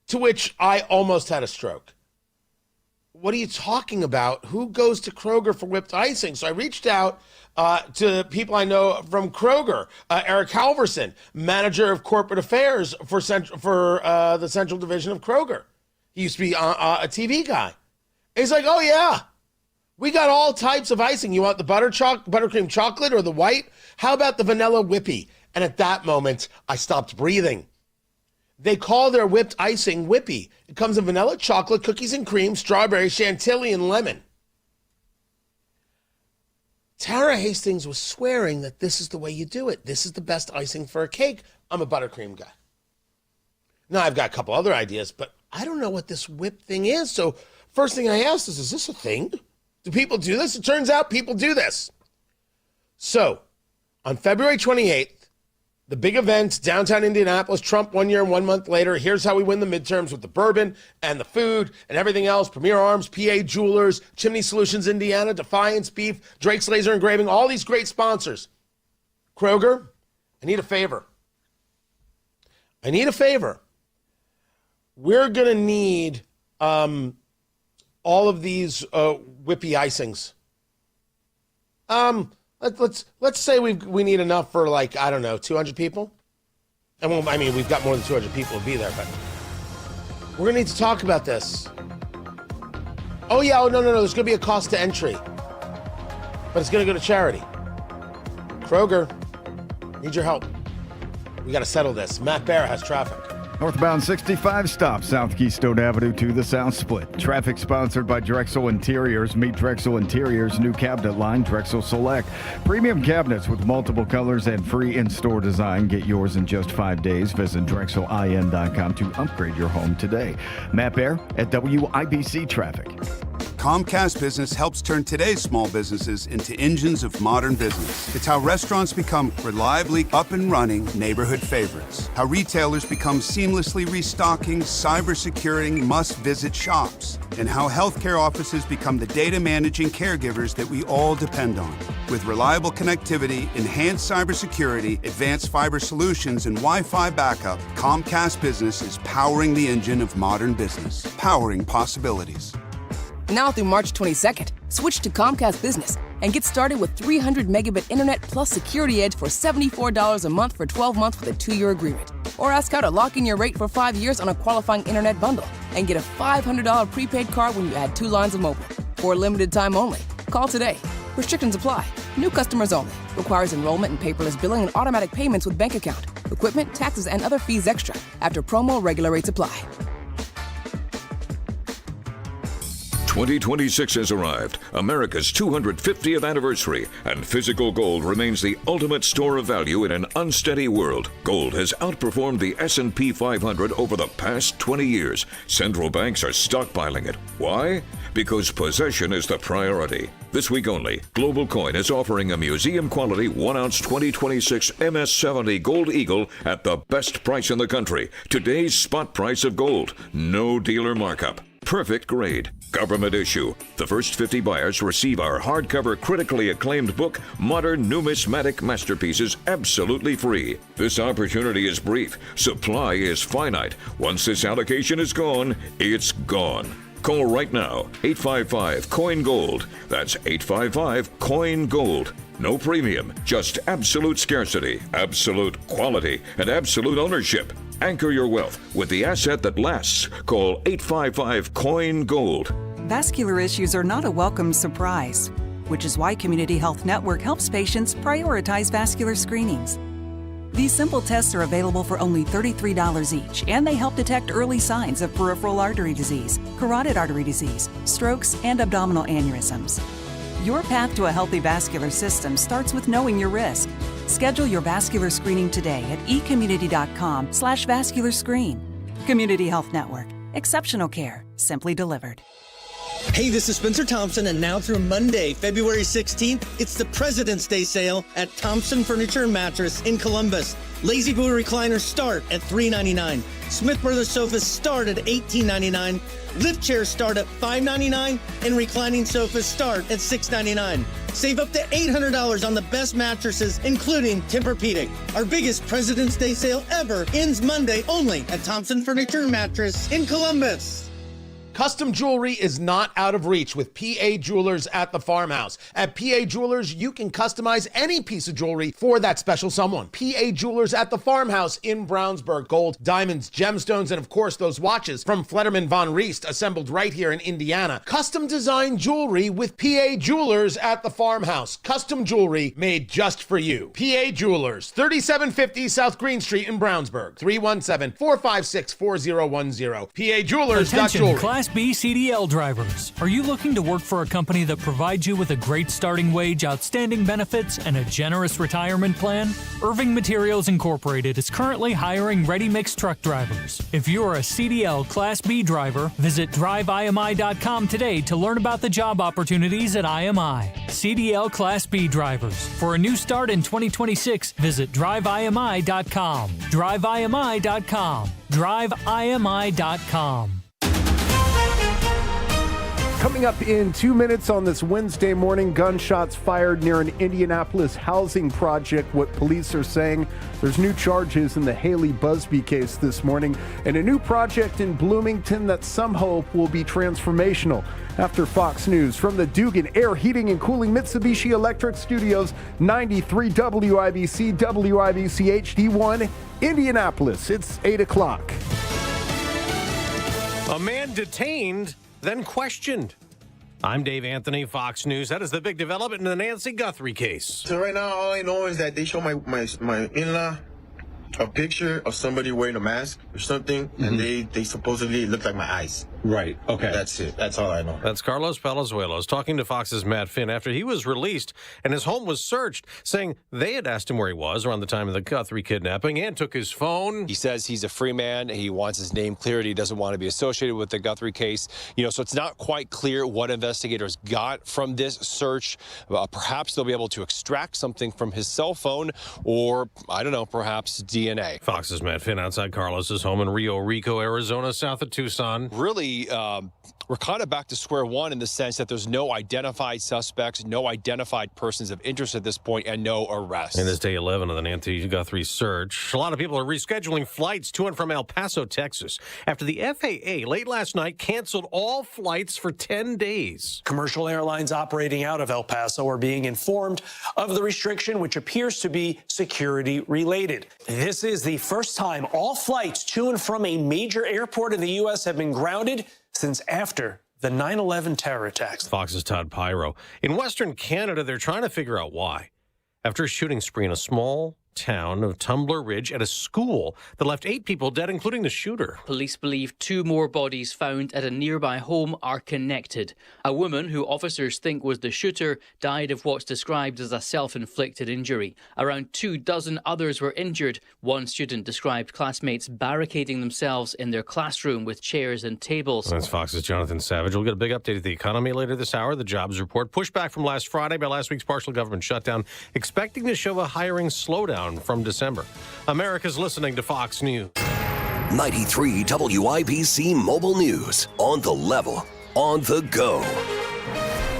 to which I almost had a stroke. What are you talking about? Who goes to Kroger for whipped icing? So I reached out to people I know from Kroger. Eric Halverson, manager of corporate affairs for the Central Division of Kroger. He used to be a TV guy. And he's like, oh, yeah. We got all types of icing. You want the buttercream chocolate or the white? How about the vanilla whippy? And at that moment, I stopped breathing. They call their whipped icing whippy. It comes in vanilla, chocolate, cookies and cream, strawberry, chantilly, and lemon. Tara Hastings was swearing that this is the way you do it. This is the best icing for a cake. I'm a buttercream guy. Now, I've got a couple other ideas, but I don't know what this whip thing is. So first thing I asked is this a thing? Do people do this? It turns out people do this. So on February 28th, the big event, downtown Indianapolis, Trump 1 year and 1 month later. Here's how we win the midterms with the bourbon and the food and everything else. Premier Arms, PA Jewelers, Chimney Solutions Indiana, Defiance Beef, Drake's Laser Engraving, all these great sponsors. Kroger, I need a favor. We're going to need all of these whippy icings. Let's say we need enough for 200 people. And well, I mean, we've got more than 200 people to be there, but we're gonna need to talk about this. Oh yeah, no, there's gonna be a cost to entry, but it's gonna go to charity. Kroger, need your help. We gotta settle this. Matt Bear has traffic. Northbound 65 stop South Keystone Avenue to the South Split. Traffic sponsored by Drexel Interiors. Meet Drexel Interiors' new cabinet line, Drexel Select. Premium cabinets with multiple colors and free in-store design. Get yours in just 5 days. Visit DrexelIN.com to upgrade your home today. Matt Bear at WIBC Traffic. Comcast Business helps turn today's small businesses into engines of modern business. It's how restaurants become reliably up and running neighborhood favorites. How retailers become seamlessly restocking, cyber-securing, must-visit shops. And how healthcare offices become the data managing caregivers that we all depend on. With reliable connectivity, enhanced cybersecurity, advanced fiber solutions, and Wi-Fi backup, Comcast Business is powering the engine of modern business. Powering possibilities. Now through March 22nd, switch to Comcast Business and get started with 300 megabit internet plus Security Edge for $74 a month for 12 months with a 2-year agreement. Or ask how to lock in your rate for 5 years on a qualifying internet bundle and get a $500 prepaid card when you add 2 lines of mobile. For a limited time only. Call today. Restrictions apply. New customers only. Requires enrollment and paperless billing and automatic payments with bank account. Equipment, taxes, and other fees extra. After promo, regular rates apply. 2026 has arrived, America's 250th anniversary, and physical gold remains the ultimate store of value in an unsteady world. Gold has outperformed the S&P 500 over the past 20 years. Central banks are stockpiling it. Why? Because possession is the priority. This week only, Global Coin is offering a museum-quality 1-ounce 2026 MS-70 Gold Eagle at the best price in the country. Today's spot price of gold. No dealer markup. Perfect grade. Government issue. The first 50 buyers receive our hardcover critically acclaimed book, Modern Numismatic Masterpieces, absolutely free. This opportunity is brief. Supply is finite. Once this allocation is gone, it's gone. Call right now, 855-COIN-GOLD. That's 855-COIN-GOLD. No premium, just absolute scarcity, absolute quality, and absolute ownership. Anchor your wealth with the asset that lasts. Call 855-COIN-GOLD. Vascular issues are not a welcome surprise, which is why Community Health Network helps patients prioritize vascular screenings. These simple tests are available for only $33 each, and they help detect early signs of peripheral artery disease, carotid artery disease, strokes, and abdominal aneurysms. Your path to a healthy vascular system starts with knowing your risk. Schedule your vascular screening today at ecommunity.com/vascular screen. Community Health Network. Exceptional care, simply delivered. Hey, this is Spencer Thompson, and now through Monday, February 16th, it's the President's Day sale at Thompson Furniture and Mattress in Columbus. Lazy Boy recliners start at $399. Smith Brothers sofas start at $18.99. Lift chairs start at $5.99, and reclining sofas start at $6.99. Save up to $800 on the best mattresses, including Tempur-Pedic. Our biggest President's Day sale ever ends Monday only at Thompson Furniture and Mattress in Columbus. Custom jewelry is not out of reach with PA Jewelers at the Farmhouse. At PA Jewelers, you can customize any piece of jewelry for that special someone. PA Jewelers at the Farmhouse in Brownsburg. Gold, diamonds, gemstones, and of course those watches from Flederman Von Riest, assembled right here in Indiana. Custom design jewelry with PA Jewelers at the Farmhouse. Custom jewelry made just for you. PA Jewelers, 3750 South Green Street in Brownsburg. 317-456-4010. Attention, PAJewelers.jewelry. Class B CDL drivers. Are you looking to work for a company that provides you with a great starting wage, outstanding benefits, and a generous retirement plan? Irving Materials Incorporated is currently hiring ready-mix truck drivers. If you are a CDL Class B driver, visit driveimi.com today to learn about the job opportunities at IMI. CDL Class B drivers. For a new start in 2026, visit driveimi.com. driveimi.com. driveimi.com. Coming up in 2 minutes on this Wednesday morning, gunshots fired near an Indianapolis housing project. What police are saying, there's new charges in the Haley Busby case this morning, and a new project in Bloomington that some hope will be transformational. After Fox News, from the Dugan Air Heating and Cooling Mitsubishi Electric Studios, 93 WIBC, WIBC HD1, Indianapolis. It's 8 o'clock. A man detained, then questioned. I'm Dave Anthony, Fox News. That is the big development in the Nancy Guthrie case. So right now, all I know is that they show my in-law a picture of somebody wearing a mask or something, and they supposedly look like my eyes. Right. Okay. That's it. That's all I know. That's Carlos Palazuelos talking to Fox's Matt Finn after he was released and his home was searched, saying they had asked him where he was around the time of the Guthrie kidnapping and took his phone. He says he's a free man. He wants his name cleared. He doesn't want to be associated with the Guthrie case. So it's not quite clear what investigators got from this search. Perhaps they'll be able to extract something from his cell phone or, I don't know, perhaps DNA. Fox's Matt Finn outside Carlos's home in Rio Rico, Arizona, south of Tucson. Really, we're kind of back to square one in the sense that there's no identified suspects, no identified persons of interest at this point, and no arrests. And it's day 11 of the Nancy Guthrie search. A lot of people are rescheduling flights to and from El Paso, Texas, after the FAA late last night canceled all flights for 10 days. Commercial airlines operating out of El Paso are being informed of the restriction, which appears to be security related. This is the first time all flights to and from a major airport in the U.S. have been grounded since after the 9/11 terror attacks. Fox's Todd Pyro. In Western Canada, they're trying to figure out why. After a shooting spree in a small town of Tumbler Ridge at a school that left 8 people dead, including the shooter. Police believe 2 more bodies found at a nearby home are connected. A woman, who officers think was the shooter, died of what's described as a self-inflicted injury. Around 24 others were injured. One student described classmates barricading themselves in their classroom with chairs and tables. That's Fox's Jonathan Savage. We'll get a big update of the economy later this hour. The jobs report pushed back from last Friday by last week's partial government shutdown, expecting to show a hiring slowdown from December. America's listening to Fox News. 93 WIBC Mobile News. On the level, on the go.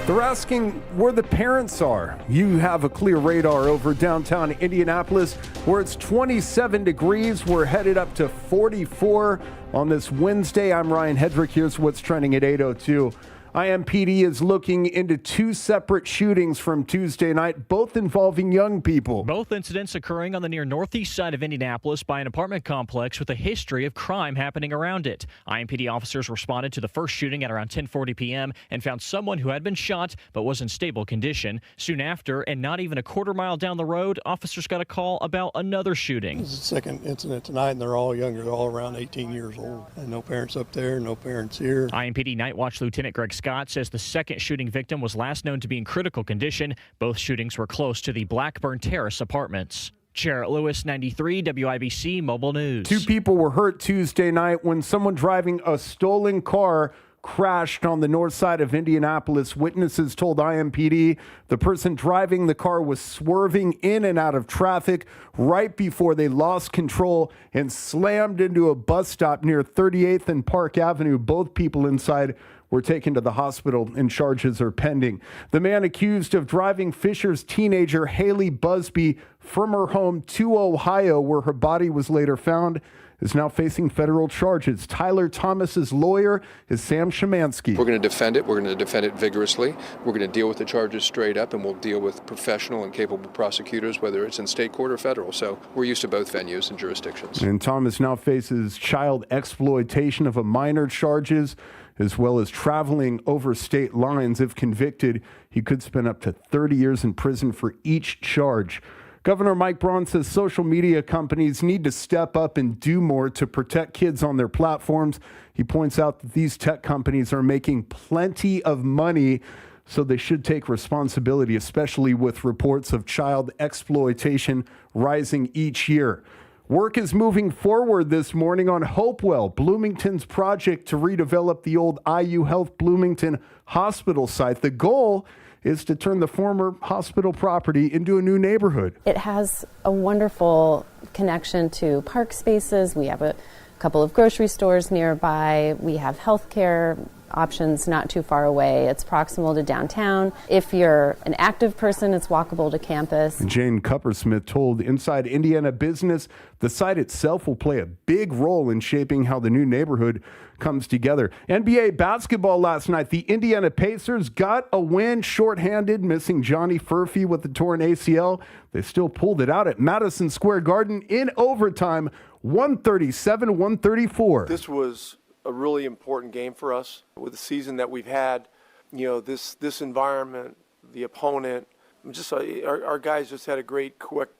They're asking where the parents are. You have a clear radar over downtown Indianapolis where it's 27 degrees. We're headed up to 44 on this Wednesday. I'm Ryan Hedrick. Here's what's trending at 8:02. IMPD is looking into 2 separate shootings from Tuesday night, both involving young people. Both incidents occurring on the near northeast side of Indianapolis by an apartment complex with a history of crime happening around it. IMPD officers responded to the first shooting at around 10:40 p.m. and found someone who had been shot but was in stable condition. Soon after, and not even a quarter mile down the road, officers got a call about another shooting. This is the second incident tonight, and they're all younger. They're all around 18 years old. And no parents up there, no parents here. IMPD Night Watch Lieutenant Greg Scott says the second shooting victim was last known to be in critical condition. Both shootings were close to the Blackburn Terrace apartments. Jarrett Lewis, 93 WIBC Mobile News. 2 people were hurt Tuesday night when someone driving a stolen car crashed on the north side of Indianapolis. Witnesses told IMPD the person driving the car was swerving in and out of traffic right before they lost control and slammed into a bus stop near 38th and Park Avenue. Both people inside were taken to the hospital and charges are pending. The man accused of driving Fisher's teenager Haley Busby from her home to Ohio, where her body was later found. is now facing federal charges. Tyler Thomas's lawyer is Sam Szymanski. We're going to defend it. We're going to defend it vigorously. We're going to deal with the charges straight up, and we'll deal with professional and capable prosecutors, whether it's in state court or federal. So we're used to both venues and jurisdictions. And Thomas now faces child exploitation of a minor charges, as well as traveling over state lines. If convicted, he could spend up to 30 years in prison for each charge. Governor Mike Braun says social media companies need to step up and do more to protect kids on their platforms. He points out that these tech companies are making plenty of money, so they should take responsibility, especially with reports of child exploitation rising each year. Work is moving forward this morning on Hopewell, Bloomington's project to redevelop the old IU Health Bloomington hospital site. The goal is to turn the former hospital property into a new neighborhood. It has a wonderful connection to park spaces. We have a couple of grocery stores nearby. We have healthcare options not too far away. It's proximal to downtown. If you're an active person, it's walkable to campus. Jane Cuppersmith told Inside Indiana Business the site itself will play a big role in shaping how the new neighborhood comes together. NBA basketball last night. The Indiana Pacers got a win shorthanded, missing Johnny Furphy with the torn ACL. They still pulled it out at Madison Square Garden in overtime, 137-134. This was a really important game for us with the season that we've had. You know, this environment, the opponent, just our guys just had a great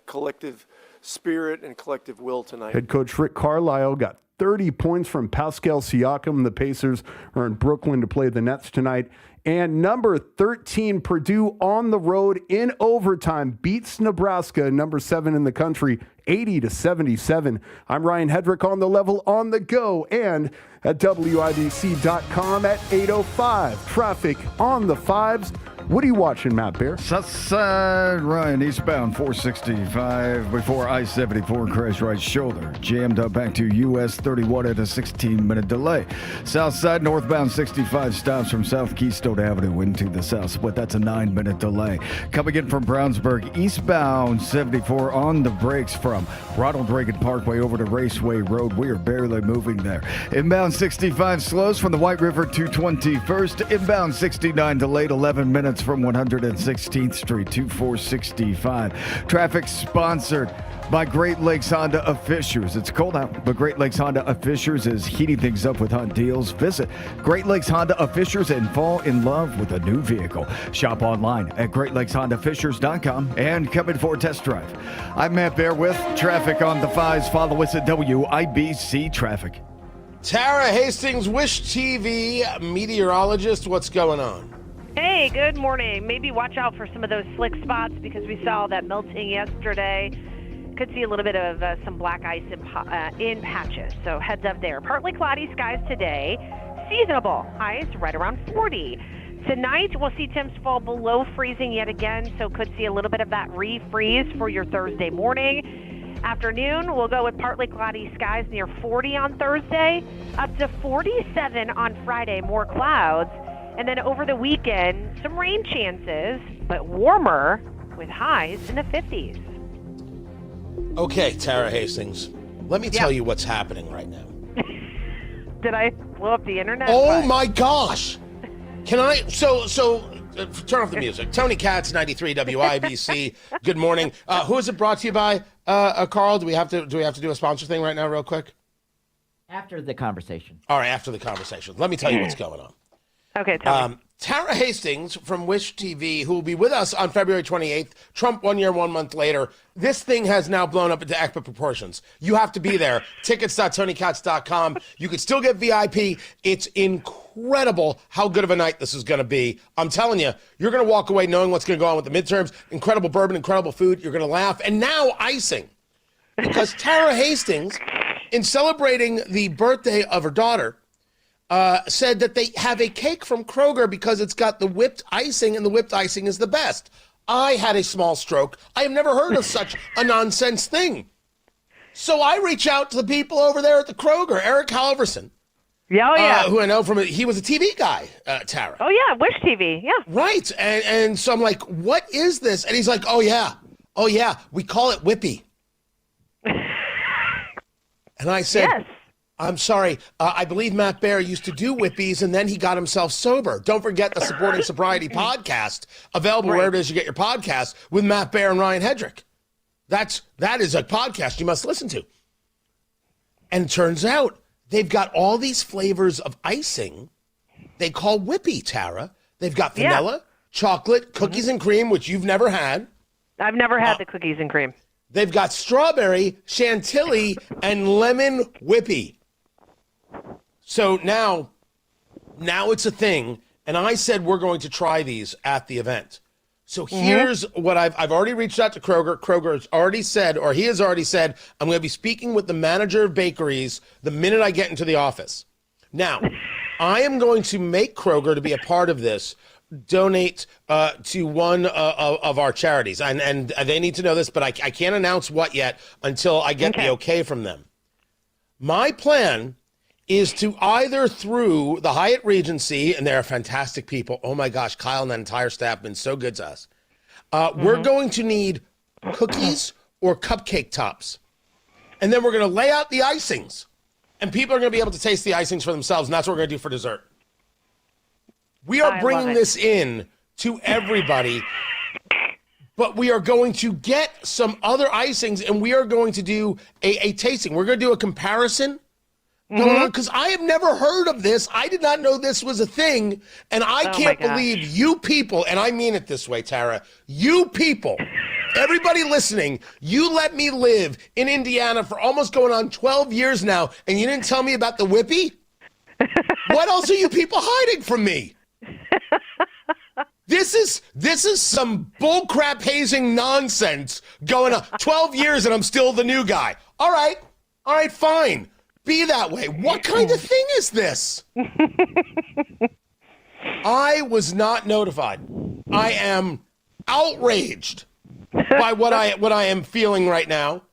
collective spirit and collective will tonight. Head coach Rick Carlisle got 30 points from Pascal Siakam. The Pacers are in Brooklyn to play the Nets tonight. And number 13, Purdue on the road in overtime beats Nebraska, number 7 in the country, 80-77. I'm Ryan Hedrick on the level on the go and at WIBC.com at 8:05. Traffic on the 5s. What are you watching, Matt Bear? South side, Ryan, eastbound 465 before I-74 crash right shoulder. Jammed up back to US 31 at a 16-minute delay. South side, northbound 65 stops from South Keystone Avenue into the south split. That's a 9-minute delay. Coming in from Brownsburg, eastbound 74 on the brakes from Ronald Reagan Parkway over to Raceway Road. We are barely moving there. Inbound 65 slows from the White River to 21st. Inbound 69 delayed 11 minutes from 116th Street to 465. Traffic sponsored by Great Lakes Honda of Fishers. It's cold out, but Great Lakes Honda of Fishers is heating things up with hot deals. Visit Great Lakes Honda of Fishers and fall in love with a new vehicle. Shop online at GreatLakesHondaFishers.com and come in for a test drive. I'm Matt Bear with traffic on the 5s. Follow us at WIBC Traffic. Tara Hastings, Wish TV meteorologist, what's going on? Hey, good morning. Maybe watch out for some of those slick spots because we saw that melting yesterday. Could see a little bit of some black ice in patches, so heads up there. Partly cloudy skies today. Seasonable highs right around 40. Tonight, we'll see temps fall below freezing yet again, so could see a little bit of that refreeze for your Thursday morning. Afternoon, we'll go with partly cloudy skies near 40 on Thursday, up to 47 on Friday, more clouds. And then over the weekend, some rain chances, but warmer with highs in the 50s. Okay, Tara Hastings, let me tell you what's happening right now. Did I blow up the internet? Oh my gosh! Can I? So turn off the music. Tony Katz, 93 WIBC. Good morning. Who is it brought to you by? Carl, do we have to do a sponsor thing right now, real quick? After the conversation. All right, after the conversation. Let me tell you what's going on. Okay, tell me. Tara Hastings from Wish TV, who will be with us on February 28th. Trump 1 year, 1 month later. This thing has now blown up into epic proportions. You have to be there. Tickets.TonyKatz.com. You can still get VIP. It's incredible how good of a night this is going to be. I'm telling you, you're going to walk away knowing what's going to go on with the midterms. Incredible bourbon, incredible food. You're going to laugh. And now icing. Because Tara Hastings, in celebrating the birthday of her daughter, said that they have a cake from Kroger because it's got the whipped icing, and the whipped icing is the best. I had a small stroke. I have never heard of such a nonsense thing. So I reach out to the people over there at the Kroger, Eric Halverson. Yeah, who I know from, he was a TV guy, Tara. Oh, yeah, Wish TV, yeah. Right, and so I'm like, what is this? And he's like, oh, yeah, we call it Whippy. And I said, yes. I'm sorry, I believe Matt Baer used to do whippies and then he got himself sober. Don't forget the Supporting Sobriety podcast, available wherever it is you get your podcast, with Matt Baer and Ryan Hedrick. That is a podcast you must listen to. And it turns out they've got all these flavors of icing they call whippy, Tara. They've got vanilla, chocolate, cookies and cream, which you've never had. I've never had the cookies and cream. They've got strawberry, chantilly, and lemon whippy. So now it's a thing, and I said we're going to try these at the event. So here's what I've already reached out to Kroger. Kroger has already said, or he has already said, I'm going to be speaking with the manager of bakeries the minute I get into the office. Now, I am going to make Kroger to be a part of this, donate to one of our charities. And they need to know this, but I can't announce what yet until I get the okay from them. My plan is to either through the Hyatt Regency, and they're fantastic people. Oh my gosh, Kyle and that entire staff have been so good to us. We're going to need cookies or cupcake tops. And then we're going to lay out the icings. And people are going to be able to taste the icings for themselves, and that's what we're going to do for dessert. We are bringing this in to everybody, but we are going to get some other icings, and we are going to do a tasting. We're going to do a comparison going on, because I have never heard of this. I did not know this was a thing, and I can't believe you people, and I mean it this way, Tara, you people, everybody listening, you let me live in Indiana for almost going on 12 years now, and you didn't tell me about the whippy? What else are you people hiding from me? This is some bullcrap hazing nonsense going on. 12 years and I'm still the new guy. All right, fine. Be that way. What kind of thing is this? I was not notified. I am outraged by what I am feeling right now.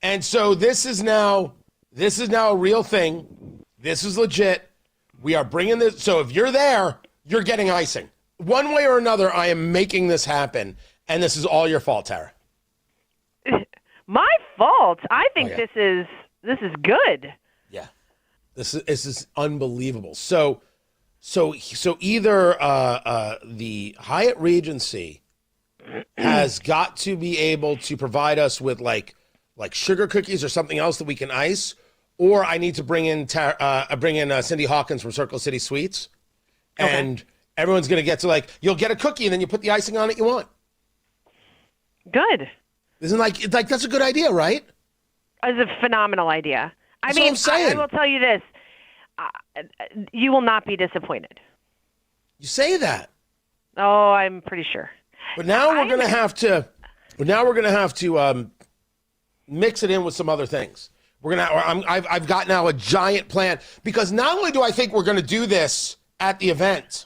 And so this is now a real thing. This is legit. We are bringing this. So if you're there, you're getting icing. One way or another, I am making this happen. And this is all your fault, Tara. My fault? I think this is good. Yeah. This is unbelievable. So either the Hyatt Regency has got to be able to provide us with like sugar cookies or something else that we can ice, or I need to bring in Cindy Hawkins from Circle City Sweets, and everyone's gonna get to you'll get a cookie and then you put the icing on it you want. Good. Isn't that's a good idea, right? It's a phenomenal idea. That's what I'm saying. I will tell you this: you will not be disappointed. You say that. Oh, I'm pretty sure. But now we're gonna have to. Mix it in with some other things. I've got now a giant plan, because not only do I think we're going to do this at the event,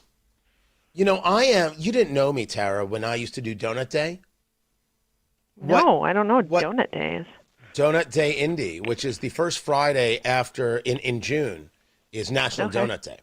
you didn't know me, Tara, when I used to do Donut Day. No, I don't know what Donut Day is. Donut Day Indy, which is the first Friday after in June, is National Donut Day.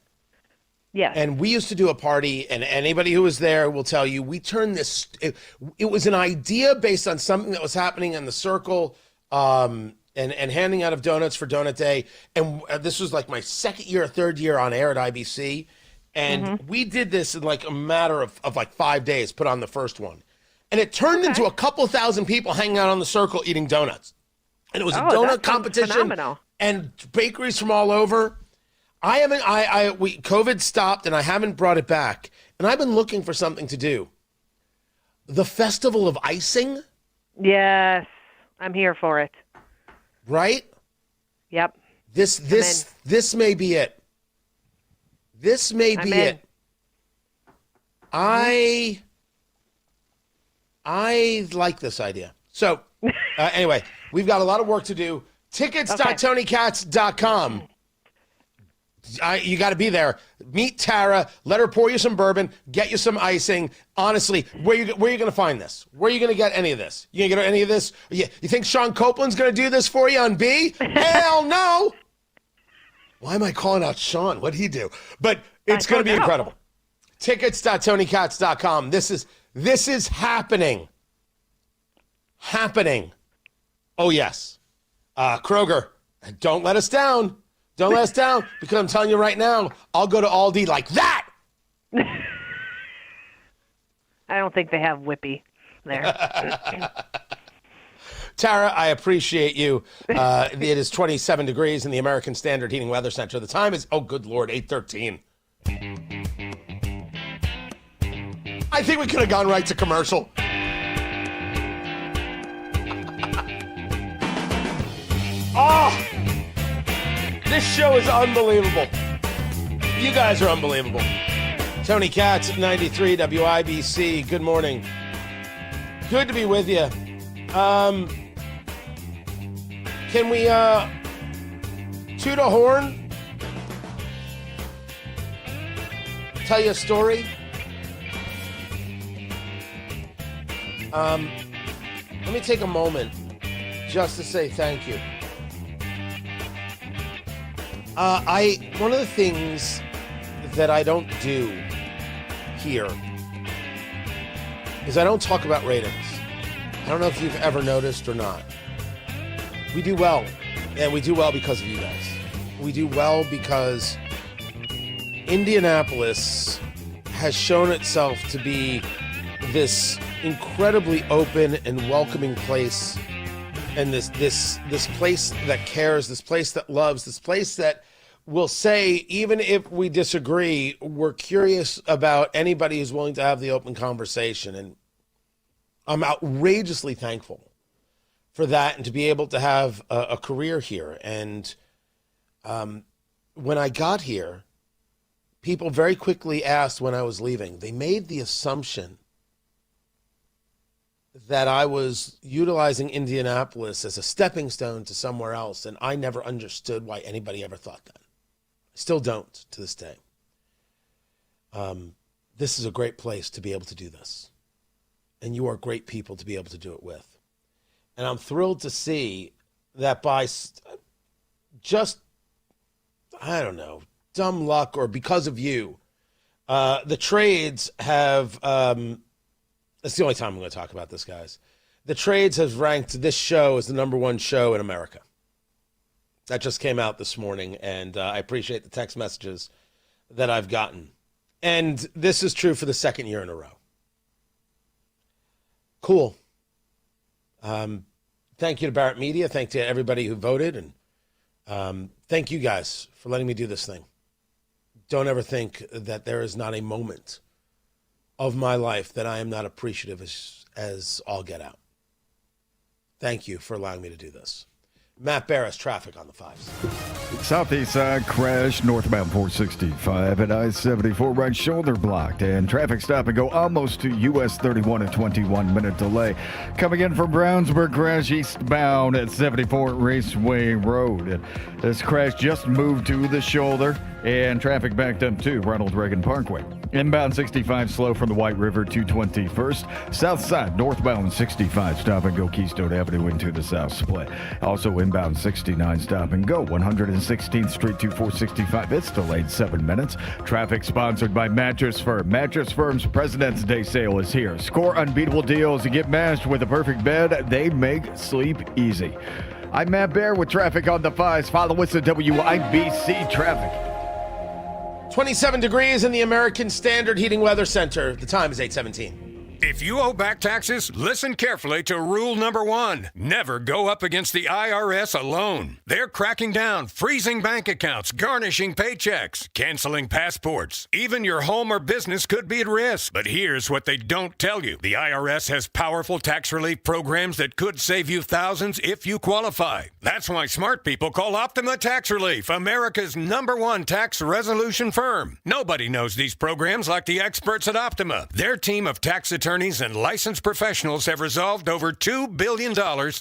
Yes. And we used to do a party, and anybody who was there will tell you, we turned this, it was an idea based on something that was happening in the circle, and handing out of donuts for Donut Day. And this was like my second year or third year on air at IBC. And we did this in like a matter of like 5 days, put on the first one. And it turned into a couple thousand people hanging out on the circle eating donuts. And it was a donut competition. Phenomenal. And bakeries from all over. COVID stopped and I haven't brought it back. And I've been looking for something to do. The Festival of Icing? Yes, I'm here for it. Right? Yep. This may be it. This may be it. I like this idea. So, anyway, we've got a lot of work to do. Tickets.TonyKatz.com. You got to be there. Meet Tara. Let her pour you some bourbon. Get you some icing. Honestly, where you going to find this? Where are you going to get any of this? You going to get any of this? You think Sean Copeland's going to do this for you on B? Hell no. Why am I calling out Sean? What'd he do? But it's going to be incredible. Tickets.TonyKatz.com. This is happening. Oh, yes. Kroger, Don't let us down. Don't let us down, because I'm telling you right now, I'll go to Aldi like that. I don't think they have Whippy there. Tara, I appreciate you. It is 27 degrees in the American Standard Heating Weather Center. The time is, oh, good Lord, 8:13. I think we could have gone right to commercial. Oh, this show is unbelievable. You guys are unbelievable. Tony Katz at 93 WIBC. Good morning. Good to be with you. Can we toot a horn? Tell you a story? Let me take a moment just to say thank you. One of the things that I don't do here is I don't talk about ratings. I don't know if you've ever noticed or not. We do well, and we do well because of you guys. We do well because Indianapolis has shown itself to be this incredibly open and welcoming place, and this place that cares, this place that loves, this place that will say, even if we disagree, we're curious about anybody who's willing to have the open conversation. And I'm outrageously thankful for that, and to be able to have a career here. And when I got here, people very quickly asked when I was leaving. They made the assumption that I was utilizing Indianapolis as a stepping stone to somewhere else, and I never understood why anybody ever thought that. I still don't to this day. This is a great place to be able to do this, and you are great people to be able to do it with. And I'm thrilled to see that by just, I don't know, dumb luck or because of you, the trades have, that's the only time I'm going to talk about this, guys. The trades has ranked this show as the #1 show in America. That just came out this morning, and I appreciate the text messages that I've gotten. And this is true for the second year in a row. Cool. Thank you to Barrett Media. Thank you to everybody who voted. And thank you guys for letting me do this thing. Don't ever think that there is not a moment of my life that I am not appreciative as all get out. Thank you for allowing me to do this. Matt Barris, traffic on the 5s. Southeast side crash, northbound 465 at I-74, right shoulder blocked, and traffic stop and go almost to US 31, a 21-minute delay. Coming in from Brownsburg, crash eastbound at 74 Raceway Road. And this crash just moved to the shoulder, and traffic backed up to Ronald Reagan Parkway. Inbound 65 slow from the White River to 21st. South side, northbound 65, stop and go Keystone Avenue into the South Split. Also inbound 69, stop and go 116th Street to 465. It's delayed 7 minutes. Traffic sponsored by Mattress Firm. Mattress Firm's President's Day sale is here. Score unbeatable deals and get matched with a perfect bed. They make sleep easy. I'm Matt Bear with traffic on the 5s. Follow us at WIBC Traffic. 27 degrees in the American Standard Heating Weather Center. The time is 8:17. If you owe back taxes, listen carefully to rule number 1. Never go up against the IRS alone. They're cracking down, freezing bank accounts, garnishing paychecks, canceling passports. Even your home or business could be at risk. But here's what they don't tell you. The IRS has powerful tax relief programs that could save you thousands if you qualify. That's why smart people call Optima Tax Relief, America's #1 tax resolution firm. Nobody knows these programs like the experts at Optima. Their team of tax attorneys and licensed professionals have resolved over $2 billion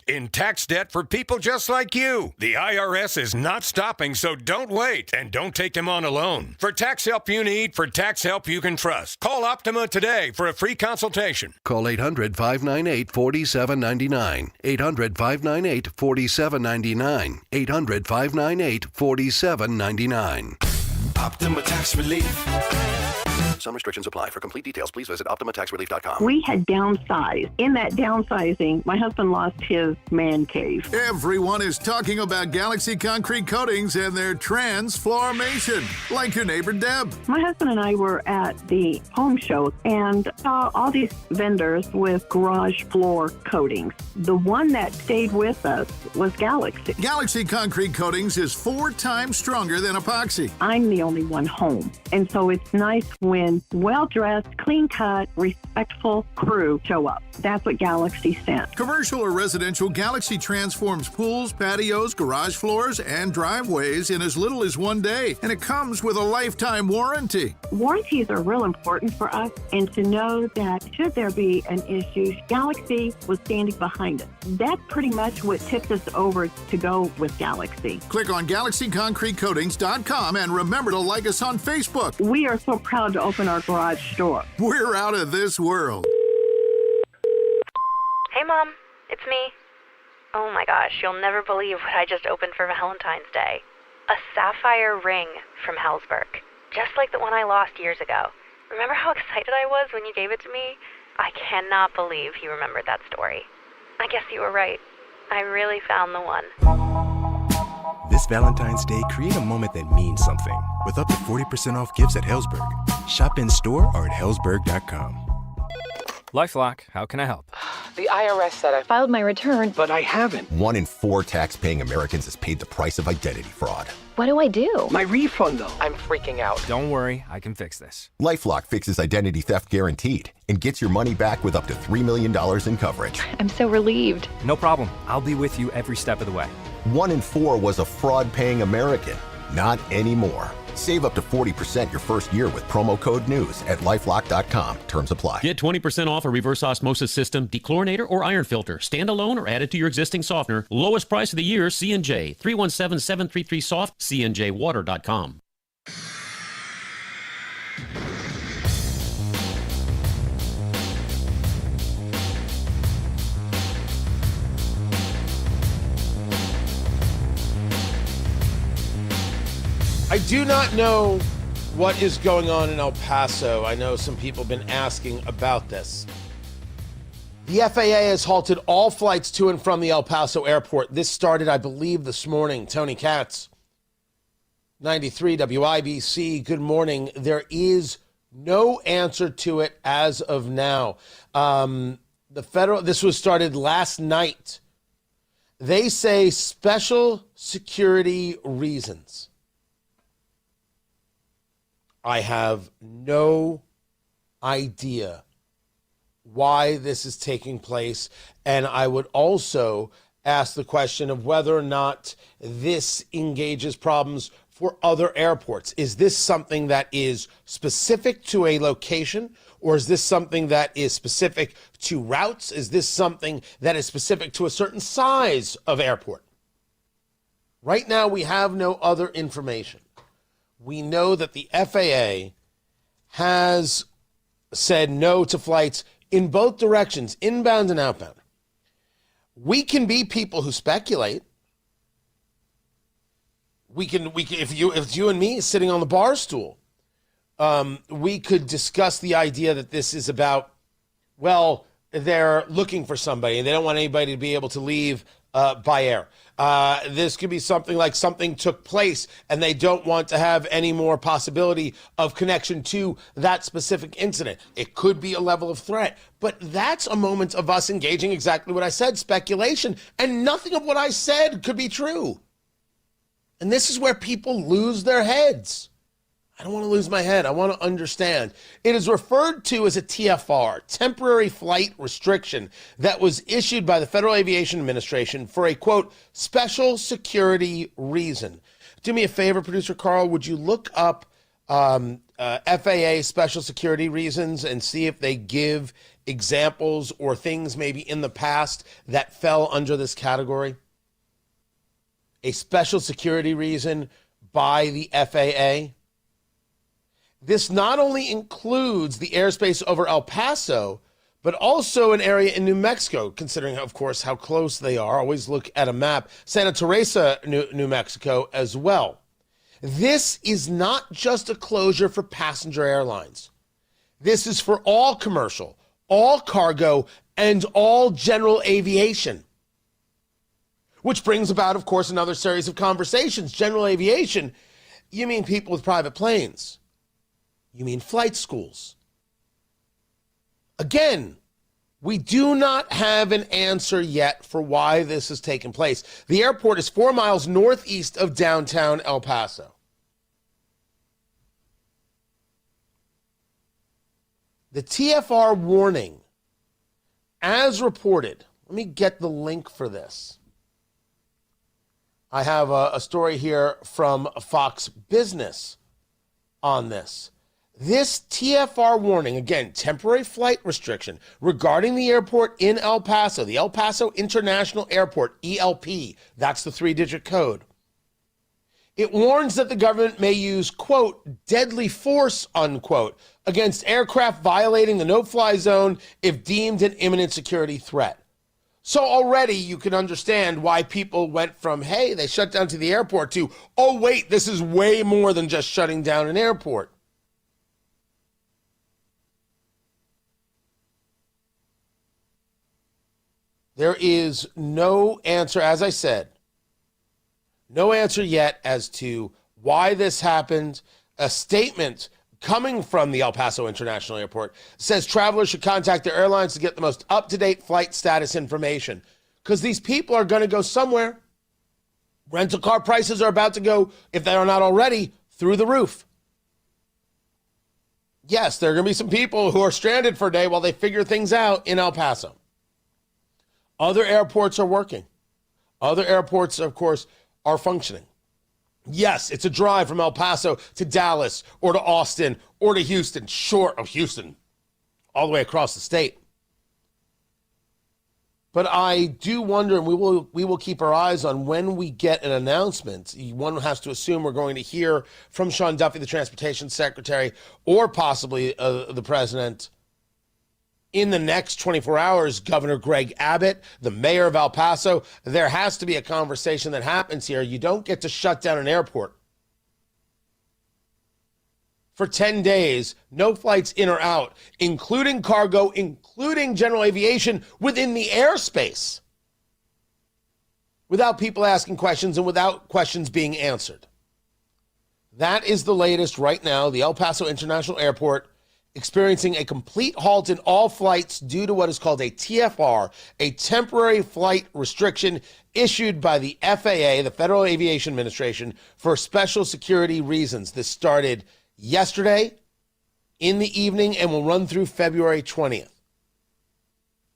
in tax debt for people just like you. The IRS is not stopping, so don't wait, and don't take them on alone. For tax help you need, for tax help you can trust, call Optima today for a free consultation. Call 800-598-4799. 800-598-4799. 800-598-4799. Optima Tax Relief. Some restrictions apply. For complete details, please visit OptimaTaxRelief.com. We had downsized. In that downsizing, my husband lost his man cave. Everyone is talking about Galaxy Concrete Coatings and their transformation, like your neighbor Deb. My husband and I were at the home show and saw all these vendors with garage floor coatings. The one that stayed with us was Galaxy. Galaxy Concrete Coatings is 4 times stronger than epoxy. I'm the only one home, and so it's nice when well-dressed, clean-cut, respectful crew show up. That's what Galaxy sent. Commercial or residential, Galaxy transforms pools, patios, garage floors, and driveways in as little as 1 day, and it comes with a lifetime warranty. Warranties are real important for us, and to know that should there be an issue, Galaxy was standing behind us. That's pretty much what tipped us over to go with Galaxy. Click on GalaxyConcreteCoatings.com and remember to like us on Facebook. We are so proud to open our garage door. We're out of this world. Hey, Mom. It's me. Oh, my gosh. You'll never believe what I just opened for Valentine's Day. A sapphire ring from Hellsberg. Just like the one I lost years ago. Remember how excited I was when you gave it to me? I cannot believe you remembered that story. I guess you were right. I really found the one. This Valentine's Day, create a moment that means something with up to 40% off gifts at Hellsberg. Shop in store or at Hellsberg.com. LifeLock, how can I help? The IRS said I filed my return, but I haven't. 1 in 4 tax-paying Americans has paid the price of identity fraud. What do I do? My refund, though. I'm freaking out. Don't worry, I can fix this. LifeLock fixes identity theft guaranteed and gets your money back with up to $3 million in coverage. I'm so relieved. No problem. I'll be with you every step of the way. 1 in 4 was a fraud-paying American. Not anymore. Save up to 40% your first year with promo code NEWS at LifeLock.com. Terms apply. Get 20% off a reverse osmosis system, dechlorinator, or iron filter. Standalone or added to your existing softener. Lowest price of the year, C&J. 317-733-SOFT, cnjwater.com. I do not know what is going on in El Paso. I know some people have been asking about this. The FAA has halted all flights to and from the El Paso airport. This started, I believe, this morning. Tony Katz, 93 WIBC, good morning. There is no answer to it as of now. This was started last night. They say special security reasons. I have no idea why this is taking place. And I would also ask the question of whether or not this engages problems for other airports. Is this something that is specific to a location, or is this something that is specific to routes? Is this something that is specific to a certain size of airport? Right now, we have no other information. We know that the FAA has said no to flights in both directions, inbound and outbound. We can be people who speculate. We can if you and me sitting on the bar stool, we could discuss the idea that this is about, well, they're looking for somebody and they don't want anybody to be able to leave by air. This could be something like something took place and they don't want to have any more possibility of connection to that specific incident. It could be a level of threat, but that's a moment of us engaging exactly what I said, speculation, and nothing of what I said could be true. And this is where people lose their heads. I don't want to lose my head. I want to understand. It is referred to as a TFR, temporary flight restriction, that was issued by the Federal Aviation Administration for a, quote, special security reason. Do me a favor, Producer Carl. Would you look up FAA special security reasons and see if they give examples or things maybe in the past that fell under this category? A special security reason by the FAA. This not only includes the airspace over El Paso, but also an area in New Mexico, considering, of course, how close they are. Always look at a map. Santa Teresa, New Mexico as well. This is not just a closure for passenger airlines. This is for all commercial, all cargo, and all general aviation. Which brings about, of course, another series of conversations. General aviation, you mean people with private planes. You mean flight schools. Again, we do not have an answer yet for why this has taken place. The airport is 4 miles northeast of downtown El Paso. The TFR warning, as reported, let me get the link for this. I have a story here from Fox Business on this. This TFR warning, again, temporary flight restriction regarding the airport in El Paso, the El Paso International Airport, ELP, that's the 3-digit code. It warns that the government may use, quote, deadly force, unquote, against aircraft violating the no-fly zone if deemed an imminent security threat. So already you can understand why people went from, hey, they shut down to the airport to, oh, wait, this is way more than just shutting down an airport. There is no answer, as I said, no answer yet as to why this happened. A statement coming from the El Paso International Airport says travelers should contact their airlines to get the most up-to-date flight status information because these people are going to go somewhere. Rental car prices are about to go, if they are not already, through the roof. Yes, there are going to be some people who are stranded for a day while they figure things out in El Paso. Other airports are working. Other airports, of course, are functioning. Yes, it's a drive from El Paso to Dallas or to Austin or to Houston, short of Houston, all the way across the state. But I do wonder, and we will keep our eyes on when we get an announcement. One has to assume we're going to hear from Sean Duffy, the Transportation Secretary, or possibly the President. In the next 24 hours, Governor Greg Abbott, the mayor of El Paso, there has to be a conversation that happens here. You don't get to shut down an airport. For 10 days, no flights in or out, including cargo, including general aviation within the airspace, without people asking questions and without questions being answered. That is the latest right now. The El Paso International Airport experiencing a complete halt in all flights due to what is called a TFR, a temporary flight restriction issued by the FAA, the Federal Aviation Administration, for special security reasons. This started yesterday in the evening and will run through February 20th.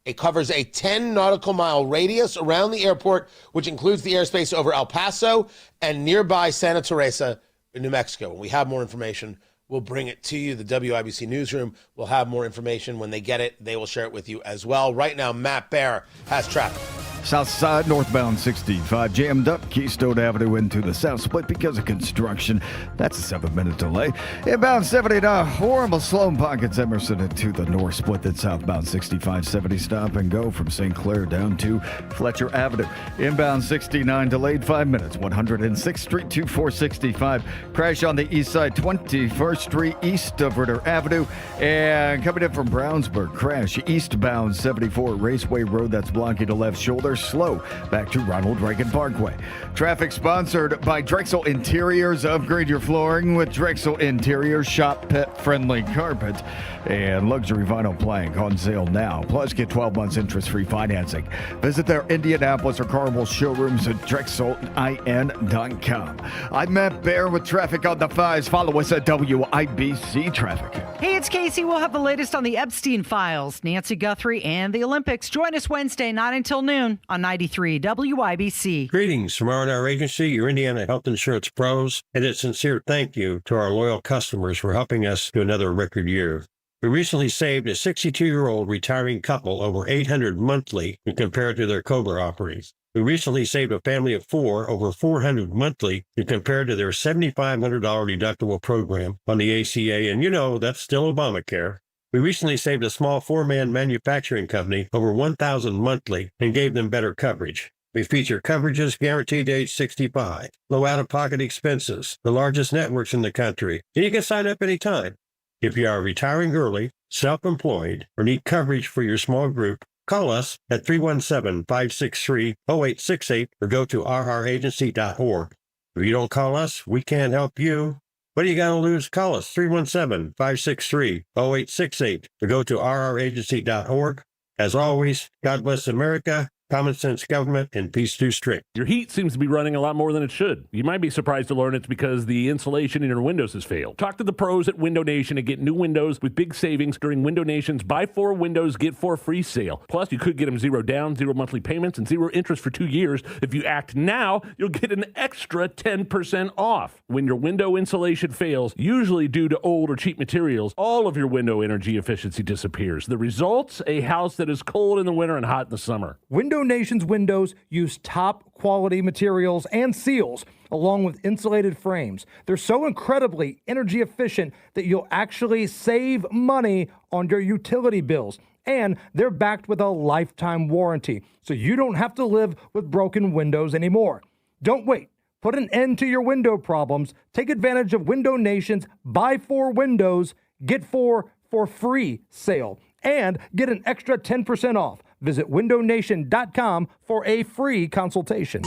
It covers a 10 nautical mile radius around the airport, which includes the airspace over El Paso and nearby Santa Teresa in New Mexico. When we have more information, we'll bring it to you. The WIBC newsroom will have more information. When they get it, they will share it with you as well. Right now, Matt Bear has traffic. South side, northbound 65, jammed up Keystone Avenue into the south split because of construction. That's a 7-minute delay. Inbound 70 now, horrible slow pockets, Emerson into the north split. Then southbound 65, 70 stop and go from St. Clair down to Fletcher Avenue. Inbound 69 delayed 5 minutes, 106th Street to 465. Crash on the east side, 21st Street east of Ritter Avenue. And coming in from Brownsburg, crash eastbound 74 Raceway Road. That's blocking the left shoulder. Slow back to Ronald Reagan Parkway. Traffic sponsored by Drexel Interiors. Upgrade your flooring with Drexel Interiors. Shop pet-friendly carpet and luxury vinyl plank on sale now. Plus, get 12 months interest-free financing. Visit their Indianapolis or Carmel showrooms at drexelin.com. I'm Matt Bear with traffic on the 5s. Follow us at WIBC Traffic. Hey, it's Casey. We'll have the latest on the Epstein files, Nancy Guthrie, and the Olympics. Join us Wednesday, 9 until noon on 93 WIBC. Greetings from R&R Agency, your Indiana health insurance pros, and a sincere thank you to our loyal customers for helping us to another record year. We recently saved a 62-year-old retiring couple over $800 monthly when compared to their COBRA offerings. We recently saved a family of 4 over $400 monthly when compared to their $7,500 deductible program on the ACA, and you know that's still Obamacare. We recently saved a small 4-man manufacturing company over $1,000 monthly and gave them better coverage. We feature coverages guaranteed to age 65, low out-of-pocket expenses, the largest networks in the country, and you can sign up anytime. If you are retiring early, self-employed, or need coverage for your small group, call us at 317-563-0868 or go to rragency.org. If you don't call us, we can't help you. What do you got to lose? Call us 317-563-0868 or go to rragency.org. As always, God bless America, common sense government, and peace through strict. Your heat seems to be running a lot more than it should. You might be surprised to learn it's because the insulation in your windows has failed. Talk to the pros at Window Nation and get new windows with big savings during Window Nation's Buy 4 Windows, Get 4 free sale. Plus, you could get them 0 down, 0 monthly payments, and 0 interest for 2 years. If you act now, you'll get an extra 10% off. When your window insulation fails, usually due to old or cheap materials, all of your window energy efficiency disappears. The results, a house that is cold in the winter and hot in the summer. Window Nation's windows use top quality materials and seals along with insulated frames. They're so incredibly energy efficient that you'll actually save money on your utility bills. And they're backed with a lifetime warranty, so you don't have to live with broken windows anymore. Don't wait. Put an end to your window problems. Take advantage of Window Nation's Buy 4 Windows, Get 4 for free sale. And get an extra 10% off. Visit windownation.com for a free consultation.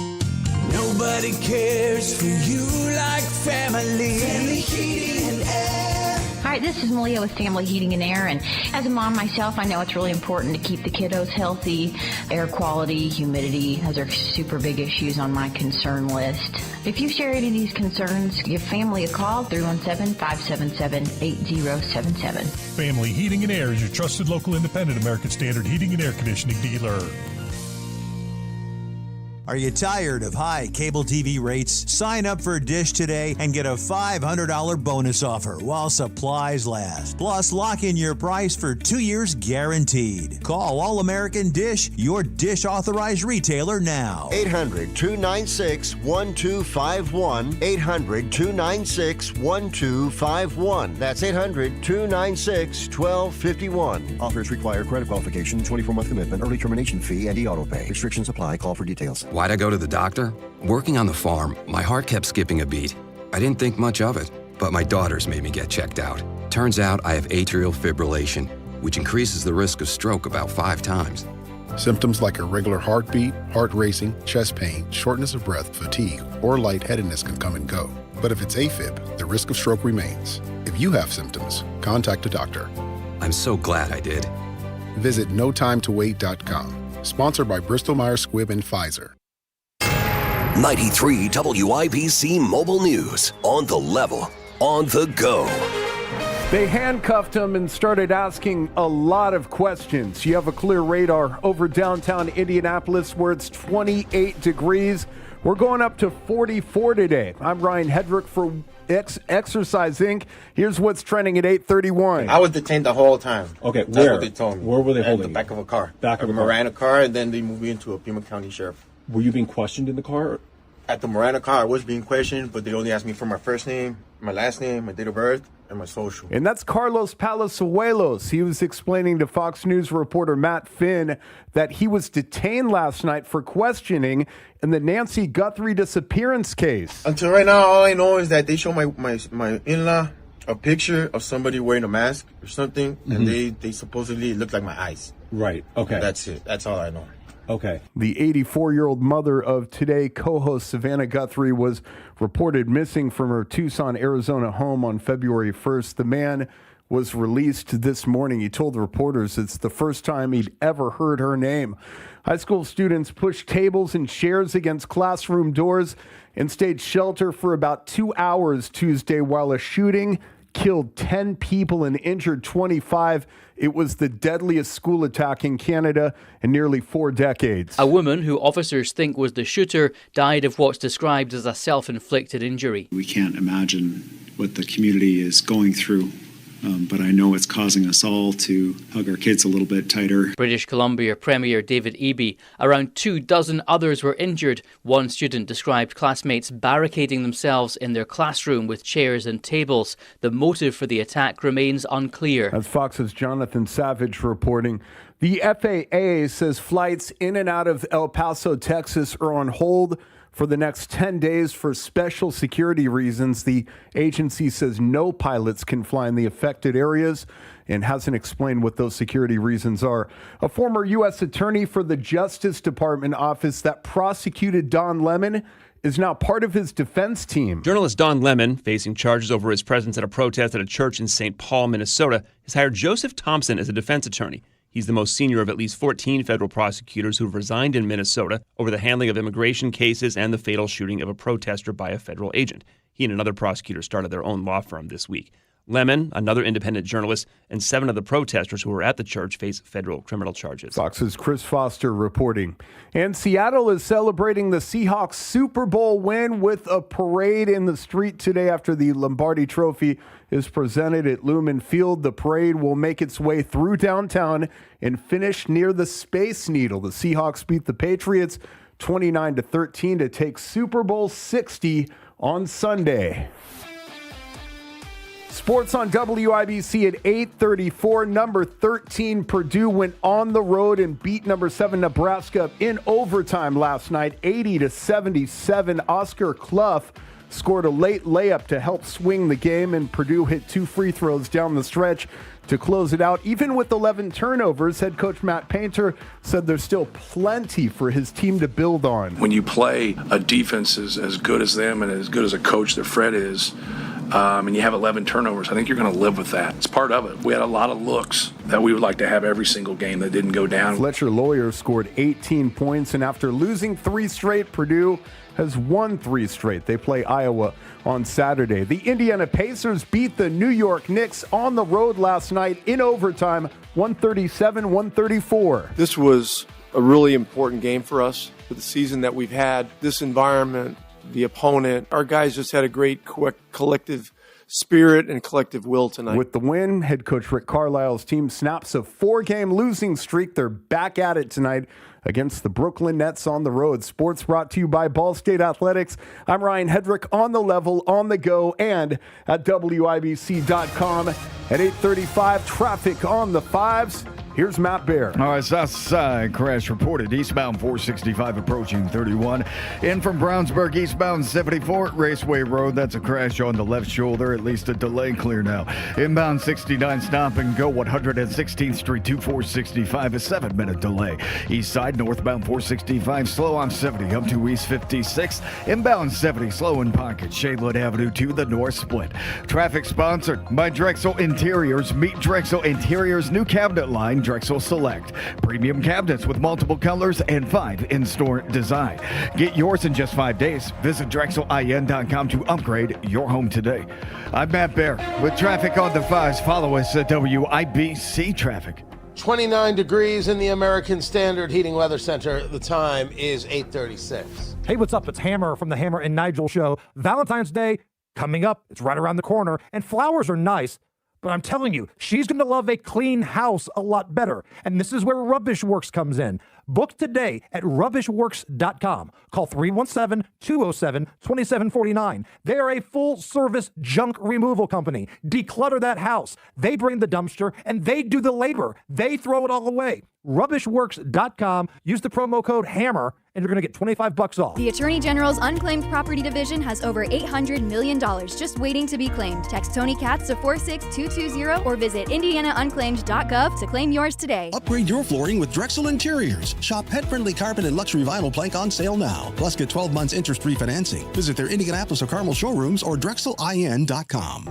Nobody cares for you like family. Family Heating and Air. Hi, this is Malia with Family Heating and Air, and as a mom myself, I know it's really important to keep the kiddos healthy. Air quality, humidity, those are super big issues on my concern list. If you share any of these concerns, give Family a call, 317-577-8077. Family Heating and Air is your trusted local independent American Standard heating and air conditioning dealer. Are you tired of high cable TV rates? Sign up for Dish today and get a $500 bonus offer while supplies last. Plus, lock in your price for 2 years guaranteed. Call All American Dish, your Dish authorized retailer now. 800-296-1251. 800-296-1251. That's 800-296-1251. Offers require credit qualification, 24-month commitment, early termination fee, and e-auto pay. Restrictions apply. Call for details. Why'd I go to the doctor? Working on the farm, my heart kept skipping a beat. I didn't think much of it, but my daughters made me get checked out. Turns out I have atrial fibrillation, which increases the risk of stroke about 5 times. Symptoms like irregular heartbeat, heart racing, chest pain, shortness of breath, fatigue, or lightheadedness can come and go. But if it's AFib, the risk of stroke remains. If you have symptoms, contact a doctor. I'm so glad I did. Visit notimetowait.com. Sponsored by Bristol-Myers Squibb and Pfizer. 93 WIBC Mobile News. On the level, on the go. They handcuffed him and started asking a lot of questions. You have a clear radar over downtown Indianapolis where it's 28 degrees. We're going up to 44 today. I'm Ryan Hedrick for Exercise Inc. Here's what's trending at 8:31. I was detained the whole time. Okay, That's where? what they told me. Where were they At holding the you? back of a car. Back of a Miranda car, and then they moved me into a Pima County Sheriff. Were you being questioned in the car? At the Miranda car, I was being questioned, but they only asked me for my first name, my last name, my date of birth, and my social. And that's Carlos Palazuelos. He was explaining to Fox News reporter Matt Finn that he was detained last night for questioning in the Nancy Guthrie disappearance case. Until right now, all I know is that they show my in-law a picture of somebody wearing a mask or something, and they supposedly look like my eyes. Right, okay. That's it. That's all I know. Okay. The 84-year-old mother of Today co-host Savannah Guthrie was reported missing from her Tucson, Arizona home on February 1st. The man was released this morning. He told reporters it's the first time he'd ever heard her name. High school students pushed tables and chairs against classroom doors and stayed shelter for about 2 hours Tuesday while a shooting killed 10 people and injured 25. It was the deadliest school attack in Canada in nearly 4 decades. A woman who officers think was the shooter died of what's described as a self-inflicted injury. We can't imagine what the community is going through, but I know it's causing us all to hug our kids a little bit tighter. British Columbia Premier David Eby. Around 24 others were injured. One student described classmates barricading themselves in their classroom with chairs and tables. The motive for the attack remains unclear. As Fox's Jonathan Savage reporting, The FAA says flights in and out of El Paso, Texas are on hold for the next 10 days for special security reasons. The agency says no pilots can fly in the affected areas and hasn't explained what those security reasons are. A former U.S. attorney for the Justice Department office that prosecuted Don Lemon is now part of his defense team. Journalist Don Lemon, facing charges over his presence at a protest at a church in St. Paul, Minnesota, has hired Joseph Thompson as a defense attorney. He's the most senior of at least 14 federal prosecutors who've resigned in Minnesota over the handling of immigration cases and the fatal shooting of a protester by a federal agent. He and another prosecutor started their own law firm this week. Lemon, another independent journalist, and 7 of the protesters who were at the church face federal criminal charges. Fox's Chris Foster reporting. And Seattle is celebrating the Seahawks Super Bowl win with a parade in the street today after the Lombardi Trophy is presented at Lumen Field. The parade will make its way through downtown and finish near the Space Needle. The Seahawks beat the Patriots 29-13 to take Super Bowl 60 on Sunday. Sports on WIBC at 8:34. Number 13 Purdue went on the road and beat number 7 Nebraska in overtime last night, 80-77. Oscar Clough scored a late layup to help swing the game, and Purdue hit 2 free throws down the stretch to close it out. Even with 11 turnovers, head coach Matt Painter said there's still plenty for his team to build on. When you play a defense as good as them and as good as a coach that Fred is, and you have 11 turnovers, I think you're going to live with that. It's part of it. We had a lot of looks that we would like to have every single game that didn't go down. Fletcher Lawyer scored 18 points, and after losing 3 straight, Purdue has won 3 straight. They play Iowa on Saturday. The Indiana Pacers beat the New York Knicks on the road last night in overtime, 137-134. This was a really important game for us, for the season that we've had. This environment, the opponent, our guys just had a great collective spirit and collective will tonight. With the win, head coach Rick Carlisle's team snaps a 4-game losing streak. They're back at it tonight against the Brooklyn Nets on the road. Sports brought to you by Ball State Athletics. I'm Ryan Hedrick, on the level, on the go, and at WIBC.com. At 8:35, traffic on the 5s. Here's Matt Bear. All right, south side crash reported. Eastbound 465 approaching 31. In from Brownsburg, eastbound 74 Raceway Road. That's a crash on the left shoulder. At least a delay clear now. Inbound 69 stop and go 116th Street to 465. A 7-minute delay. East side northbound 465 slow on 70 up to East 56. Inbound 70 slow in pocket. Shadewood Avenue to the north split. Traffic sponsored by Drexel Interiors. Meet Drexel Interiors new cabinet line. Drexel Select. Premium cabinets with multiple colors and 5 in-store design. Get yours in just 5 days. Visit DrexelIN.com to upgrade your home today. I'm Matt Bear with traffic on the 5s. Follow us at WIBC Traffic. 29 degrees in the American Standard Heating Weather Center. The time is 8:36. Hey, what's up? It's Hammer from the Hammer and Nigel Show. Valentine's Day coming up. It's right around the corner, and flowers are nice. But I'm telling you, she's going to love a clean house a lot better. And this is where Rubbish Works comes in. Book today at rubbishworks.com. Call 317-207-2749. They are a full-service junk removal company. Declutter that house. They bring the dumpster, and they do the labor. They throw it all away. Rubbishworks.com. Use the promo code HAMMER, and you're going to get $25 off. The Attorney General's Unclaimed Property Division has over $800 million just waiting to be claimed. Text Tony Katz to 46220 or visit indianaunclaimed.gov to claim yours today. Upgrade your flooring with Drexel Interiors. Shop pet-friendly carpet and luxury vinyl plank on sale now. Plus, get 12 months interest-free financing. Visit their Indianapolis or Carmel showrooms or DrexelIN.com.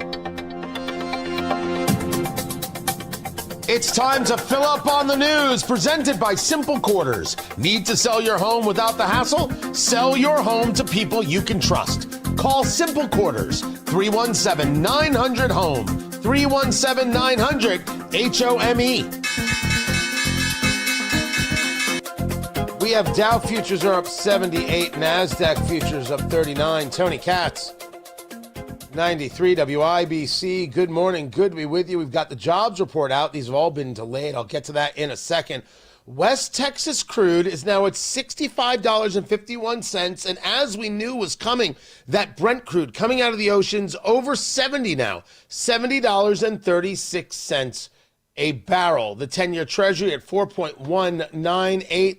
It's time to fill up on the news, presented by Simple Quarters. Need to sell your home without the hassle? Sell your home to people you can trust. Call Simple Quarters, 317-900-HOME, 317-900-HOME. We have Dow futures are up 78, NASDAQ futures up 39. Tony Katz, 93 WIBC. Good morning. Good to be with you. We've got the jobs report out. These have all been delayed. I'll get to that in a second. West Texas crude is now at $65.51. And as we knew was coming, that Brent crude coming out of the oceans over 70 now, $70.36 a barrel. The 10-year Treasury at 4.198.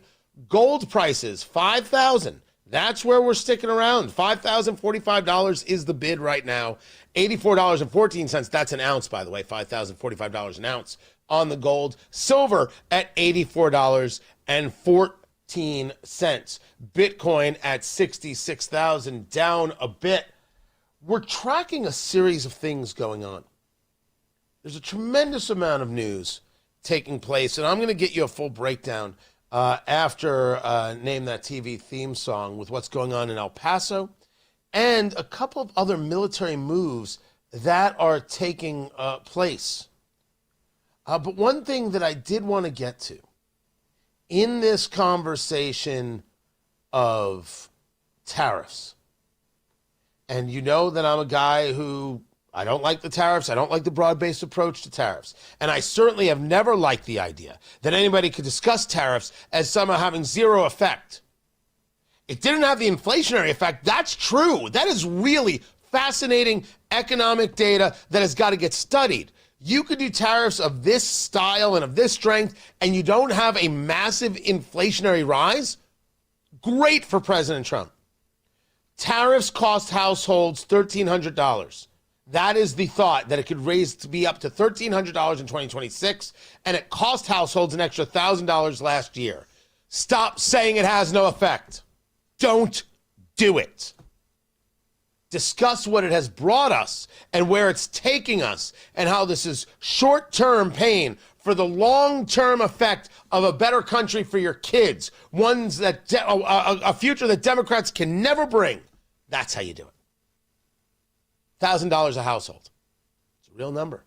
Gold prices, $5,000. That's where we're sticking around. $5,045 is the bid right now. $84.14. That's an ounce, by the way. $5,045 an ounce on the gold. Silver at $84.14. Bitcoin at 66,000, down a bit. We're tracking a series of things going on. There's a tremendous amount of news taking place, and I'm going to get you a full breakdown after Name That TV theme song with what's going on in El Paso and a couple of other military moves that are taking place. But one thing that I did want to get to in this conversation of tariffs, and you know that I'm a guy who I don't like the tariffs. I don't like the broad-based approach to tariffs. And I certainly have never liked the idea that anybody could discuss tariffs as somehow having zero effect. It didn't have the inflationary effect. That's true. That is really fascinating economic data that has got to get studied. You could do tariffs of this style and of this strength, and you don't have a massive inflationary rise? Great for President Trump. Tariffs cost households $1,300. That is the thought, that it could raise to be up to $1,300 in 2026, and it cost households an extra $1,000 last year. Stop saying it has no effect. Don't do it. Discuss what it has brought us and where it's taking us and how this is short-term pain for the long-term effect of a better country for your kids, ones that a future that Democrats can never bring. That's how you do it. $1,000 a household. It's a real number.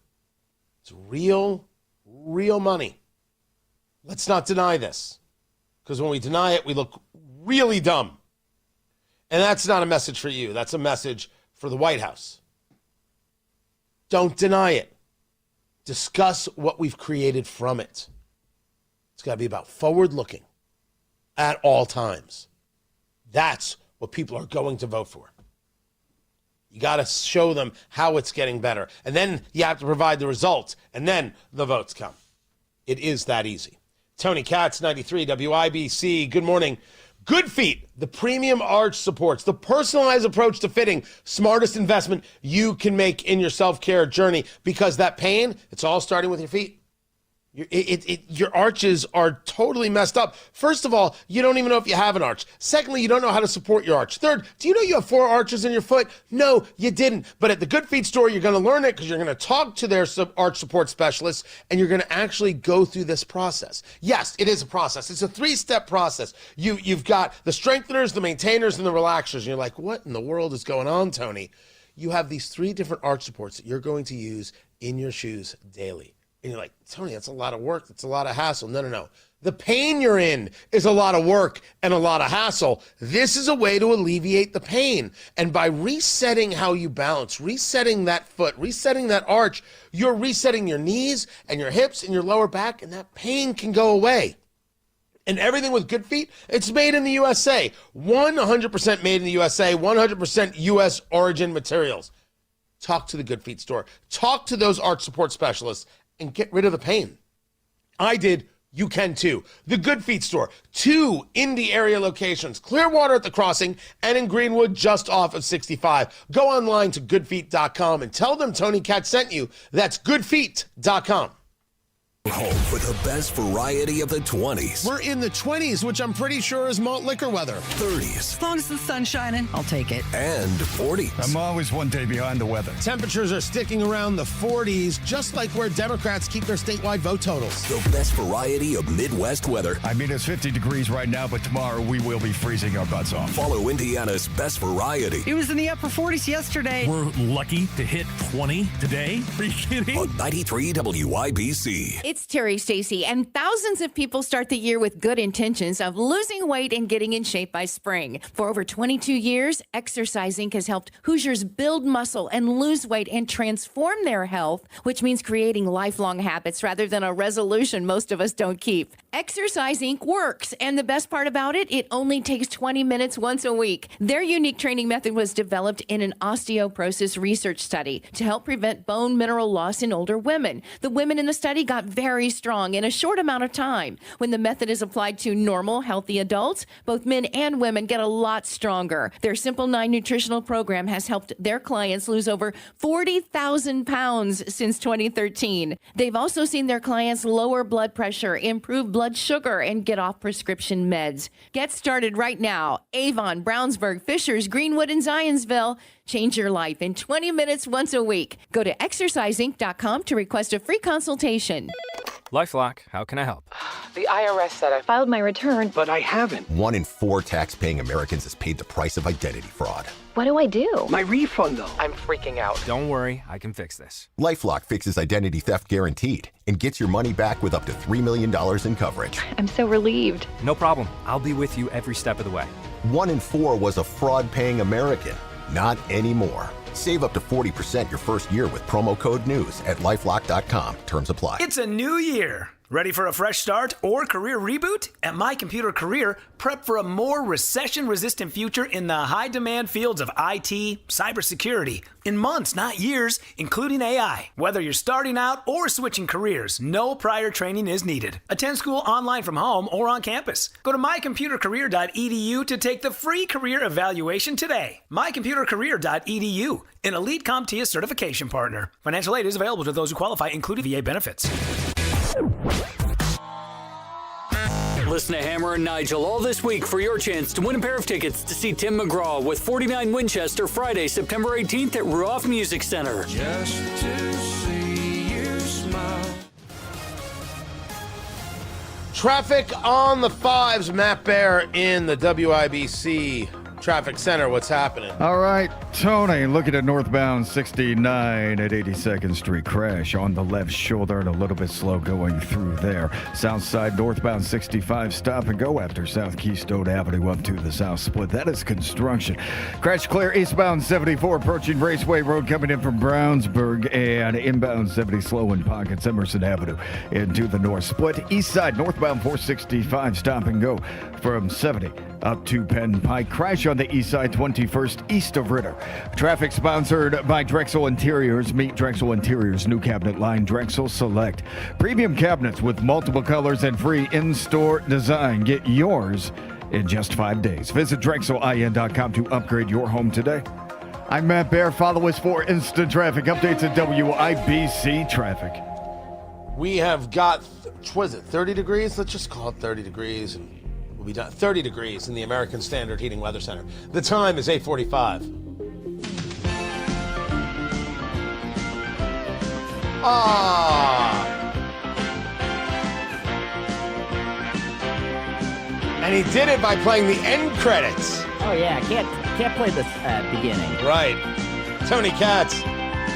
It's real money. Let's not deny this, because when we deny it, we look really dumb. And that's not a message for you. That's a message for the White House. Don't deny it. Discuss what we've created from it. It's got to be about forward looking at all times. That's what people are going to vote for. You got to show them how it's getting better. And then you have to provide the results. And then the votes come. It is that easy. Tony Katz, 93 WIBC. Good morning. Good Feet, the premium arch supports, the personalized approach to fitting, smartest investment you can make in your self-care journey, because that pain, it's all starting with your feet. Your arches are totally messed up. First of all, you don't even know if you have an arch. Secondly, you don't know how to support your arch. Third, do you know you have 4 arches in your foot? No, you didn't. But at the Good Feet store, you're going to learn it, because you're going to talk to their arch support specialists, and you're going to actually go through this process. Yes, it is a process. It's a 3-step process. You've got the strengtheners, the maintainers, and the relaxers. And you're like, what in the world is going on, Tony? You have these 3 different arch supports that you're going to use in your shoes daily. And you're like, Tony, that's a lot of work. That's a lot of hassle. No. The pain you're in is a lot of work and a lot of hassle. This is a way to alleviate the pain. And by resetting how you balance, resetting that foot, resetting that arch, you're resetting your knees and your hips and your lower back, and that pain can go away. And everything with Good Feet, it's made in the USA. 100% made in the USA, 100% U.S. origin materials. Talk to the Good Feet store. Talk to those arch support specialists and get rid of the pain. I did. You can too. The Good Feet store. 2 Indy area locations. Clearwater at the Crossing and in Greenwood just off of 65. Go online to goodfeet.com and tell them Tony Katz sent you. That's goodfeet.com. Home for the best variety of the 20s. We're in the 20s, which I'm pretty sure is malt liquor weather. 30s. As long as the sun's shining, I'll take it. And 40s. I'm always one day behind the weather. Temperatures are sticking around the 40s, just like where Democrats keep their statewide vote totals. The best variety of Midwest weather. I mean, it's 50 degrees right now, but tomorrow we will be freezing our butts off. Follow Indiana's best variety. It was in the upper 40s yesterday. We're lucky to hit 20 today. Are you kidding? On 93 WIBC. It's Terry Stacy, and thousands of people start the year with good intentions of losing weight and getting in shape by spring. For over 22 years, Exercising has helped Hoosiers build muscle and lose weight and transform their health, which means creating lifelong habits rather than a resolution most of us don't keep. Exercise Inc. works, and the best part about it, it only takes 20 minutes once a week. Their unique training method was developed in an osteoporosis research study to help prevent bone mineral loss in older women. The women in the study got very strong in a short amount of time. When the method is applied to normal, healthy adults, both men and women get a lot stronger. Their Simple 9 nutritional program has helped their clients lose over 40,000 pounds since 2013. They've also seen their clients lower blood pressure, improve blood sugar, and get off prescription meds. Get started right now. Avon, Brownsburg, Fishers, Greenwood, and Zionsville. Change your life in 20 minutes once a week. Go to exerciseinc.com to request a free consultation. LifeLock, how can I help? The IRS said I filed my return, But I haven't. 1 in 4 tax-paying Americans has paid the price of identity fraud. What do I do? My refund, though. I'm freaking out. Don't worry, I can fix this. LifeLock fixes identity theft guaranteed and gets your money back with up to $3 million in coverage. I'm so relieved. No problem. I'll be with you every step of the way. 1 in 4 was a fraud-paying American. Not anymore. Save up to 40% your first year with promo code NEWS at LifeLock.com. Terms apply. It's a new year. Ready for a fresh start or career reboot? At My Computer Career, prep for a more recession-resistant future in the high-demand fields of IT, cybersecurity, in months, not years, including AI. Whether you're starting out or switching careers, no prior training is needed. Attend school online from home or on campus. Go to mycomputercareer.edu to take the free career evaluation today. mycomputercareer.edu, an elite CompTIA certification partner. Financial aid is available to those who qualify, including VA benefits. Listen to Hammer and Nigel all this week for your chance to win a pair of tickets to see Tim McGraw with 49 Winchester Friday, September 18th at Ruoff Music Center. Just to see you smile. Traffic on the 5s. Matt Bear in the WIBC Traffic Center. What's happening? All right, Tony, looking at northbound 69 at 82nd Street. Crash on the left shoulder and a little bit slow going through there. South side, northbound 65, stop and go after South Keystone Avenue up to the south split. That is construction. Crash clear eastbound 74, approaching Raceway Road, coming in from Brownsburg, and inbound 70 slow in pockets, Emerson Avenue into the north split. East side, northbound 465, stop and go from 70 up to Penn Pike. Crash on the east side, 21st east of Ritter. Traffic sponsored by Drexel Interiors. Meet Drexel Interiors new cabinet line, Drexel Select. Premium cabinets with multiple colors and free in-store design. Get yours in just 5 days. Visit DrexelIN.com to upgrade your home today. I'm Matt Bear. Follow us for instant traffic updates at WIBC Traffic. We have got, what is it, 30 degrees? Let's just call it 30 degrees. And we'll be done. 30 degrees in the American Standard Heating Weather Center. The time is 8:45. And he did it by playing the end credits. Oh yeah, can't play the beginning. Right. Tony Katz,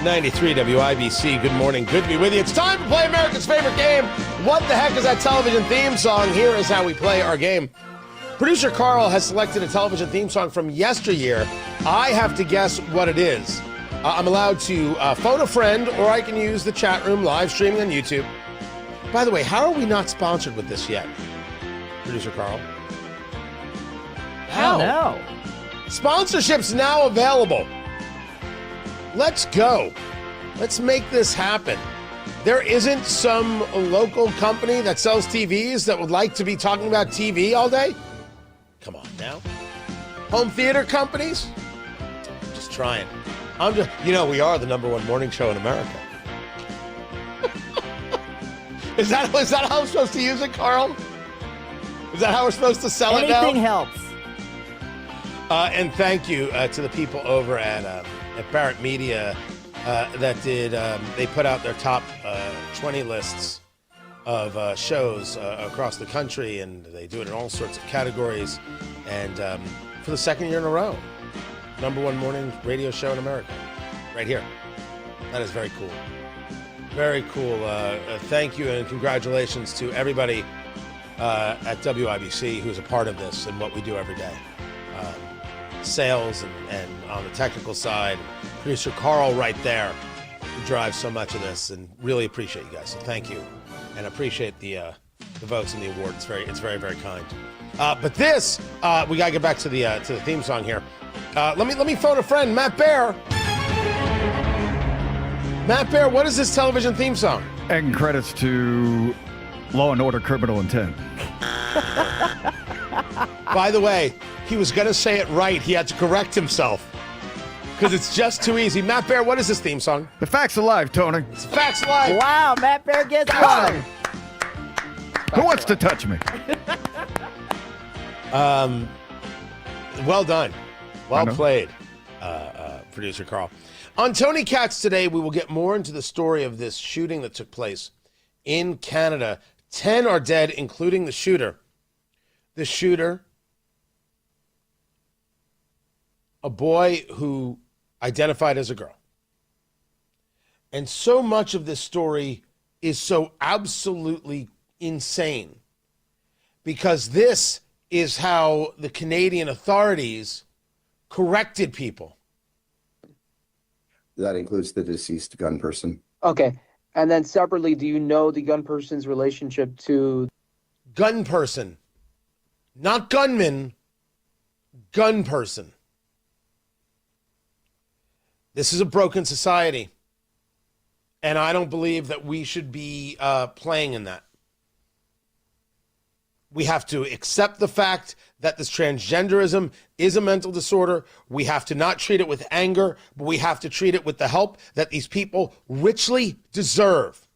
93 WIBC. Good morning. Good to be with you. It's time to play America's favorite game. What the heck is that television theme song? Here is how we play our game. Producer Carl has selected a television theme song from yesteryear. I have to guess what it is. I'm allowed to phone a friend, or I can use the chat room live streaming on YouTube. By the way, how are we not sponsored with this yet, Producer Carl? How? No. Sponsorship's now available. Let's go. Let's make this happen. There isn't some local company that sells TVs that would like to be talking about TV all day? Come on now. Home theater companies? Just trying. We are the #1 morning show in America. Is that how I'm supposed to use it, Carl? Is that how we're supposed to sell it now? Anything helps. And thank you to the people over at Barrett Media that did. They put out their top 20 lists of shows across the country, and they do it in all sorts of categories. And for the second year in a row, #1 morning radio show in America, right here. That is very cool. Very cool. Thank you and congratulations to everybody at WIBC who's a part of this and what we do every day. Sales and on the technical side, producer Carl right there, who drives so much of this, and really appreciate you guys. So thank you, and appreciate the the votes and the award. It's very, very kind. But this, we gotta get back to the theme song here. Let me phone a friend, Matt Bear. Matt Bear, what is this television theme song? And credits to Law and Order Criminal Intent. By the way, he was going to say it right. He had to correct himself because it's just too easy. Matt Bear, what is this theme song? The Facts Alive, Tony. It's Facts Alive. Wow, Matt Bear gets one. Who wants to touch me? Well done. Well played, producer Carl. On Tony Katz today, we will get more into the story of this shooting that took place in Canada. 10 are dead, including the shooter. The shooter, a boy who identified as a girl. And so much of this story is so absolutely insane because this is how the Canadian authorities corrected people. That includes the deceased gun person. Okay. And then separately, do you know the gun person's relationship to... Gun person. Not gunman. Gun person. This is a broken society. And I don't believe that we should be playing in that. We have to accept the fact that this transgenderism is a mental disorder. We have to not treat it with anger, but we have to treat it with the help that these people richly deserve.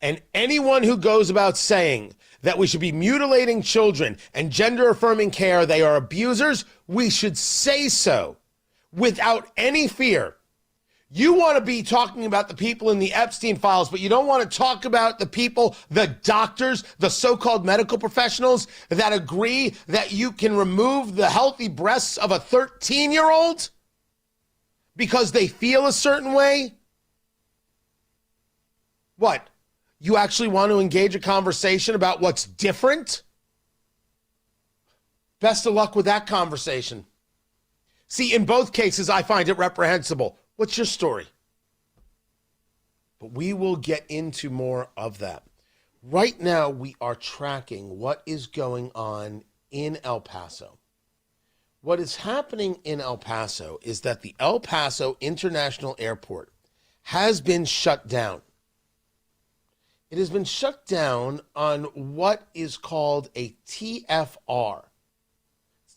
And anyone who goes about saying that we should be mutilating children and gender-affirming care, they are abusers, we should say so without any fear. You want to be talking about the people in the Epstein files, but you don't want to talk about the people, the doctors, the so-called medical professionals that agree that you can remove the healthy breasts of a 13-year-old because they feel a certain way? What? You actually want to engage a conversation about what's different? Best of luck with that conversation. See, in both cases, I find it reprehensible. What's your story? But we will get into more of that. Right now, we are tracking what is going on in El Paso. What is happening in El Paso is that the El Paso International Airport has been shut down. It has been shut down on what is called a TFR,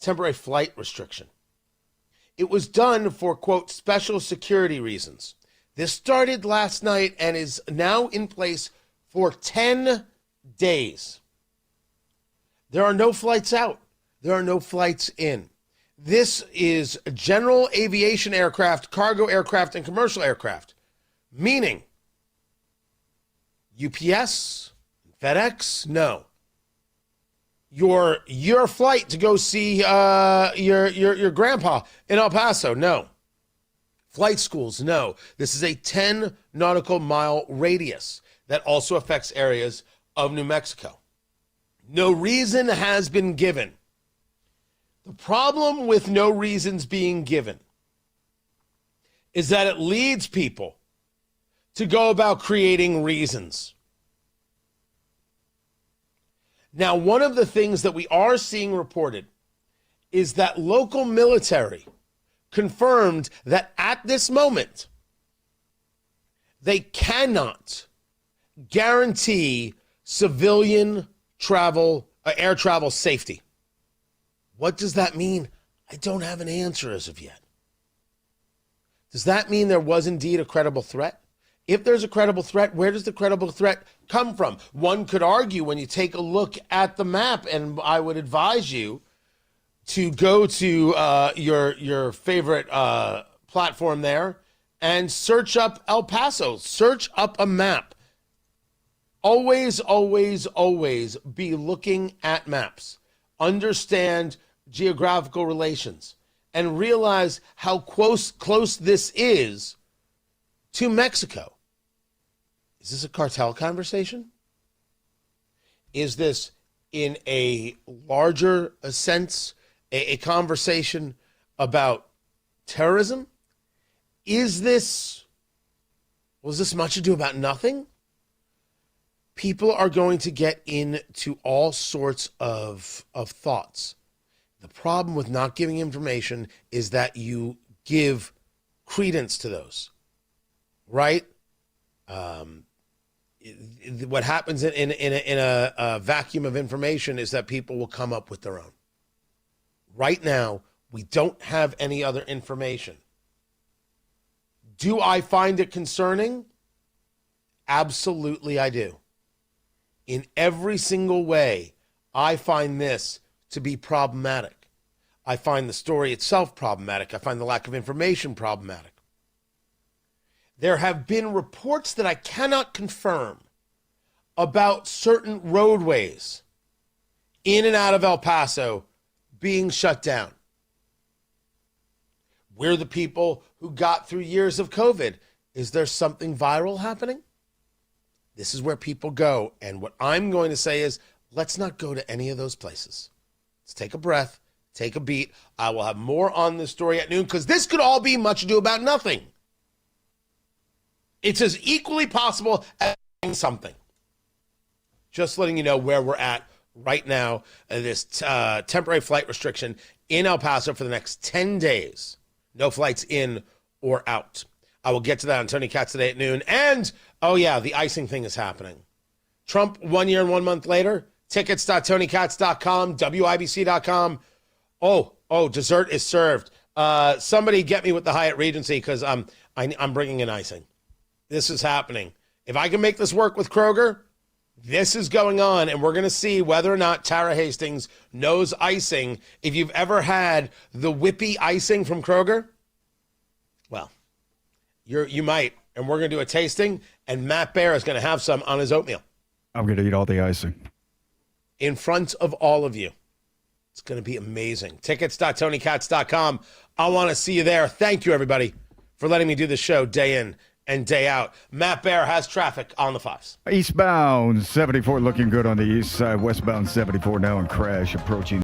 temporary flight restriction. It was done for, quote, special security reasons. This started last night and is now in place for 10 days. There are no flights out. There are no flights in. This is general aviation aircraft, cargo aircraft, and commercial aircraft, meaning UPS, FedEx, no. Your flight to go see your grandpa in El Paso, no. Flight schools, no. This is a 10 nautical mile radius that also affects areas of New Mexico. No reason has been given. The problem with no reasons being given is that it leads people to go about creating reasons. Now, one of the things that we are seeing reported is that local military confirmed that at this moment, they cannot guarantee civilian travel, air travel safety. What does that mean? I don't have an answer as of yet. Does that mean there was indeed a credible threat? If there's a credible threat, where does the credible threat come from? One could argue when you take a look at the map, and I would advise you to go to your favorite platform there and search up El Paso. Search up a map. Always, always, always be looking at maps. Understand geographical relations and realize how close this is to Mexico. Is this a cartel conversation? Is this, in a larger sense, a conversation about terrorism? Was this much ado about nothing? People are going to get into all sorts of thoughts. The problem with not giving information is that you give credence to those, right? What happens in a vacuum of information is that people will come up with their own. Right now, we don't have any other information. Do I find it concerning? Absolutely, I do. In every single way, I find this to be problematic. I find the story itself problematic. I find the lack of information problematic. There have been reports that I cannot confirm about certain roadways in and out of El Paso being shut down. We're the people who got through years of COVID. Is there something viral happening? This is where people go. And what I'm going to say is, let's not go to any of those places. Let's take a breath, take a beat. I will have more on this story at noon because this could all be much ado about nothing. It's as equally possible as doing something. Just letting you know where we're at right now. This temporary flight restriction in El Paso for the next 10 days. No flights in or out. I will get to that on Tony Katz today at noon. And, oh yeah, the icing thing is happening. Trump 1 year and 1 month later. Tickets.tonykatz.com, WIBC.com. Oh, dessert is served. Somebody get me with the Hyatt Regency because I'm bringing in icing. This is happening. If I can make this work with Kroger, this is going on, and we're going to see whether or not Tara Hastings knows icing. If you've ever had the whippy icing from Kroger, well, you might, and we're going to do a tasting, and Matt Bear is going to have some on his oatmeal. I'm going to eat all the icing. In front of all of you. It's going to be amazing. Tickets.tonykatz.com. I want to see you there. Thank you, everybody, for letting me do this show day in and day out. Matt Bear has traffic on the 5s. Eastbound 74 looking good on the east side. Westbound 74 now in crash approaching